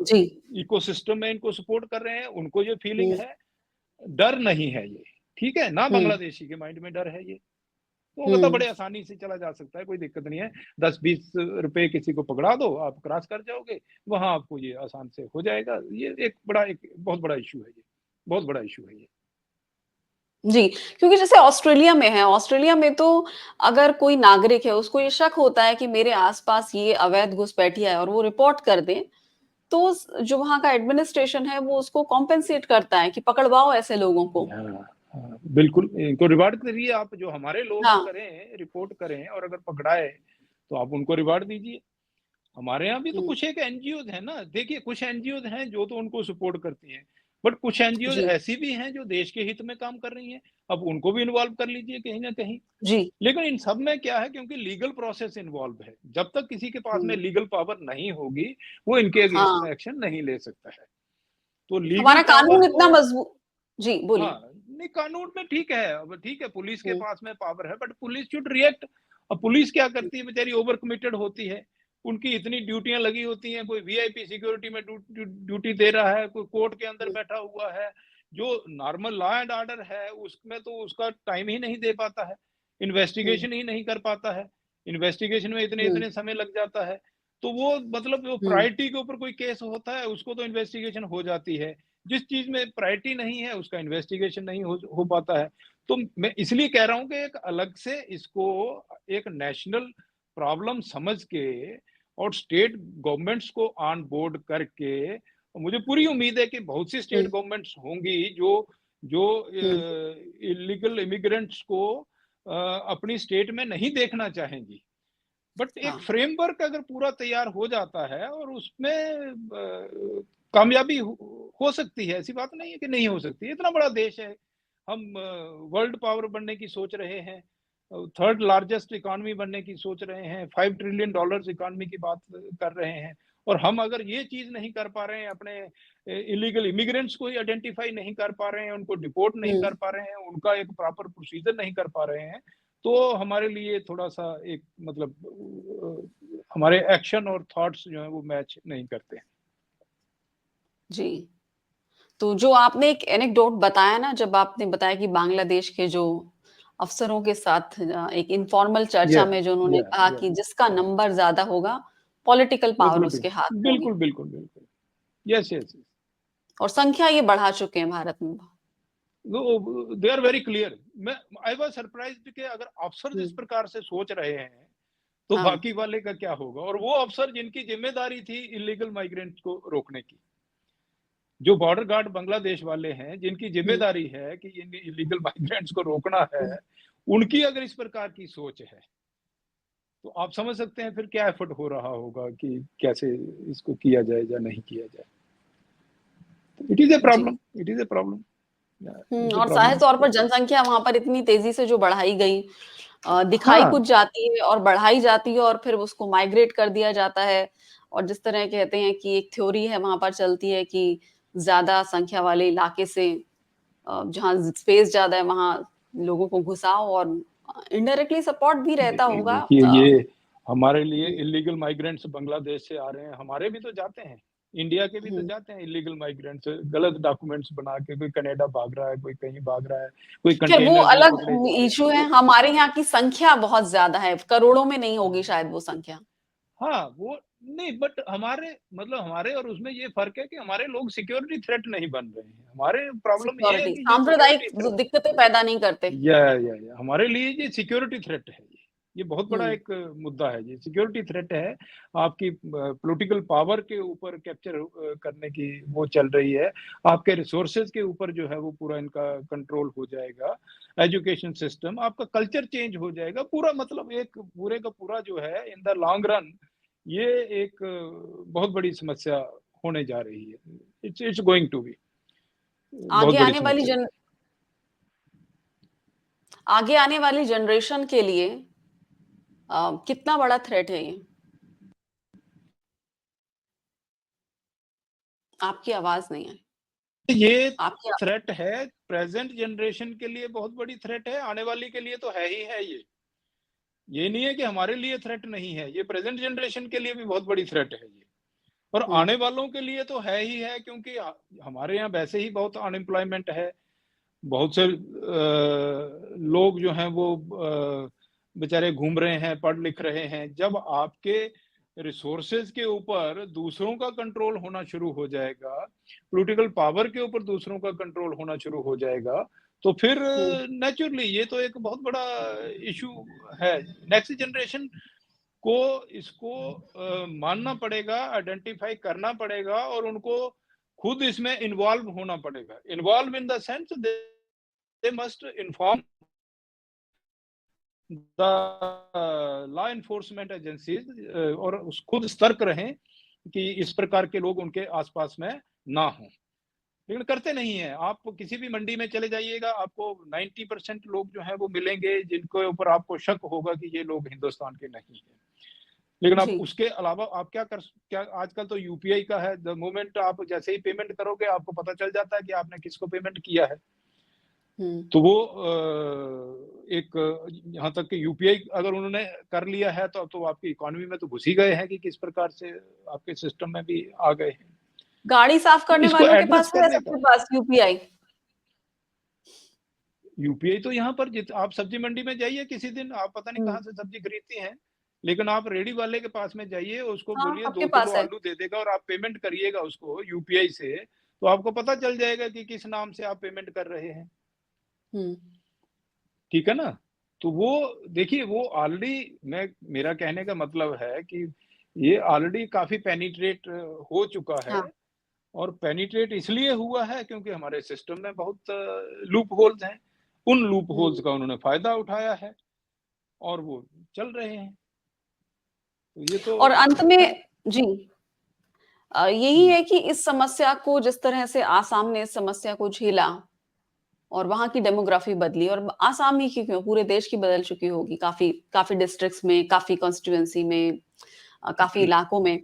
जी। इकोसिस्टम में इनको सपोर्ट कर रहे हैं उनको ये फीलिंग हुँ, है। डर नहीं है ये, ठीक है? ना हुँ, बांग्लादेशी के माइंड में डर है ये। तो मतलब हुँ। बड़े आसानी से चला जा सकता है, कोई दिक्कत नहीं है। 10-20 रुपए किसी को पकड़ा दो, आप क्रॉस कर जाओगे, वहाँ आपको ये आसान से हो जाएगा। ये एक बहुत बड़ा इश्यू है ये, बहुत बड़ा इश्यू है ये। जी, क्योंकि जैसे ऑस्ट्रेलिया में है, ऑस्ट्रेलिया में तो अगर कोई नागरिक है, उसको ये शक होता है कि मेरे आस-पास ये अवैध घुसपैठिया है और वो रिपोर्ट कर दें, तो स जो वहाँ का एडमिनिस्ट्रेशन है, वो उसको कॉम्पेंसेट करता है कि पकड़वाओ ऐसे लोगों को। हाँ, हाँ, बिल्कुल, इनको रिवार्ड करिए आप, जो हमारे लोग हाँ। करें, रिपोर्ट करें और अगर पकड़ाए, तो आप उनको रिवार्ड दीजिए। हमारे यहाँ भी तो हुँ, कुछ एक एनजीओज़ हैं ना, देखिए कुछ एनजीओज़ हैं जो तो उनको सपोर्ट करती हैं, बट कुछ एनजीओज़ जी, ऐसी भी हैं जो देश के हित में काम कर रही हैं, अब उनको भी इन्वॉल्व कर लीजिए कहीं न कहीं। जी। लेकिन इन सब में क्या है, क्योंकि लीगल प्रोसेस इन्वॉल्व है, जब तक किसी के पास में हुँ, लीगल पावर नहीं होगी, वो इनके अगेंस्ट हाँ, में एक्शन नहीं ले सकता है। तो लीगल हमारा पावर कानून तो इतना जी, बोलिए। हाँ, नहीं कानून में ठीक है, अब ठीक है पुलिस के हुँ, पास में पावर है, बट पुलिस शुड रिएक्ट। अब पुलिस क्या हुँ, करती है, बेचारी ओवर कमिटेड होती है, उनकी इतनी ड्यूटियां लगी होती हैं, कोई वीआईपी सिक्योरिटी में ड्यूटी दे रहा है, कोई कोर्ट के अंदर हुँ, बैठा हुआ है, जो नॉर्मल लॉ एंड ऑर्डर है उसमें तो उसका टाइम ही नहीं दे पाता है, हुँ, इन्वेस्टिगेशन ही नहीं कर पाता है, इन्वेस्टिगेशन में इतने हुँ, इतने समय लग जाता है। तो वो मतलब वो हुँ, प्रायोरिटी के ऊपर कोई केस होता है उसको तो इन्वेस्टिगेशन हो जाती है, जिस चीज में प्रायोरिटी नहीं है उसका इन्वेस्टिगेशन नहीं हो पाता है। तो मैं इसलिए कह रहा हूं कि एक अलग से इसको एक नेशनल प्रॉब्लम समझ के और स्टेट गवर्नमेंट्स को ऑन बोर्ड करके, मुझे पूरी उम्मीद है कि बहुत सी हुँ, स्टेट गवर्नमेंट्स होंगी जो जो हुँ, इलीगल इमिग्रेंट्स को अपनी स्टेट में नहीं देखना चाहेंगी। बट एक हाँ, फ्रेमवर्क अगर पूरा तैयार हो जाता है और उसमें कामयाबी हो सकती है, ऐसी बात नहीं है कि नहीं हो सकती। इतना बड़ा देश है, हम वर्ल्ड पावर बनने की सोच रहे हैं, थर्ड लार्जेस्ट इकोनॉमी बनने की सोच रहे हैं, $5 ट्रिलियन इकोनॉमी की बात कर रहे हैं, और हम अगर ये चीज नहीं कर पा रहे हैं, अपने इलीगल इमिग्रेंट्स को ही आइडेंटिफाई नहीं कर पा रहे हैं, उनको डिपोर्ट नहीं हुँ। कर पा रहे हैं, उनका एक प्रॉपर प्रोसीजर नहीं कर पा रहे हैं, तो हमारे लिए थोड़ा-सा एक मतलब हमारे एक्शन और थॉट्स जो हैं वो मैच नहीं करते हैं। जी। तो जो आपने एक एनेक्डोट बताया ना, जब आपने बताया कि बांग्लादेश के जो अफ़सरों के साथ एक इन्फॉर्मल चर्चा या में जो उन्होंने या कहा या कि जिसका नंबर ज़्यादा होगा, पॉलिटिकल वो पावर उसके हाथ पोलिटिक्स में होगी बिल्कुल, बिल्कुल, बिल्कुल। Yes, yes, yes. और संख्या ये बढ़ा चुके हैं भारत में। वो दे आर वेरी क्लियर। मैं आई वाज़ सरप्राइज्ड कि अगर अफ़सर हुँ, इस प्रकार से सोच रहे हैं, तो हाँ। बाकी वाले का क्या होगा? और वो अफ़सर जिनकी ज़िम्मेदारी थी इल्लीगल माइग्रेंट्स को रोकने की। जो बॉर्डर गार्ड बांग्लादेश वाले हैं, जिनकी हुँ, ज़िम्मेदारी है कि इन इल्लीगल माइग्रेंट्स को रोकना है, हुँ। उनकी अगर इस प्रकार की सोच है, तो आप समझ सकते हैं फिर क्या एफर्ट हो रहा होगा कि कैसे इसको किया जाए या नहीं किया जाए। इट इज़ अ जी। Problem, it is a problem, um, it's a और ज़ाहिर प्रॉब्लम। तौर पर जनसंख्या वहाँ पर इतनी तेज़ी से जो बढ़ाई गई दिखाई हाँ, कुछ जाती है और बढ़ाई जाती है और फिर उसको माइग्रेट कर दिया जाता है और जिस तरह कहते हैं कि एक थ्योरी है वहाँ पर चलती है कि ज़्यादा संख्या वाले इलाके से जहाँ स्पेस ज़्यादा है वहाँ लोगों को घुसाओ और इनडायरेक्टली सपोर्ट भी रहता देखिए होगा देखिए ये हमारे लिए हुँ, इल्लीगल माइग्रेंट्स बांग्लादेश से आ रहे हैं, हमारे भी तो जाते हैं, इंडिया के भी तो हुँ। जाते हैं इल्लीगल माइग्रेंट्स, गलत डॉक्यूमेंट्स बना के कोई कनाडा भाग रहा है, कोई कहीं भाग रहा है, कोई खैर वो कंटेनर्स में अलग पकड़े जा रहे हैं। इश्यू है, हमारे यहाँ की संख्या बहुत ज़्यादा है, करोड़ों में नहीं होगी शायद वो संख्या। हाँ, वो नहीं, बट हमारे मतलब हमारे और उसमें ये फ़र्क है कि हमारे लोग सिक्योरिटी थ्रेट नहीं बन रहे हैं। हमारे प्रॉब्लम ये है सिक्योरिटी, कि ये सांप्रदायिक सिक्योरिटी जो थ्रेट दिक्कतें पैदा नहीं करते। या हमारे लिए ये सिक्योरिटी थ्रेट है ये। ये बहुत बड़ा हुँ, एक मुद्दा है ये, सिक्योरिटी थ्रेट है। आपकी पॉलिटिकल पावर के ऊपर कैप्चर करने की वो चल रही है। आपके रिसोर्सेज़ के ऊपर जो है वो पूरा इनका कंट्रोल हो जाएगा। एजुकेशन सिस्टम, आपका कल्चर चेंज हो जाएगा। पूरा मतलब एक पूरे का पूरा जो है इन द लॉन्ग रन ये एक बहुत बड़ी समस्या होने जा रही है। It's it's going to be बहुत आगे बड़ी आने वाली समस्या। आगे आने वाली जनरेशन के लिए कितना बड़ा थ्रेट है ये? आपकी आवाज़ नहीं आई। ये आपकी थ्रेट है, प्रेजेंट जनरेशन के लिए बहुत बड़ी थ्रेट है, आने वाली के लिए तो है ही है ये। ये नहीं है कि हमारे लिए थ्रेट नहीं है, ये प्रेजेंट जनरेशन के लिए भी बहुत बड़ी थ्रेट है ये। और हुँ, आने वालों के लिए तो है ही है, क्योंकि हमारे यहाँ वैसे ही बहुत अनएम्प्लॉयमेंट है। बहुत से लोग जो हैं वो बेचारे घूम रहे हैं, पढ़ लिख रहे हैं। जब आपके रिसोर्सेज के ऊपर दूसरों का कंट्रोल होना शुरू हो जाएगा, पॉलिटिकल पावर के ऊपर दूसरों का कंट्रोल होना शुरू हो जाएगा, तो फिर हुँ। नेचुरली ये तो एक बहुत बड़ा इशू है। नेक्स्ट जनरेशन को इसको मानना पड़ेगा, आइडेंटिफाई करना पड़ेगा और उनको खुद इसमें इन्वॉल्व होना पड़ेगा। Involve in the sense they must inform the law enforcement agencies और खुद सतर्क रहें कि इस प्रकार के लोग उनके आसपास में ना हों। लेकिन करते नहीं है। आप किसी भी मंडी में चले जाइएगा, आपको 90% लोग जो हैं वो मिलेंगे जिनके ऊपर आपको शक होगा कि ये लोग हिंदुस्तान के नहीं है। लेकिन अब जी। उसके अलावा आप क्या आजकल तो यूपीआई का है, द मोमेंट आप जैसे ही पेमेंट करोगे आपको पता चल जाता है कि आपने किसको पेमेंट किया है। हुँ। तो वो एक यहाँ तक कि यूपीआई अगर उन्होंने कर लिया है तो अब तो आपकी इकोनॉमी में तो घुस ही गए हैं कि किस प्रकार से आपके सिस्टम में भी आ गए हैं। गाड़ी साफ़ तो करने इसको वालों के एड्रेस पास है करने का सबके पास यूपीआई? यूपीआई तो यहाँ पर आप सब्जी मंडी में जाइए किसी दिन, आप पता नहीं हुँ। कहाँ से सब्जी खरीदती हैं, लेकिन आप रेडी वाले के पास में जाइए, उसको हाँ, बोलिए सबके 2 पास किलो है। आलू दे देगा और आप पेमेंट करिएगा उसको यूपीआई से, तो आपको पता चल जाएगा कि किस नाम से आप पेमेंट कर रहे हैं। हुँ। ठीक है ना? तो वो देखिए वो ऑलरेडी मेरा कहने का मतलब है कि ये ऑलरेडी काफ़ी पेनिट्रेट हो चुका है हाँ। और पेनिट्रेट इसलिए हुआ है क्योंकि हमारे सिस्टम में बहुत लूप होल्स हैं। उन लूप होल्स हुँ। का उन्होंने फ़ायदा उठाया है और वो चल रहे हैं। तो ये तो और अंत है। में जी, यही हुँ, है कि इस समस्या को जिस तरह से आसाम ने इस समस्या को झेला और वहाँ की डेमोग्राफी बदली और आसाम ही की क्यों, पूरे देश की बदल चुकी होगी काफ़ी काफ़ी डिस्ट्रिक्ट्स में, काफ़ी कॉन्स्टिट्यूएंसी में, काफ़ी हुँ। इलाकों में।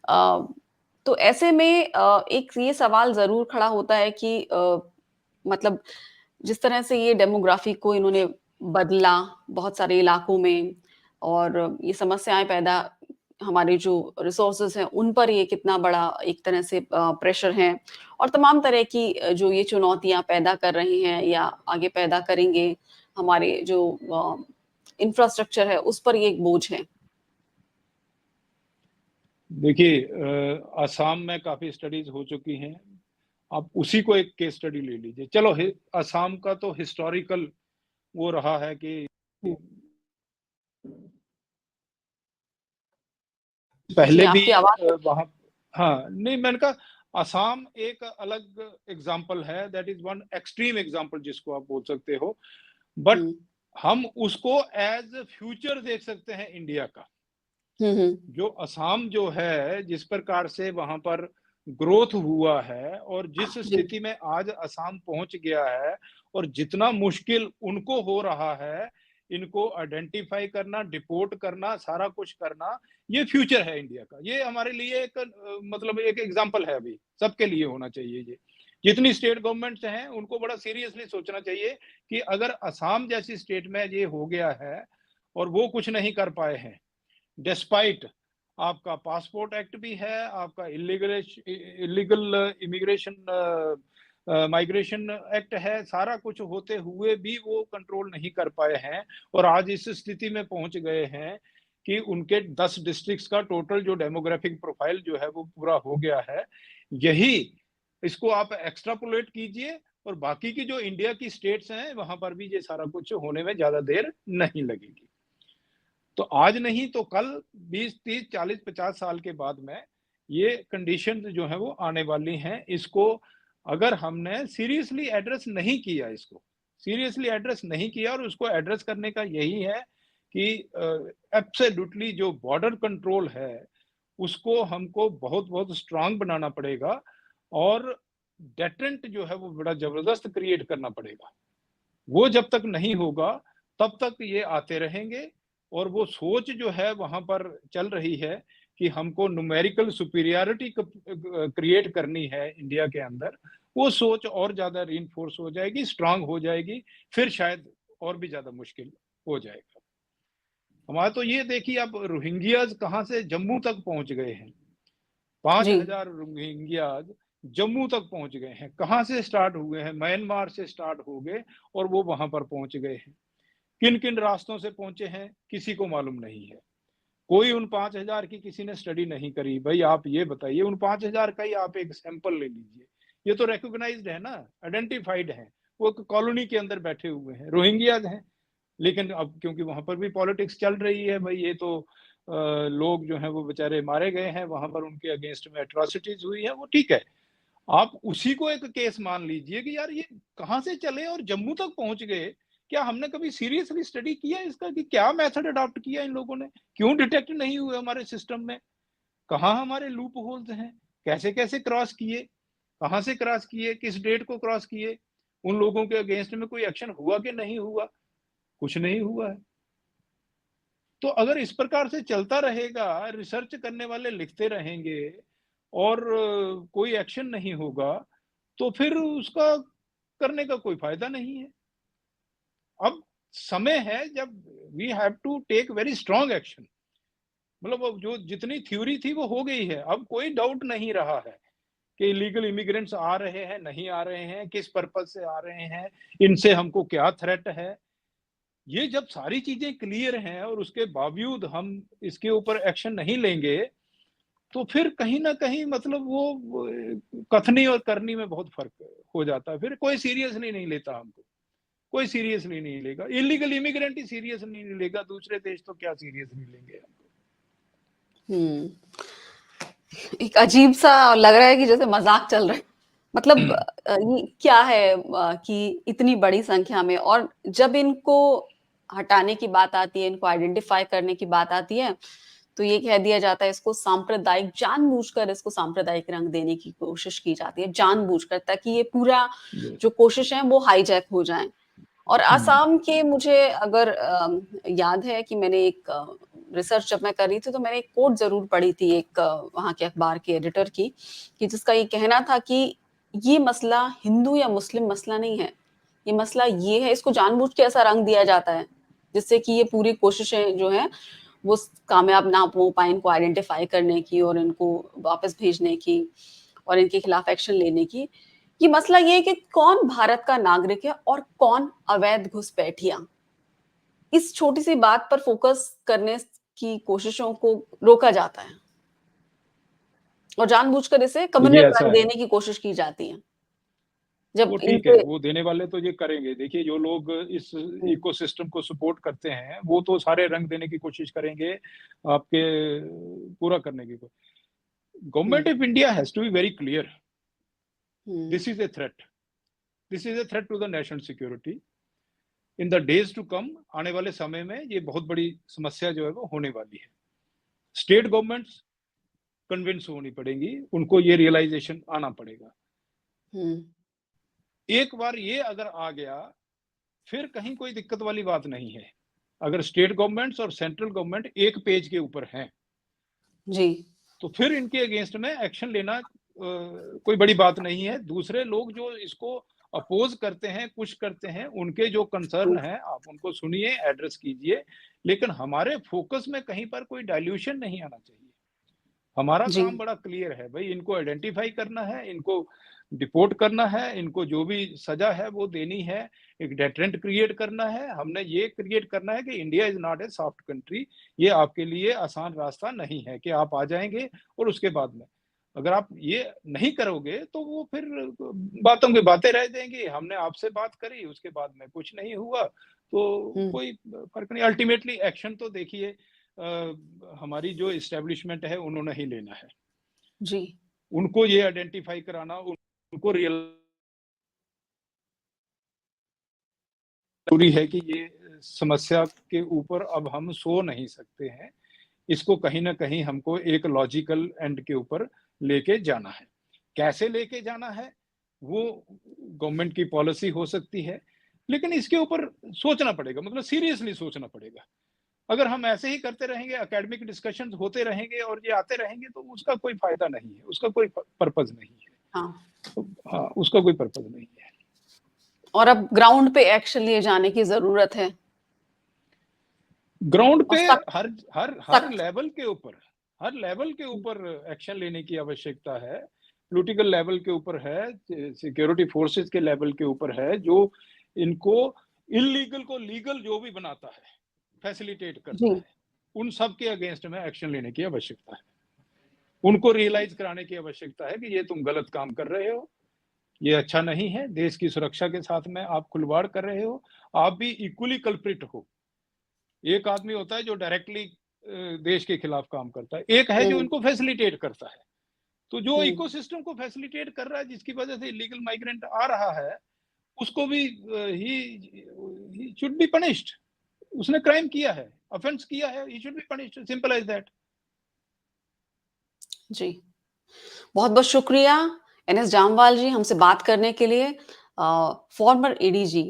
अ, तो ऐसे में एक ये सवाल ज़रूर खड़ा होता है कि मतलब जिस तरह से ये डेमोग्राफी को इन्होंने बदला बहुत सारे इलाकों में और ये समस्याएँ पैदा हमारे जो रिसोर्सेज़ हैं, उन पर ये कितना बड़ा एक तरह से प्रेशर है और तमाम तरह की जो ये चुनौतियाँ पैदा कर रही हैं या आगे पैदा करेंगे, हमारे जो इंफ्रास्ट्रक्चर है, उस पर ये एक बोझ है। देखिए असम में काफ़ी स्टडीज़ हो चुकी हैं। आप उसी को एक केस स्टडी ले लीजिए। चलो असम का तो हिस्टोरिकल वो रहा है कि हुँ। जी, पहले भी आपकी आवाज़ वहाँ हाँ, नहीं मैंने कहा असम एक अलग एग्ज़ाम्पल है, that is one extreme example जिसको आप बोल सकते हो। बट हुँ। हम उसको एज़ फ्यूचर देख सकते हैं इंडिया का। हुँ, हुँ। जो असम जो है, जिस प्रकार से वहाँ पर ग्रोथ हुआ है और जिस जी। स्थिति में आज असम पहुँच गया है और जितना मुश्किल उनको हो रहा है, इनको आइडेंटिफ़ाई करना, डिपोर्ट करना, सारा कुछ करना, ये फ्यूचर है इंडिया का। ये हमारे लिए एक मतलब एक एग्ज़ाम्पल है अभी, सबके लिए होना चाहिए ये। जितनी स्टेट गवर्नमेंट्स हैं, उनको बड़ा सीरियसली सोचना चाहिए कि अगर असम जैसी स्टेट में ये हो गया है और वो कुछ नहीं कर पाए हैं, डिस्पाइट आपका पासपोर्ट एक्ट भी है, आपका इलीगल इमिग्रेशन माइग्रेशन एक्ट है, सारा कुछ होते हुए भी वो कंट्रोल नहीं कर पाए हैं और आज इस स्थिति में पहुंच गए हैं कि उनके 10 डिस्ट्रिक्ट्स का टोटल जो डेमोग्राफिक प्रोफाइल जो है वो पूरा हो गया है। यही इसको आप एक्स्ट्रापोलेट कीजिए और बाकी की जो इंडिया की स्टेट्स हैं वहां पर भी ये सारा कुछ होने में ज्यादा देर नहीं लगेगी। तो आज नहीं तो कल 20, 30, 40, 50 साल के बाद में ये कंडीशन जो है वो आने वाली हैं। इसको अगर हमने सीरियसली एड्रेस नहीं किया, इसको सीरियसली एड्रेस नहीं किया और उसको एड्रेस करने का यही है कि एब्सोल्युटली जो बॉर्डर कंट्रोल है उसको हमको बहुत बहुत स्ट्रांग बनाना पड़ेगा और डेटरेंट जो है वो बड़ा जबरदस्त क्रिएट करना पड़ेगा। वो जब तक नहीं होगा तब तक ये आते रहेंगे और वो सोच जो है वहां पर चल रही है कि हमको न्यूमेरिकल सुपीरियरिटी क्रिएट करनी है इंडिया के अंदर, वो सोच और ज्यादा रीइंफोर्स हो जाएगी, स्ट्रांग हो जाएगी, फिर शायद और भी ज्यादा मुश्किल हो जाएगा। हमारा तो ये देखिए, अब रोहिंग्याज कहाँ से जम्मू तक पहुंच गए हैं। जी 5,000 रोहिंग्याज जम्मू तक पहुंच गए हैं। कहाँ से स्टार्ट हुए हैं? म्यांमार से स्टार्ट हो गए और वो वहां पर पहुंच गए हैं। किन किन रास्तों से पहुंचे हैं किसी को मालूम नहीं है। कोई उन 5,000 की किसी ने स्टडी नहीं करी। भाई आप ये बताइए, उन 5,000 का ही आप एक सैंपल ले लीजिए। ये तो रिकॉग्नाइज्ड है ना, आइडेंटिफाइड है, वो कॉलोनी के अंदर बैठे हुए हैं, रोहिंग्याज हैं। लेकिन अब क्योंकि वहां पर भी पॉलिटिक्स चल रही है, भाई ये तो लोग जो हैं वो बेचारे मारे गए हैं, वहां पर उनके अगेंस्ट में एट्रोसिटीज हुई है, वो ठीक है। आप उसी को एक केस मान लीजिए कि यार ये कहाँ से चले और जम्मू तक पहुंच गए। क्या हमने कभी सीरियसली स्टडी किया इसका कि क्या मेथड अडॉप्ट किया इन लोगों ने? क्यों डिटेक्ट नहीं हुए हमारे सिस्टम में? कहाँ हमारे लूप होल्स हैं? कैसे कैसे क्रॉस किए? कहाँ से क्रॉस किए? किस डेट को क्रॉस किए? उन लोगों के अगेंस्ट में कोई एक्शन हुआ कि नहीं हुआ? कुछ नहीं हुआ है। तो अगर इस प्रकार से चलता रहेगा, रिसर्च करने वाले लिखते रहेंगे और कोई एक्शन नहीं होगा, तो फिर उसका करने का कोई फायदा नहीं है। अब समय है जब we have to take very strong action. मतलब अब जो जितनी थ्योरी थी वो हो गई है, अब कोई डाउट नहीं रहा है कि इलीगल इमिग्रेंट्स आ रहे हैं, नहीं आ रहे हैं, किस पर्पज से आ रहे हैं, इनसे हमको क्या थ्रेट है। ये जब सारी चीजें क्लियर हैं और उसके बावजूद हम इसके ऊपर एक्शन नहीं लेंगे, तो फिर कहीं ना कहीं मतलब वो कथनी और करनी में बहुत फर्क हो जाता है। फिर कोई सीरियसली नहीं लेता हमको, कोई सीरियसली नहीं लेगा। इलीगल इमिग्रेंट ही सीरियस नहीं लेगा, दूसरे देश तो क्या सीरियसली लेंगे हमको। हम्म एक अजीब सा लग रहा है कि जैसे मजाक चल रहा है। मतलब ये क्या है कि इतनी बड़ी संख्या में, और जब इनको हटाने की बात आती है, इनको आइडेंटिफाई करने की बात आती है, तो ये कह दिया जाता है इसको सांप्रदायिक, जानबूझकर इसको सांप्रदायिक रंग देने की कोशिश की जाती है, जानबूझकर, ताकि ये पूरा Yes. जो कोशिश है वो हाईजैक हो जाए। और हम्म, आसाम के मुझे अगर याद है कि मैंने एक रिसर्च जब मैं कर रही थी तो मैंने एक कोट ज़रूर पढ़ी थी एक वहाँ के अखबार के एडिटर की, कि जिसका ये कहना था कि ये मसला हिंदू या मुस्लिम मसला नहीं है, ये मसला ये है, इसको जानबूझ के ऐसा रंग दिया जाता है जिससे कि ये पूरी कोशिशें जो हैं वो कामयाब ना हो पाए इनको आइडेंटिफाई करने की और इनको वापस भेजने की और इनके खिलाफ एक्शन लेने की। ये मसला ये है कि कौन भारत का नागरिक है और कौन अवैध घुसपैठिया। इस छोटी सी बात पर फोकस करने की कोशिशों को रोका जाता है और जानबूझकर इसे देखिए कम्युनल ऐसा रंग है, देने की कोशिश की जाती है जब वो ठीक है, इनके। वो देने वाले तो ये करेंगे। देखिए जो लोग इस इकोसिस्टम को सपोर्ट करते हैं वो तो सारे रंग देने की कोशिश करेंगे, आपके पूरा करने की। Government of India has to be very clear, this is a threat, this is a threat to the national security. In the days to come, आने वाले समय में ये बहुत बड़ी समस्या जो है वो होने वाली है। स्टेट गवर्नमेंट्स कन्विंस होनी पड़ेगी, उनको ये रियलाइजेशन आना पड़ेगा। एक बार ये अगर आ गया, फिर कहीं कोई दिक्कत वाली बात नहीं है। अगर स्टेट गवर्नमेंट्स और सेंट्रल गवर्नमेंट एक पेज के ऊपर हैं, जी तो फिर इनके अगेंस्ट में एक्शन लेना कोई बड़ी बात नहीं है। दूसरे लोग जो इसको अपोज करते हैं, कुछ करते हैं, उनके जो कंसर्न है आप उनको सुनिए, एड्रेस कीजिए, लेकिन हमारे फोकस में कहीं पर कोई डाइल्यूशन नहीं आना चाहिए। हमारा जी काम बड़ा क्लियर है भाई, इनको आइडेंटिफाई करना है, इनको डिपोर्ट करना है, इनको जो भी सजा है वो देनी है, एक डेटरेंट क्रिएट करना है। हमने ये क्रिएट करना है कि India is not a soft country. ये आपके लिए आसान रास्ता नहीं है कि आप आ जाएंगे और उसके बाद में अगर आप ये नहीं करोगे तो वो फिर बातों की बातें रह जाएंगी। हमने आपसे बात करी, उसके बाद में कुछ नहीं हुआ तो कोई फर्क नहीं। अल्टीमेटली एक्शन तो देखिए हमारी जो इस्टेब्लिशमेंट है उन्होंने ही लेना है। जी उनको ये आइडेंटिफाई कराना, उनको रियल जरूरी है कि ये समस्या के ऊपर अब हम सो नहीं सकते हैं। इसको कहीं ना कहीं हमको एक लॉजिकल एंड के ऊपर लेके जाना है। कैसे लेके जाना है वो गवर्नमेंट की पॉलिसी हो सकती है, लेकिन इसके ऊपर सोचना पड़ेगा, मतलब सीरियसली सोचना पड़ेगा। अगर हम ऐसे ही करते रहेंगे, एकेडमिक डिस्कशंस होते रहेंगे और ये आते रहेंगे, तो उसका कोई फायदा नहीं है, उसका कोई पर्पज नहीं है। हाँ। तो हाँ, उसका कोई पर्पज नहीं है। और अब ग्राउंड पे एक्शन लिए जाने की जरूरत है, ग्राउंड पे और सख्त हर हर हर सख्त। हर लेवल के ऊपर एक्शन लेने की आवश्यकता है। पॉलिटिकल लेवल के ऊपर है, सिक्योरिटी फोर्सेस के लेवल के ऊपर है, जो इनको इलीगल को लीगल जो भी बनाता है, फैसिलिटेट जी। करता है, उन सब के अगेंस्ट में एक्शन लेने की आवश्यकता है। उनको रियलाइज कराने की आवश्यकता है कि ये तुम गलत काम कर रहे हो, ये अच्छा नहीं है, देश की सुरक्षा के साथ में आप खुलवाड़ कर रहे हो, आप भी इक्वली कल्प्रिट हो। एक आदमी होता है जो डायरेक्टली देश के खिलाफ काम करता है, एक है जो इनको फैसिलिटेट करता है। तो जो इकोसिस्टम को फैसिलिटेट कर रहा है, जिसकी वजह से इलीगल माइग्रेंट आ रहा है, उसको भी ही शुड बी पनिश्ड। उसने क्राइम किया है, ऑफेंस किया है, he should be punished, simple as that. जी, बहुत बहुत शुक्रिया एनएस जामवाल जी हमसे बात करने के लिए। फॉर्मर एडीजी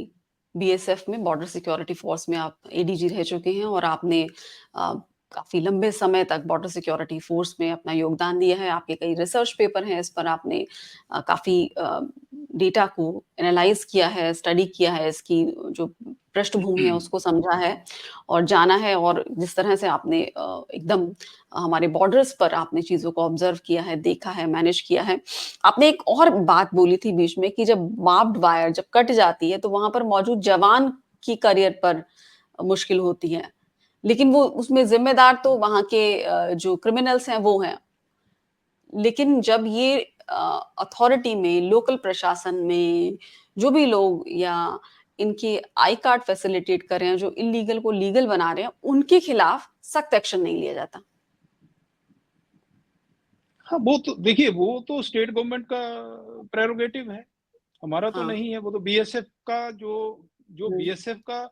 बीएसएफ में, बॉर्डर सिक्योरिटी फोर्स में आप एडीजी रह चुके हैं, और आपने अ, काफी लंबे समय तक बॉर्डर सिक्योरिटी फोर्स में अपना योगदान दिया है। आपके कई रिसर्च पेपर हैं इस पर, आपने काफी डेटा को एनालाइज किया है, स्टडी किया है, इसकी जो पृष्ठभूमि है उसको समझा है और जाना है, और जिस तरह से आपने एकदम हमारे बॉर्डर्स पर आपने चीज़ों को ऑब्जर्व किया है, देखा है, मैनेज किया है। आपने एक और बात बोली थी बीच में कि जब बार्ब्ड वायर जब कट जाती है, तो वहाँ पर मौजूद जवान की करियर पर मुश्किल होती है। लेकिन वो उसमें ज़िम्मेदार तो वहाँ के जो क्रिमिनल्स हैं वो हैं। लेकिन जब ये अथॉरिटी में, लोकल प्रशासन में जो भी लोग या इनके आई कार्ड फैसिलिटेट कर रहे हैं, जो इल्लीगल को लीगल बना रहे हैं, उनके खिलाफ सख्त एक्शन नहीं लिया जाता। हाँ, वो तो देखिए, वो तो स्टेट गवर्नमेंट का प्रेरोगेटिव है, हमारा तो हाँ। नहीं है। वो तो बीएसएफ का जो हुँ, बीएसएफ का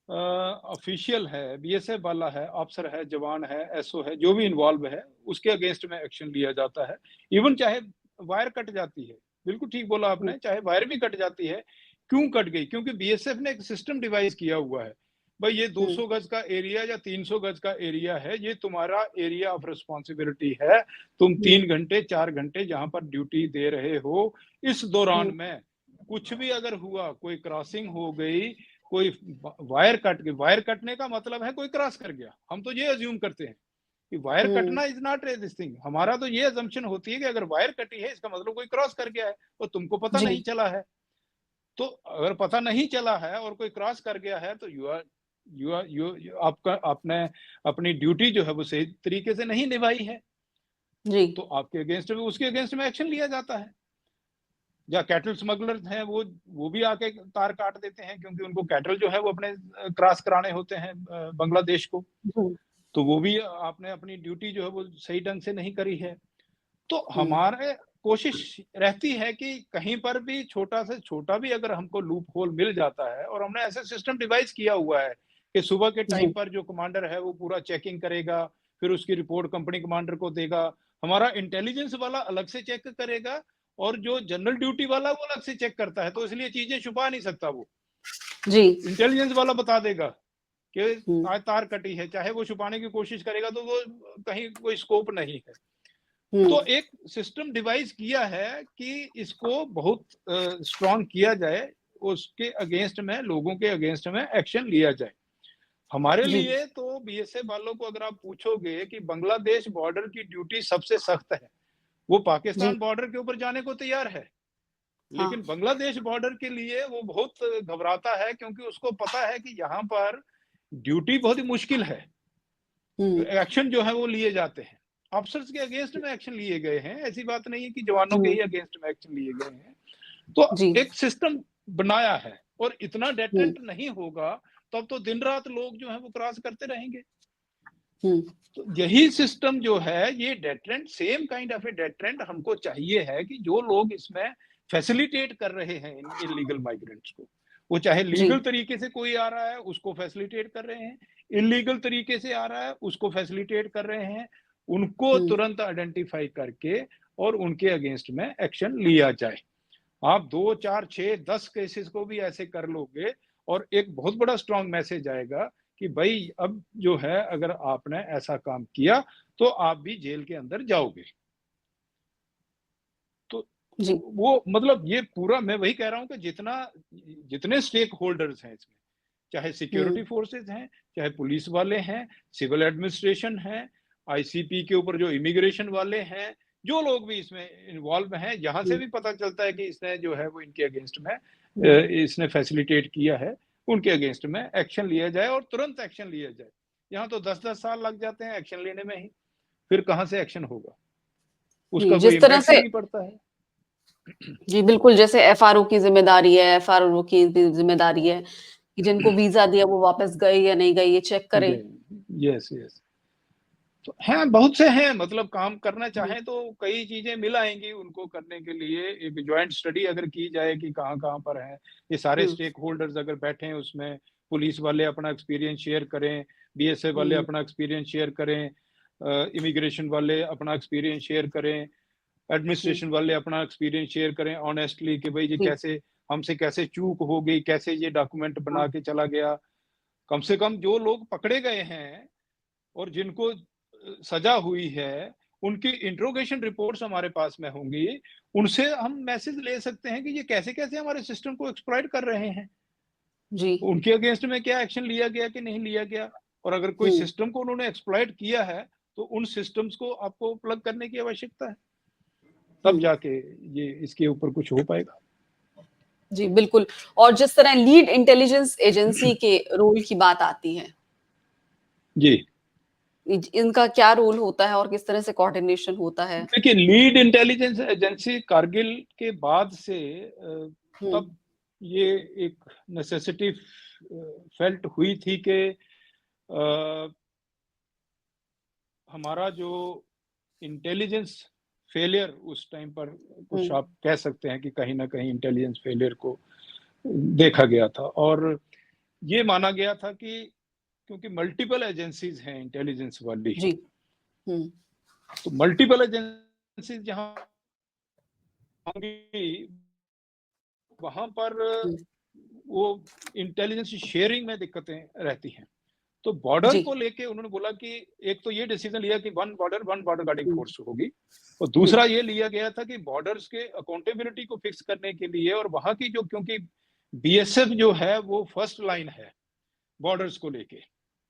ऑफिशियल है, बीएसएफ वाला है, अफसर है, जवान है, एसओ है, जो भी इन्वॉल्व है, उसके अगेंस्ट में एक्शन लिया जाता है। इवन चाहे वायर कट जाती है, बिल्कुल ठीक बोला हुँ, आपने, चाहे वायर भी कट जाती है, क्यों कट गई? क्योंकि बीएसएफ ने एक सिस्टम डिवाइस किया हुआ है, भाई ये हुँ, 200 गज का एरिया या 300 गज का एरिया है, ये तुम्हारा एरिया ऑफ रिस्पॉन्सिबिलिटी है। तुम हुँ, 3 घंटे 4 घंटे जहां पर ड्यूटी दे रहे हो, इस दौरान हुँ, में कुछ भी अगर हुआ, कोई क्रॉसिंग हो गई, कोई वायर कट गई, वायर कटने का मतलब है कोई क्रॉस कर गया। हम तो ये अज्यूम करते हैं कि वायर हुँ, कटना is not a this thing. हमारा तो ये अजम्पशन होती है कि अगर वायर कटी है, इसका मतलब कोई क्रॉस कर गया है, और तुमको पता जी, नहीं चला है। तो अगर पता नहीं चला है और कोई क्रॉस कर गया है, तो यू आपका आपने अपनी ड्यूटी जो है वो सही तरीके से नहीं निभाई है, जी, तो आपके अगेंस्ट में, उसके अगेंस्ट में एक्शन लिया जाता है। या कैटल स्मगलर्स हैं, वो भी आके तार काट देते हैं, क्योंकि उनको कैटल जो है वो अपने क्रॉस कराने होते हैं बांग्लादेश को। हुँ, तो वो भी आपने अपनी ड्यूटी जो है वो सही ढंग से नहीं करी है। तो हुँ, हमारे कोशिश रहती है कि कहीं पर भी छोटा से छोटा भी अगर हमको लूप होल मिल जाता है, और हमने ऐसा सिस्टम डिवाइस किया हुआ है कि सुबह के टाइम जी, पर जो कमांडर है वो पूरा चेकिंग करेगा, फिर उसकी रिपोर्ट कंपनी कमांडर को देगा, हमारा इंटेलिजेंस वाला अलग से चेक करेगा, और जो जनरल ड्यूटी वाला वो अलग से चेक करता है। तो इसलिए चीजें छुपा नहीं सकता वो, जी, इंटेलिजेंस वाला बता देगा कि हुँ, आज तार कटी है, चाहे वो छुपाने की कोशिश करेगा तो वो कहीं कोई स्कोप नहीं है। हुँ, तो एक सिस्टम डिवाइस किया है कि इसको बहुत स्ट्रॉन्ग किया जाए, उसके अगेंस्ट में, लोगों के अगेंस्ट में एक्शन लिया जाए। हमारे जी, लिए तो बीएसएफ वालों को अगर आप पूछोगे कि बांग्लादेश बॉर्डर की ड्यूटी सबसे सख्त है, वो जी, पाकिस्तान बॉर्डर के ऊपर जाने को तैयार है, हाँ, लेकिन बांग्लादेश बॉर्डर के लिए वो बहुत घबराता है, क्योंकि उसको पता है कि यहाँ पर ड्यूटी बहुत ही मुश्किल है। हुँ, एक्शन जो है वो लिए जाते हैं, ऑफिसर्स के अगेंस्ट में एक्शन लिए गए हैं, ऐसी बात नहीं है कि जवानों के हुँ, ही अगेंस्ट में एक्शन लिए गए हैं। तो जी, एक सिस्टम बनाया है, और इतना हुँ, डेटरेंट नहीं होगा तब तो दिन रात लोग जो है वो क्रॉस करते रहेंगे। हुँ, तो यही सिस्टम जो है, ये deterrent, same kind of A deterrent हमको चाहिए है कि जो लोग इसमें फैसिलिटेट कर रहे हैं इन इलीगल माइग्रेंट्स को, वो चाहे जी, लीगल तरीके से कोई आ रहा है उसको फैसिलिटेट कर रहे हैं, इलीगल तरीके से आ रहा है उसको फैसिलिटेट कर रहे हैं, उनको हुँ, तुरंत आइडेंटिफाई करके और उनके अगेंस्ट में एक्शन लिया जाए। आप 2 4 6 10 केसेस को भी ऐसे कर लोगे, और एक बहुत बड़ा स्ट्रॉन्ग मैसेज आएगा कि भाई अब जो है अगर आपने ऐसा काम किया तो आप भी जेल के अंदर जाओगे। तो जी। वो मतलब ये पूरा मैं वही कह रहा हूँ कि जितने स्टेक होल्डर्स हैं इसमें, चाहे सिक्योरिटी हुँ, फोर्सेस हैं, चाहे पुलिस वाले हैं, सिविल एडमिनिस्ट्रेशन है, आईसीपी के ऊपर जो इमिग्रेशन वाले हैं, जो लोग भी इसमें इन्वॉल्व हैं, जहां से जी, भी पता चलता है कि इसने जो है वो इनके अगेंस्ट में हुँ। इसने फैसिलिटेट किया है, उनके अगेंस्ट में एक्शन लिया जाए और तुरंत एक्शन लिया जाए। यहाँ तो 10-10 साल लग जाते हैं एक्शन लेने में ही, फिर कहाँ से एक्शन होगा, जी, उसका कोई जिस तरह इम्पैक्ट ही से नहीं पड़ता है। जी, बिल्कुल, जैसे एफआरओ की ज़िम्मेदारी है, एफआरओ की भी ज़िम्मेदारी है कि जिनको वीज़ा दिया वो वापस गए या नहीं गए, ये चेक करें। Yes yes. तो हैं, बहुत से हैं, मतलब काम करना जी, चाहें तो कई चीजें मिल आएंगी उनको करने के लिए। एक ज्वाइंट स्टडी अगर की जाए कि कहाँ कहाँ पर है, ये सारे हुँ, स्टेक होल्डर्स अगर बैठे हैं उसमें, पुलिस वाले अपना एक्सपीरियंस शेयर करें, बीएसएफ वाले हुँ, अपना एक्सपीरियंस शेयर करें, इमिग्रेशन वाले अपना एक्सपीरियंस शेयर करें, हुँ, एडमिनिस्ट्रेशन वाले अपना एक्सपीरियंस शेयर करें ऑनेस्टली कि भाई ये जी, कैसे हमसे कैसे चूक हो गई, कैसे ये डॉक्यूमेंट हाँ, बना के चला गया। कम से कम जो लोग पकड़े गए हैं और जिनको सजा हुई है, उनकी इंट्रोगेशन रिपोर्ट्स हमारे पास में होंगी। उनसे हम मैसेज ले सकते हैं कि ये कैसे-कैसे हमारे सिस्टम को एक्सप्लॉइट कर रहे हैं। जी, उनके अगेंस्ट में क्या एक्शन लिया गया कि नहीं लिया गया, और अगर कोई हुँ, सिस्टम को उन्होंने एक्सप्लॉइट किया है, तो उन सिस्टम्स को आपको प्लग करने की आवश्यकता है। तब हुँ। जाके ये इसके ऊपर कुछ हो पाएगा। जी, बिल्कुल और जिस तरह लीड इंटेलिजेंस एजेंसी के रोल की बात आती है, जी। इनका क्या रोल होता है और किस तरह से कोऑर्डिनेशन होता है? देखिए, लीड इंटेलिजेंस एजेंसी कारगिल के बाद से हुँ, तब ये एक नेसेसिटी फेल्ट हुई थी कि हमारा जो इंटेलिजेंस फेलियर उस टाइम पर, हुँ, कुछ आप कह सकते हैं कि कहीं न कहीं इंटेलिजेंस फेलियर को देखा गया था, और ये माना गया था कि क्योंकि मल्टीपल एजेंसीज़ हैं इंटेलिजेंस वाली, जी, हुँ, तो मल्टीपल एजेंसीज़ जहाँ होंगी, वहाँ पर हुँ, वो इंटेलिजेंस शेयरिंग में दिक्कतें रहती हैं। तो बॉर्डर जी, को लेके उन्होंने बोला कि एक तो ये डिसीजन लिया कि वन बॉर्डर गार्डिंग हुँ, फोर्स होगी, और हुँ, दूसरा ये लिया गया था कि बॉर्डर्स के अकाउंटेबिलिटी को फिक्स करने के लिए, और वहां की जो, क्योंकि बीएसएफ जो है वो फर्स्ट लाइन है बॉर्डर्स को लेके,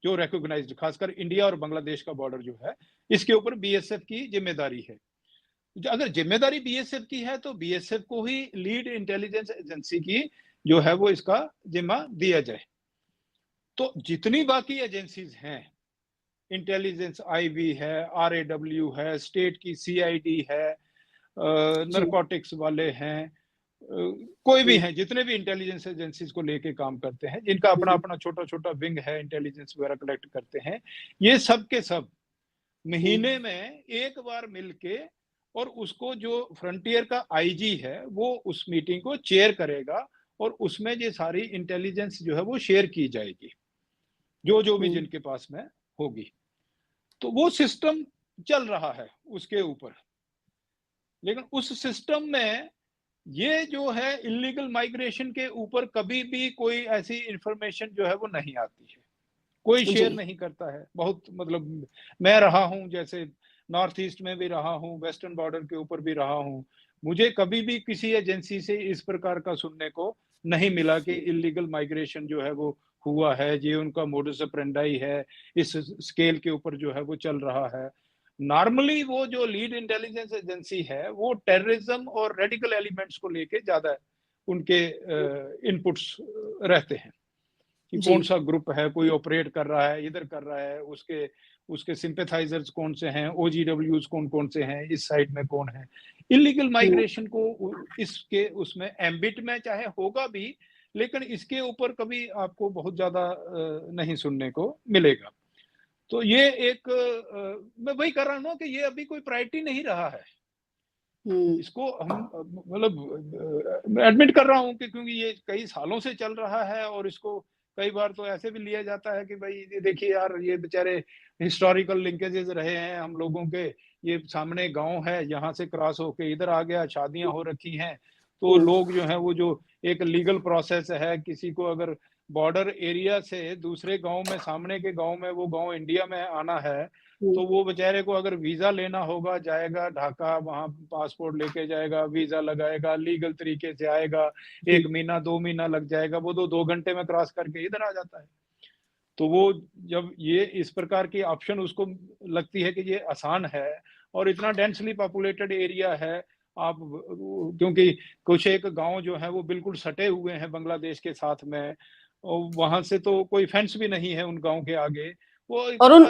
जो रिकॉग्नाइज्ड, खासकर इंडिया और बांग्लादेश का बॉर्डर जो है, इसके ऊपर बीएसएफ की जिम्मेदारी है। अगर जिम्मेदारी बीएसएफ की है तो बीएसएफ को ही लीड इंटेलिजेंस एजेंसी की जो है वो इसका जिम्मा दिया जाए। तो जितनी बाकी एजेंसीज हैं, इंटेलिजेंस आईबी है, आरएडब्ल्यू है, स्टेट की सीआईडी है, जी, नरकोटिक्स वाले हैं, कोई भी हुँ, हैं, जितने भी इंटेलिजेंस एजेंसीज को लेके काम करते हैं, जिनका अपना हुँ, अपना छोटा छोटा विंग है, इंटेलिजेंस वगैरह कलेक्ट करते हैं, ये सब के सब हुँ, महीने में एक बार मिलके, और उसको जो फ्रंटियर का आईजी है वो उस मीटिंग को चेयर करेगा, और उसमें ये सारी इंटेलिजेंस जो है वो शेयर की जाएगी, जो जो भी हुँ, जिनके पास में होगी। तो वो सिस्टम चल रहा है उसके ऊपर, लेकिन उस सिस्टम में ये जो है इलीगल माइग्रेशन के ऊपर कभी भी कोई ऐसी इंफॉर्मेशन जो है वो नहीं आती है, कोई जी, शेयर नहीं करता है। बहुत मतलब, मैं रहा हूँ जैसे नॉर्थ ईस्ट में भी रहा हूँ, वेस्टर्न बॉर्डर के ऊपर भी रहा हूँ, मुझे कभी भी किसी एजेंसी से इस प्रकार का सुनने को नहीं मिला कि इलीगल माइग्रेशन जो है वो हुआ है, ये उनका मोडस ऑपरेंडाई है, इस स्केल के ऊपर जो है वो चल रहा है। नॉर्मली वो जो लीड इंटेलिजेंस एजेंसी है वो टेररिज्म और रेडिकल एलिमेंट्स को लेके ज्यादा उनके इनपुट्स रहते हैं, कि जी, कौन सा ग्रुप है, कोई ऑपरेट कर रहा है, इधर कर रहा है, उसके उसके सिंपैथाइजर्स कौन से हैं, ओजीडब्ल्यूज कौन कौन से हैं, इस साइड में कौन है। इलीगल हुँ, माइग्रेशन को इसके उसमें एम्बिट में चाहे होगा भी, लेकिन इसके ऊपर कभी आपको बहुत ज्यादा नहीं सुनने को मिलेगा। तो ये एक मैं वही कर रहा हूँ ना कि ये अभी कोई प्रायोरिटी नहीं रहा है। हुँ, इसको हम मतलब मैं एडमिट कर रहा हूँ कि क्योंकि ये कई सालों से चल रहा है, और इसको कई बार तो ऐसे भी लिया जाता है कि भाई ये देखिए यार, ये बेचारे हिस्टोरिकल लिंकेजेस रहे हैं हम लोगों के, ये सामने गांव है, यहाँ से क्रॉस होके इधर आ गया, शादियां हो रखी हैं, तो हुँ, लोग जो हैं वो जो एक लीगल प्रोसेस है, किसी को अगर बॉर्डर एरिया से दूसरे गांव में, सामने के गांव में, वो गांव इंडिया में आना है, हम्म, तो वो बेचारे को अगर वीजा लेना होगा, जाएगा ढाका, वहां पासपोर्ट लेके जाएगा, वीजा लगाएगा, लीगल तरीके से आएगा, 1 महीना 2 महीना लग जाएगा, वो तो 2 घंटे में क्रॉस करके इधर आ जाता है। तो वो जब ये इस प्रकार की ऑप्शन उसको लगती है कि ये आसान है और इतना डेंसली पॉपुलेटेड एरिया है, आप, क्योंकि कुछ एक गांव जो है वो बिल्कुल सटे हुए हैं बांग्लादेश के साथ में, और वहां से तो कोई फेंस भी नहीं है उन गांव के आगे, वो और उन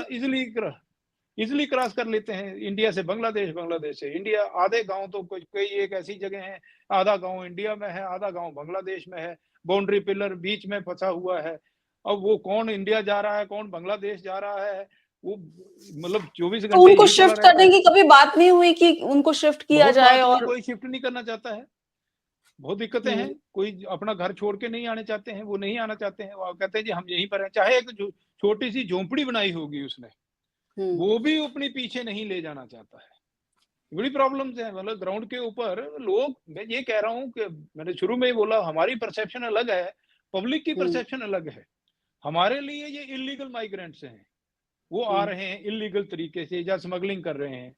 इजिली क्रॉस कर लेते हैं, इंडिया से बांग्लादेश, बांग्लादेश से इंडिया। आधे गांव तो कोई कोई एक ऐसी जगह है, आधा गांव इंडिया में है, आधा गांव बांग्लादेश में है, बाउंड्री पिलर बीच में फंसा हुआ है। अब वो कौन इंडिया जा रहा है, कौन बांग्लादेश जा रहा है, वो मतलब 24 तो घंटे उनको यही चला शिफ्ट रहता करने है। की कभी बात नहीं हुई कि उनको शिफ्ट किया बहुत जाए? बात हुई, और कोई शिफ्ट नहीं करना चाहता है, बहुत दिक्कतें हैं, कोई अपना घर छोड़ के नहीं आने चाहते हैं, वो नहीं आना चाहते हैं, वो कहते हैं जी हम यहीं पर हैं, चाहे एक छोटी सी झोंपड़ी बनाई होगी उसने, हम्म, वो भी अपने पीछे नहीं ले जाना चाहता है। बड़ी प्रॉब्लम्स है, मतलब ग्राउंड के ऊपर लोग, मैं ये कह रहा हूँ कि मैंने शुरू में ही बोला, हमारी परसेप्शन अलग है, पब्लिक की हम्म, परसेप्शन अलग है। हमारे लिए ये इलीगल माइग्रेंट्स हैं, वो आ हम्म, रहे हैं इलीगल तरीके से या स्मगलिंग कर रहे हैं।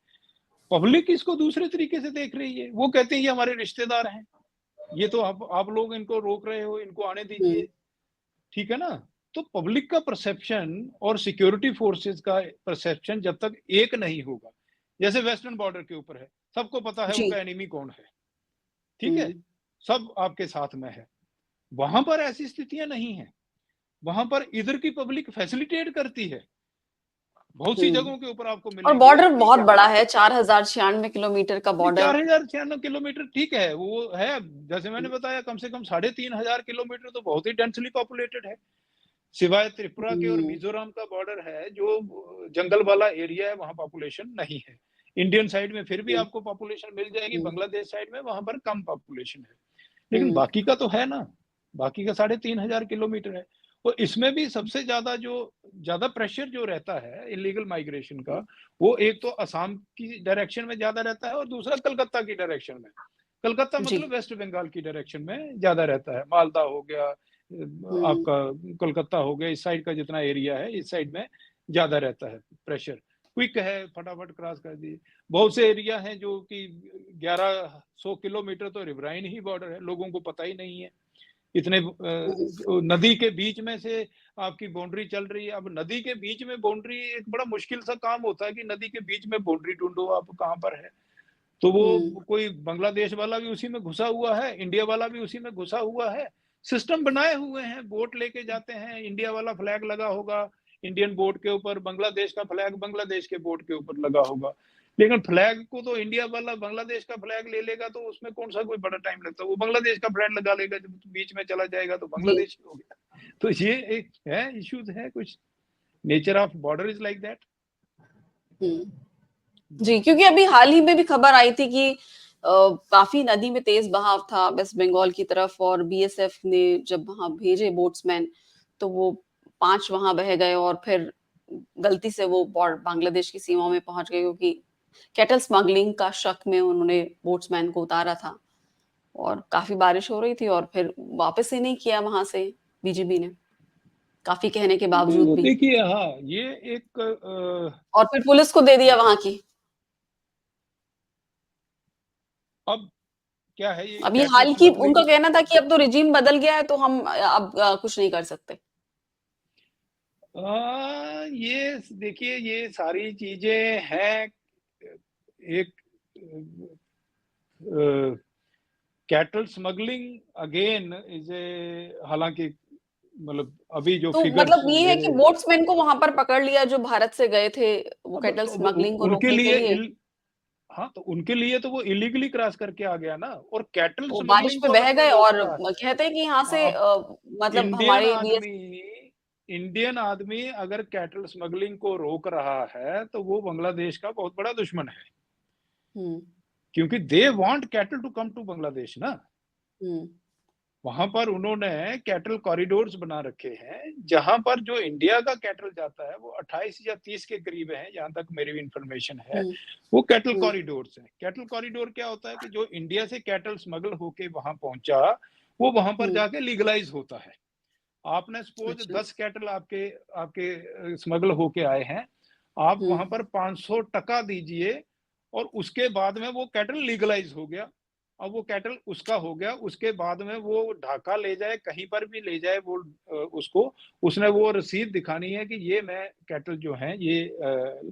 पब्लिक इसको दूसरे तरीके से देख रही है, वो कहते हैं ये हमारे रिश्तेदार हैं, ये तो आप लोग इनको रोक रहे हो, इनको आने हम्म, दीजिए, ठीक है ना। तो पब्लिक का परसेप्शन और सिक्योरिटी फोर्सेस का परसेप्शन जब तक एक नहीं होगा, जैसे वेस्टर्न बॉर्डर के ऊपर है, सबको पता है जी, उनका एनिमी कौन है, ठीक है, हम्म, सब आपके साथ में है। वहां पर ऐसी स्थितियां नहीं है, वहां पर इधर की पब्लिक फैसिलिटेट करती है। बहुत सी हम्म। जगहों के ऊपर आपको और मिलेंगे बॉर्डर कि बहुत क्या, बड़ा है, 4096 किलोमीटर का नहीं बॉर्डर। 4096 किलोमीटर ठीक है, वो है, जैसे मैंने बताया कम से कम 3500 किलोमीटर तो बहुत ही डेंसली पॉपुलेटेड है। सिवाय त्रिपुरा के और हम्म, मिजोरम का बॉर्डर है जो जंगल वाला एरिया है, वहां पॉपुलेशन नहीं है। इंडियन साइड में फिर भी हम्म, आपको पॉपुलेशन मिल जाएगी, हम्म, बांग्लादेश साइड में वहां पर कम पॉपुलेशन है, लेकिन हम्म, बाकी का तो है ना, बाकी का 3500 किलोमीटर है। और इसमें भी सबसे ज्यादा जो ज्यादा प्रेशर जो रहता है इलीगल माइग्रेशन का, वो एक तो असम की डायरेक्शन में ज्यादा रहता है और दूसरा कलकत्ता की डायरेक्शन में। कलकत्ता जी, मतलब वेस्ट बंगाल की डायरेक्शन में ज्यादा रहता है, मालदा हो गया, हम्म, आपका कोलकाता हो गया, इस साइड का जितना एरिया है इस साइड में ज्यादा रहता है प्रेशर, क्विक है, फटाफट क्रॉस कर दिए। बहुत से एरिया हैं जो कि 1100 किलोमीटर तो रिवराइन ही बॉर्डर है, लोगों को पता ही नहीं है। इतने हम्म, नदी के बीच में से आपकी बाउंड्री चल रही है। अब नदी के बीच में बाउंड्री एक बड़ा मुश्किल सा काम होता है कि नदी के बीच में बाउंड्री ढूंढो आप कहाँ पर है। तो हम्म, वो कोई बांग्लादेश वाला भी उसी में घुसा हुआ है, इंडिया वाला भी उसी में घुसा हुआ है, सिस्टम बनाए हुए हैं, बोट लेके जाते हैं, इंडिया वाला फ्लैग लगा होगा इंडियन बोट के ऊपर, बांग्लादेश का फ्लैग बांग्लादेश के बोट के ऊपर लगा होगा। लेकिन फ्लैग को तो इंडिया वाला बांग्लादेश का फ्लैग ले लेगा तो उसमें कौन सा कोई बड़ा टाइम लगता है, वो बांग्लादेश का फ्लैग लगा लेगा, जब बीच में चला जाएगा तो जी, बांग्लादेश हो गया। तो ये एक है, इश्यूज है कुछ, nature of border is like that. Hmm. जी, क्योंकि अभी हाल ही में भी खबर आई थी कि काफी नदी में तेज बहाव था वेस्ट बंगाल की तरफ, और बीएसएफ ने जब वहां भेजे बोट्समैन, तो वो 5 वहां बह गए और फिर गलती से वो बांग्लादेश की सीमा में पहुंच गए, क्योंकि कैटल स्मगलिंग का शक में उन्होंने बोट्समैन को उतारा था। और काफी बारिश हो रही थी और फिर वापस ही नहीं किया वहां से बीजीबी ने, काफी कहने के नहीं बावजूद वो भी। देखिए, हाँ ये एक और फिर पुलिस को दे दिया वहां की। अब क्या है ये अभी कैटल हाल की स्मगलिंग। उनका कहना था कि अब तो रिजीम बदल गया है, तो हम अब कुछ नहीं कर सकते। ये देखिए, ये सारी चीजें हैं, एक cattle smuggling again is a, हालांकि मतलब अभी जो तो फिगर्स मतलब ये है कि मेरे, बोट्समैन को वहां पर पकड़ लिया जो भारत से गए थे, वो अब कैटल तो स्मगलिंग को उनके रोकने के लिए लिए। हाँ तो उनके लिए तो वो इलीगली क्रॉस करके आ गया ना, और कैटल वो बारिश स्मगलिंग में को अगर बह कोई गए रोक और रहा कहते हैं कि यहाँ है, से आप मतलब इंडियन हमारे बीएस। आदमी इंडियन आदमी अगर कैटल स्मगलिंग को रोक रहा है तो वो बांग्लादेश का बहुत बड़ा दुश्मन है, हम्म, क्योंकि they want cattle to come to Bangladesh ना। हम्म, वहां पर उन्होंने कैटल कॉरिडोर्स बना रखे हैं, जहां पर जो इंडिया का कैटल जाता है वो 28 या 30 के करीब है, जहां तक मेरी इंफॉर्मेशन है। हम्म, वो कैटल हम्म, कॉरिडोर्स है। कैटल कॉरिडोर क्या होता है कि जो इंडिया से कैटल स्मगल होके वहां पहुंचा, वो वहां पर हम्म, जाके लीगलाइज होता है। आपने सपोज अच्छा। 10 कैटल आपके आपके स्मगल होके आए हैं, आप वहां पर 500 टका दीजिए और उसके बाद में वो कैटल लीगलाइज हो गया। अब वो कैटल उसका हो गया, उसके बाद में वो ढाका ले जाए, कहीं पर भी ले जाए, वो उसको उसने वो रसीद दिखानी है कि ये मैं कैटल जो है ये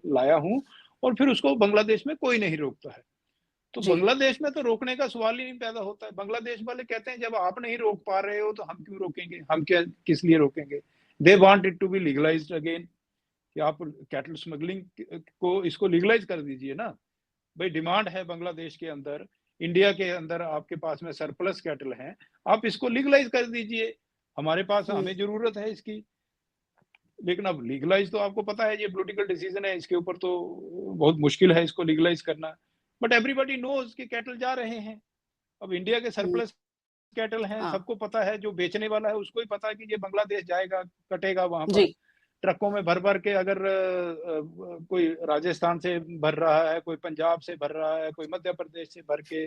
लाया हूं, और फिर उसको बांग्लादेश में कोई नहीं रोकता है। तो जी। बांग्लादेश में तो रोकने का सवाल ही नहीं पैदा होता है। बांग्लादेश वाले कहते हैं जब आप नहीं रोक पा रहे हो तो हम क्यों रोकेंगे, हम क्या किस लिए रोकेंगे। They want it to be legalized again, कि आप कैटल स्मगलिंग को इसको लीगलाइज कर दीजिए ना। भाई डिमांड है बांग्लादेश के अंदर, इंडिया के अंदर आपके पास में सरप्लस कैटल हैं, आप इसको लीगलाइज कर दीजिए, हमारे पास हमें जरूरत है इसकी। लेकिन अब लीगलाइज तो आपको पता है ये पॉलिटिकल डिसीजन है, इसके ऊपर तो बहुत मुश्किल है इसको लीगलाइज करना। बट एवरीबॉडी नोज कि कैटल जा रहे हैं। अब इंडिया के सरप्लस कैटल हैं, हाँ। सबको पता है, जो बेचने वाला है उसको ही पता है कि ये बांग्लादेश जाएगा, कटेगा वहां पर। जी। ट्रकों में भर भर के, अगर कोई राजस्थान से भर रहा है, कोई पंजाब से भर रहा है, कोई मध्य प्रदेश से भर के,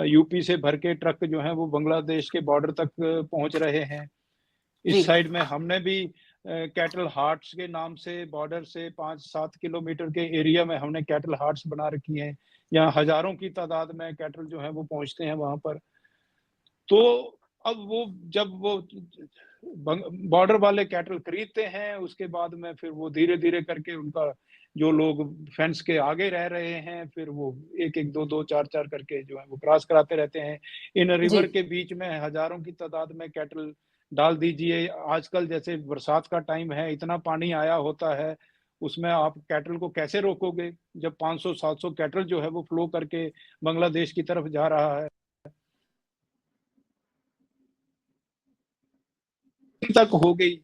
यूपी से भर के ट्रक जो है वो बांग्लादेश के बॉर्डर तक पहुंच रहे हैं। जी। इस साइड में हमने भी कैटल हार्ट्स के नाम से बॉर्डर से 5-7 किलोमीटर के एरिया में हमने कैटल हार्ट्स बना रखी हैं। यहाँ हजारों की तादाद में कैटल जो है वो पहुंचते हैं वहां पर। तो अब वो जब वो बॉर्डर वाले कैटल खरीदते हैं, उसके बाद में फिर वो धीरे धीरे करके उनका, जो लोग फेंस के आगे रह रहे हैं, फिर वो एक एक दो दो चार चार करके जो है वो क्रॉस कराते रहते हैं। इन जी। रिवर के बीच में हजारों की तादाद में कैटल डाल दीजिए। आजकल जैसे बरसात का टाइम है, इतना पानी आया होता है, उसमें आप कैटल को कैसे रोकोगे जब 500-700 कैटल जो है वो फ्लो करके बांग्लादेश की तरफ जा रहा है। तक हो गई।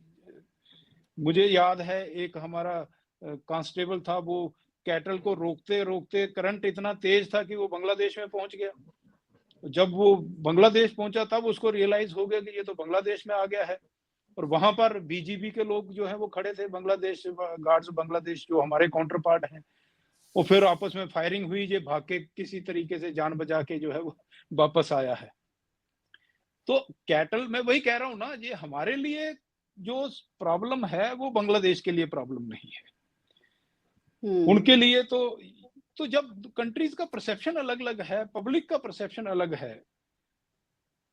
मुझे याद है एक हमारा कांस्टेबल था, वो कैटल को रोकते रोकते करंट इतना तेज था कि वो बांग्लादेश में पहुंच गया। जब वो बांग्लादेश पहुंचा तब उसको रियलाइज हो गया कि ये तो बांग्लादेश में आ गया है। और वहां पर बीजीबी के लोग जो है वो खड़े थे, बांग्लादेश गार्ड्स, बांग्लादेश जो हमारे काउंटर पार्ट हैं। वो फिर आपस में फायरिंग हुई, ये भाग के किसी तरीके से जान बचा के जो है वो वापस आया है। तो कैटल, मैं वही कह रहा हूं ना, ये हमारे लिए जो प्रॉब्लम है वो बांग्लादेश के लिए प्रॉब्लम नहीं है। उनके लिए तो जब कंट्रीज का परसेप्शन अलग अलग है, पब्लिक का परसेप्शन अलग है,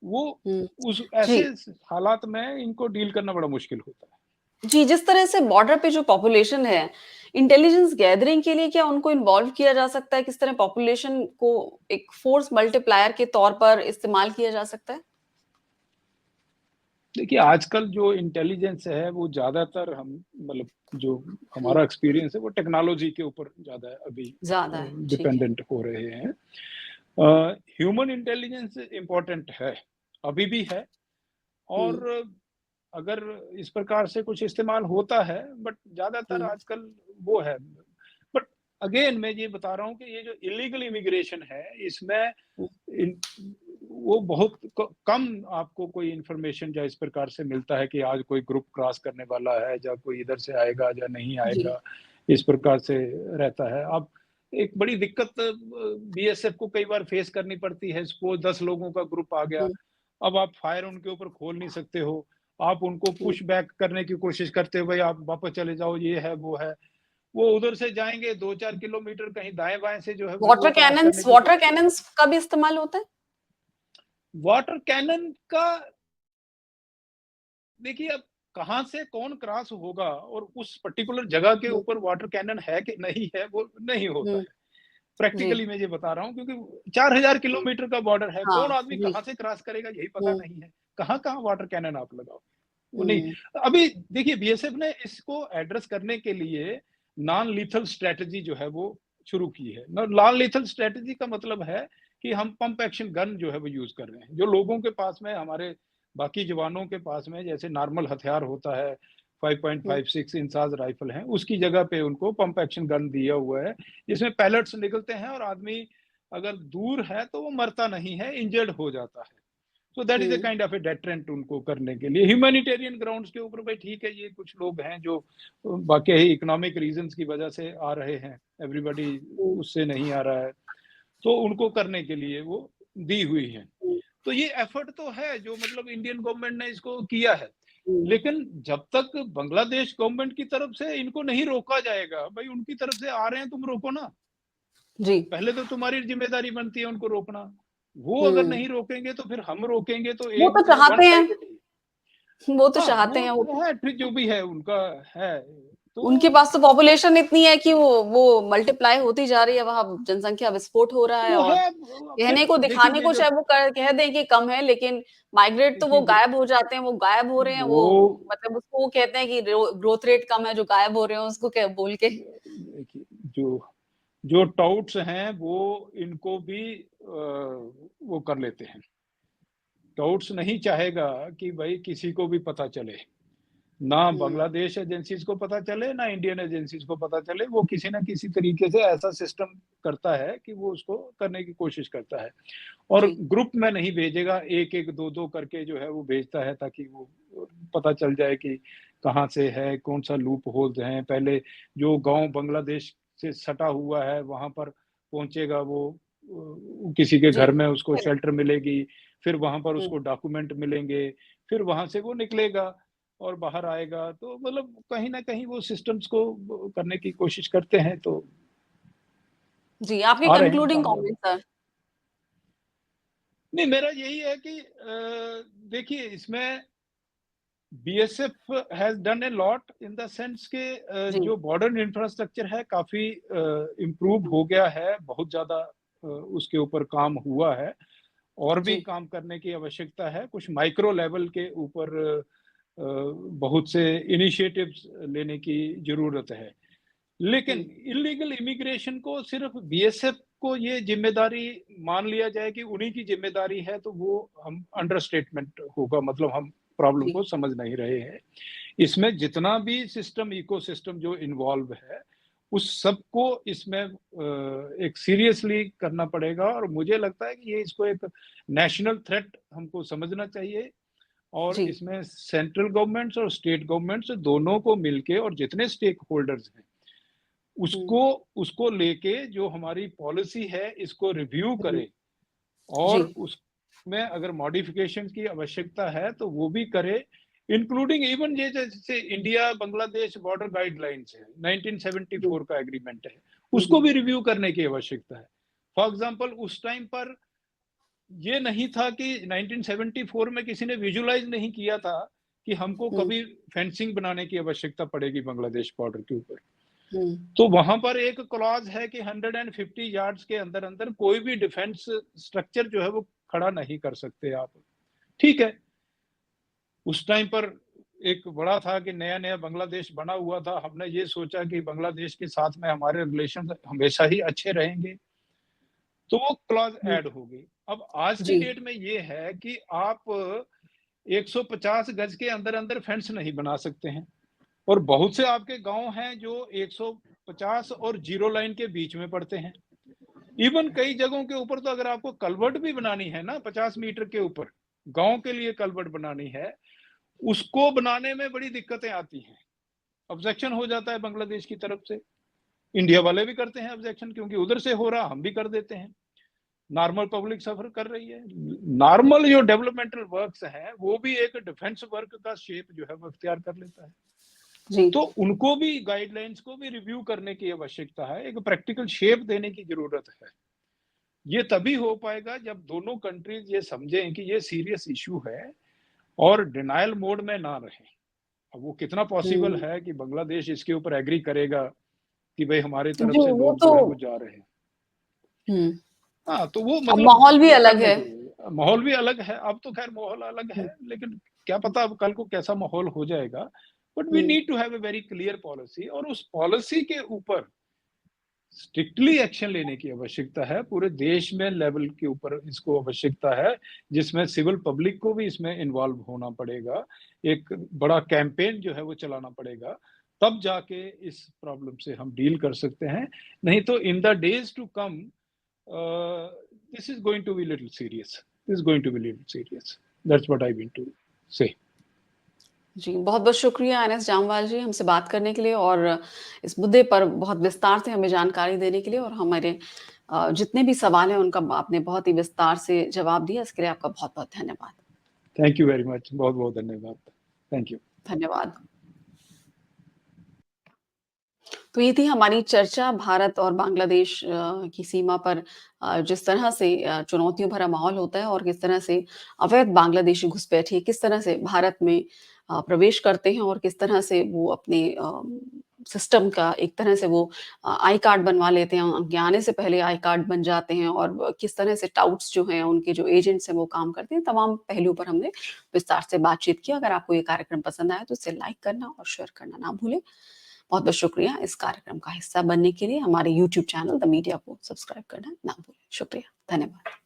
वो उस जी। ऐसे हालात में इनको डील करना बड़ा मुश्किल होता है। जी, जिस तरह से बॉर्डर पे जो पॉपुलेशन है, इंटेलिजेंस गैदरिंग के लिए क्या उनको इन्वॉल्व किया जा सकता है? किस तरह पॉपुलेशन को एक फोर्स मल्टीप्लायर के तौर पर इस्तेमाल किया जा सकता है? देखिए आजकल जो इंटेलिजेंस है वो ज्यादातर, हम मतलब जो हुँ, हमारा एक्सपीरियंस है वो टेक्नोलॉजी के ऊपर ज्यादा अभी ज़्यादा है, ठीक है। डिपेंडेंट हो रहे हैं। ह्यूमन इंटेलिजेंस इम्पोर्टेंट है, अभी भी है, हुँ, और अगर इस प्रकार से कुछ इस्तेमाल होता है, बट ज्यादातर हुँ, आजकल वो है। बट अगेन मैं ये बता रहा हूँ कि ये जो इलीगल इमिग्रेशन है, इसमें हुँ, इन, वो बहुत कम आपको कोई इंफॉर्मेशन या इस प्रकार से मिलता है कि आज कोई ग्रुप क्रॉस करने वाला है, या कोई इधर से आएगा या नहीं जी, आएगा, इस प्रकार से रहता है। अब एक बड़ी दिक्कत बीएसएफ को कई बार फेस करनी पड़ती है। सपोज 10 लोगों का ग्रुप आ गया, हुँ, अब आप फायर उनके ऊपर खोल नहीं सकते हो, आप उनको हुँ। पुश बैक करने की कोशिश करते हो, भाई आप वापस चले जाओ, ये है वो है। वो उधर से जाएंगे 2-4 किलोमीटर, कहीं दाएं बाएं से जो है वो क्रॉस करने की वाटर कैनन्स का भी इस्तेमाल होता है? वाटर कैनन का। देखिए अब कहाँ से कौन क्रॉस होगा और उस पर्टिकुलर जगह के हुँ, ऊपर वाटर कैनन है कि नहीं है, वो नहीं होता हुँ, है। जी, प्रैक्टिकली मैं ये बता रहा हूँ, क्योंकि 4000 किलोमीटर का बॉर्डर है, कौन हाँ, आदमी जी, कहाँ से क्रॉस करेगा यही पता हुँ, नहीं है। कहाँ कहाँ वाटर कैनन आप लगाओ, वो नहीं। हुँ, अभी देखिए बीएसएफ ने इसको एड्रेस करने के लिए नॉन लीथल स्ट्रेटजी जो है वो शुरू की है। नॉन लीथल स्ट्रेटजी का मतलब है कि हम पंप एक्शन गन जो है वो यूज कर रहे हैं। जो लोगों के पास में, हमारे बाकी जवानों के पास में जैसे नॉर्मल हथियार होता है, हुँ, 5.56 इंचाज राइफल है, उसकी जगह पे उनको पंप एक्शन गन दिया हुआ है, जिसमें पैलेट्स निकलते हैं और आदमी अगर दूर है तो वो मरता नहीं है, इंजर्ड हो जाता है। So that is a hmm, kind of A deterrent उनको करने के लिए। ह्यूमैनिटेरियन ग्राउंड्स के ऊपर भाई ठीक है, ये कुछ लोग हैं जो वाकई इकोनॉमिक रीजंस की वजह से आ रहे हैं, एवरीबॉडी हुँ, उससे नहीं आ रहा है, तो उनको करने के लिए वो दी हुई है। हुँ, तो ये एफर्ट तो है जो मतलब इंडियन गवर्नमेंट ने इसको किया है। लेकिन जब तक बांग्लादेश गवर्नमेंट की तरफ से इनको नहीं रोका जाएगा, भाई उनकी तरफ से आ रहे हैं, तुम रोको ना, जी। पहले तो तुम्हारी जिम्मेदारी बनती है उनको रोकना। वो अगर नहीं रोकेंगे तो फिर हम रोकेंगे, तो वो एक तो वन चाहते हैं, साइडेड। वो तो हाँ, चाहते हैं, वो है, फिर जो भी है उनका है, उनके तो पास तो पॉपुलेशन इतनी है कि वो मल्टीप्लाई होती जा रही है, वहाँ जनसंख्या विस्फोट हो रहा है वो और है। फिर कहने को, देखिए दिखाने ये को जो, चाहे वो कह दें कि कम है, लेकिन माइग्रेट तो देखिए वो गायब हो जाते हैं, वो गायब हो रहे हैं, वो वो मतलब उसको वो कहते हैं कि ग्रोथ रेट कम है, जो गायब हो रहे हैं उसको क्या बोल के। देखिए जो जो टाउट्स हैं वो इनको भी वो कर लेते हैं। टाउट्स नहीं चाहेगा कि भाई किसी को भी पता चले, ना बांग्लादेश एजेंसीज को पता चले, ना इंडियन एजेंसीज को पता चले। वो किसी ना किसी तरीके से ऐसा सिस्टम करता है कि वो उसको करने की कोशिश करता है, और जी, ग्रुप में नहीं भेजेगा, एक एक दो दो करके जो है वो भेजता है, ताकि वो पता चल जाए कि कहाँ से है, कौन सा लूप होल्स हैं। पहले जो गांव बांग्लादेश से सटा हुआ है वहां पर पहुंचेगा, वो किसी के जी। घर में उसको शेल्टर मिलेगी, फिर वहां पर हुँ। उसको डॉक्यूमेंट मिलेंगे, फिर वहां से वो निकलेगा और बाहर आएगा। तो मतलब कहीं ना कहीं वो सिस्टम्स को करने की कोशिश करते हैं, तो जी, आपके आ रहे हैं कंक्लूडिंग कामयाब। Comment sir. नहीं, मेरा यही है कि देखिए इसमें BSF has done a lot in the sense के जी, जो बॉर्डर इंफ्रास्ट्रक्चर है काफी इम्प्रूव हो गया है, बहुत ज्यादा उसके ऊपर काम हुआ है, और भी जी। काम करने की आवश्यकता है। कुछ माइक्रो लेवल के ऊपर बहुत से इनिशिएटिव्स लेने की जरूरत है। लेकिन हुँ, इलीगल इमिग्रेशन को सिर्फ बीएसएफ को ये जिम्मेदारी मान लिया जाए कि उन्हीं की जिम्मेदारी है, तो वो हम अंडरस्टेटमेंट होगा, मतलब हम प्रॉब्लम जी, को समझ नहीं रहे हैं। इसमें जितना भी सिस्टम, इकोसिस्टम जो इन्वॉल्व है, उस सबको इसमें एक सीरियसली करना पड़ेगा, और मुझे लगता है कि ये इसको एक नेशनल थ्रेट हमको समझना चाहिए, और जी। इसमें सेंट्रल गवर्नमेंट्स और स्टेट गवर्नमेंट्स दोनों को मिलके, और जितने स्टेक होल्डर्स हैं हुँ, उसको उसको लेके जो हमारी पॉलिसी है इसको रिव्यू हुँ। करे, और जी, उसमें अगर मॉडिफिकेशन की आवश्यकता है तो वो भी करे, इंक्लूडिंग इवन ये जैसे इंडिया बांग्लादेश बॉर्डर गाइडलाइंस है, जी। 1974 का एग्रीमेंट है, हुँ, उसको हुँ। भी रिव्यू करने की आवश्यकता है। फॉर एग्जांपल उस टाइम पर ये नहीं था कि 1974 में किसी ने विजुलाइज नहीं किया था कि हमको हुँ, कभी फेंसिंग बनाने की आवश्यकता पड़ेगी बांग्लादेश बॉर्डर के ऊपर। हुँ। तो वहां पर एक क्लॉज है कि 150 यार्ड्स के अंदर अंदर कोई भी डिफेंस स्ट्रक्चर जो है वो खड़ा नहीं कर सकते आप। ठीक है, उस टाइम पर एक बड़ा था कि नया नया बांग्लादेश बना हुआ था, हमने ये सोचा कि बांग्लादेश के साथ में हमारे रिलेशन हमेशा ही अच्छे रहेंगे, तो वो क्लॉज हुँ, ऐड हो गई। अब आज की जी, डेट में ये है कि आप 150 गज के अंदर अंदर फेंस नहीं बना सकते हैं, और बहुत से आपके गांव हैं जो 150 और जीरो लाइन के बीच में पड़ते हैं। इवन कई जगहों के ऊपर तो अगर आपको कलवर्ट भी बनानी है ना, 50 मीटर के ऊपर गांव के लिए कलवर्ट बनानी है, उसको बनाने में बड़ी दिक्कतें आती हैं, ऑब्जेक्शन हो जाता है बांग्लादेश की तरफ से। इंडिया वाले भी करते हैं ऑब्जेक्शन, क्योंकि उधर से हो रहा, हम भी कर देते हैं, नॉर्मल पब्लिक सफर कर रही है। नॉर्मल जो डेवलपमेंटल वर्क्स हैं वो भी एक डिफेंस वर्क का शेप जो है वो इख्तियार कर लेता है। जी। तो उनको भी, गाइडलाइंस को भी रिव्यू करने की आवश्यकता है, एक प्रैक्टिकल शेप देने की जरूरत है। ये तभी हो पाएगा जब दोनों कंट्रीज ये समझें कि ये सीरियस इशू है, और डिनायल मोड में ना रहे। अब वो कितना पॉसिबल हुँ। है कि बांग्लादेश इसके ऊपर एग्री करेगा कि भाई हमारी तरफ जी, से वो लोग तो जो है वो जा रहे हैं। हुँ। हाँ, तो वो अब मतलब माहौल भी वो अलग करने है। के माहौल भी अलग है। अब तो खैर माहौल अलग हुँ, है, लेकिन क्या पता अब कल को कैसा माहौल हो जाएगा। But we um, need to have a very clear policy, और उस पॉलिसी के ऊपर स्ट्रिक्टली एक्शन लेने की आवश्यकता है। पूरे देश में लेवल के ऊपर इसको आवश्यकता है, जिसमें सिविल पब्लिक को भी इसमें इन्वॉल्व होना पड़ेगा, एक बड़ा कैंपेन जो है वो चलाना पड़ेगा, तब जाके इस प्रॉब्लम से हम डील कर सकते हैं। नहीं तो in the days to come this is going to be little serious. This is going to be little serious. That's what I mean to say. जी, बहुत-बहुत शुक्रिया एनएस जामवाल जी हमसे बात करने के लिए और इस मुद्दे पर बहुत विस्तार से हमें जानकारी देने के लिए और हमारे जितने भी सवाल हैं उनका आपने बहुत ही विस्तार से जवाब दिया। इसके लिए आपका बहुत-बहुत धन्यवाद। Thank you very much. बहुत बहुत धन्यवाद। Thank you. धन्यवाद। तो ये थी हमारी चर्चा भारत और बांग्लादेश की सीमा पर जिस तरह से चुनौतियों भरा माहौल होता है और किस तरह से अवैध बांग्लादेशी घुसपैठिए किस तरह से भारत में प्रवेश करते हैं और किस तरह से वो अपने सिस्टम का एक तरह से वो आई कार्ड बनवा लेते हैं, उनके आने से पहले आई कार्ड बन जाते हैं और किस तरह से टाउट्स जो हैं, उनके जो एजेंट्स हैं वो काम करते हैं, तमाम पहलुओं पर हमने विस्तार से बातचीत की। अगर आपको ये कार्यक्रम पसंद आया तो इसे लाइक करना और शेयर करना ना भूलें। बहुत-बहुत शुक्रिया इस कार्यक्रम का हिस्सा बनने के लिए। हमारे यूट्यूब चैनल द मीडिया को सब्सक्राइब करना ना भूलें। शुक्रिया, धन्यवाद।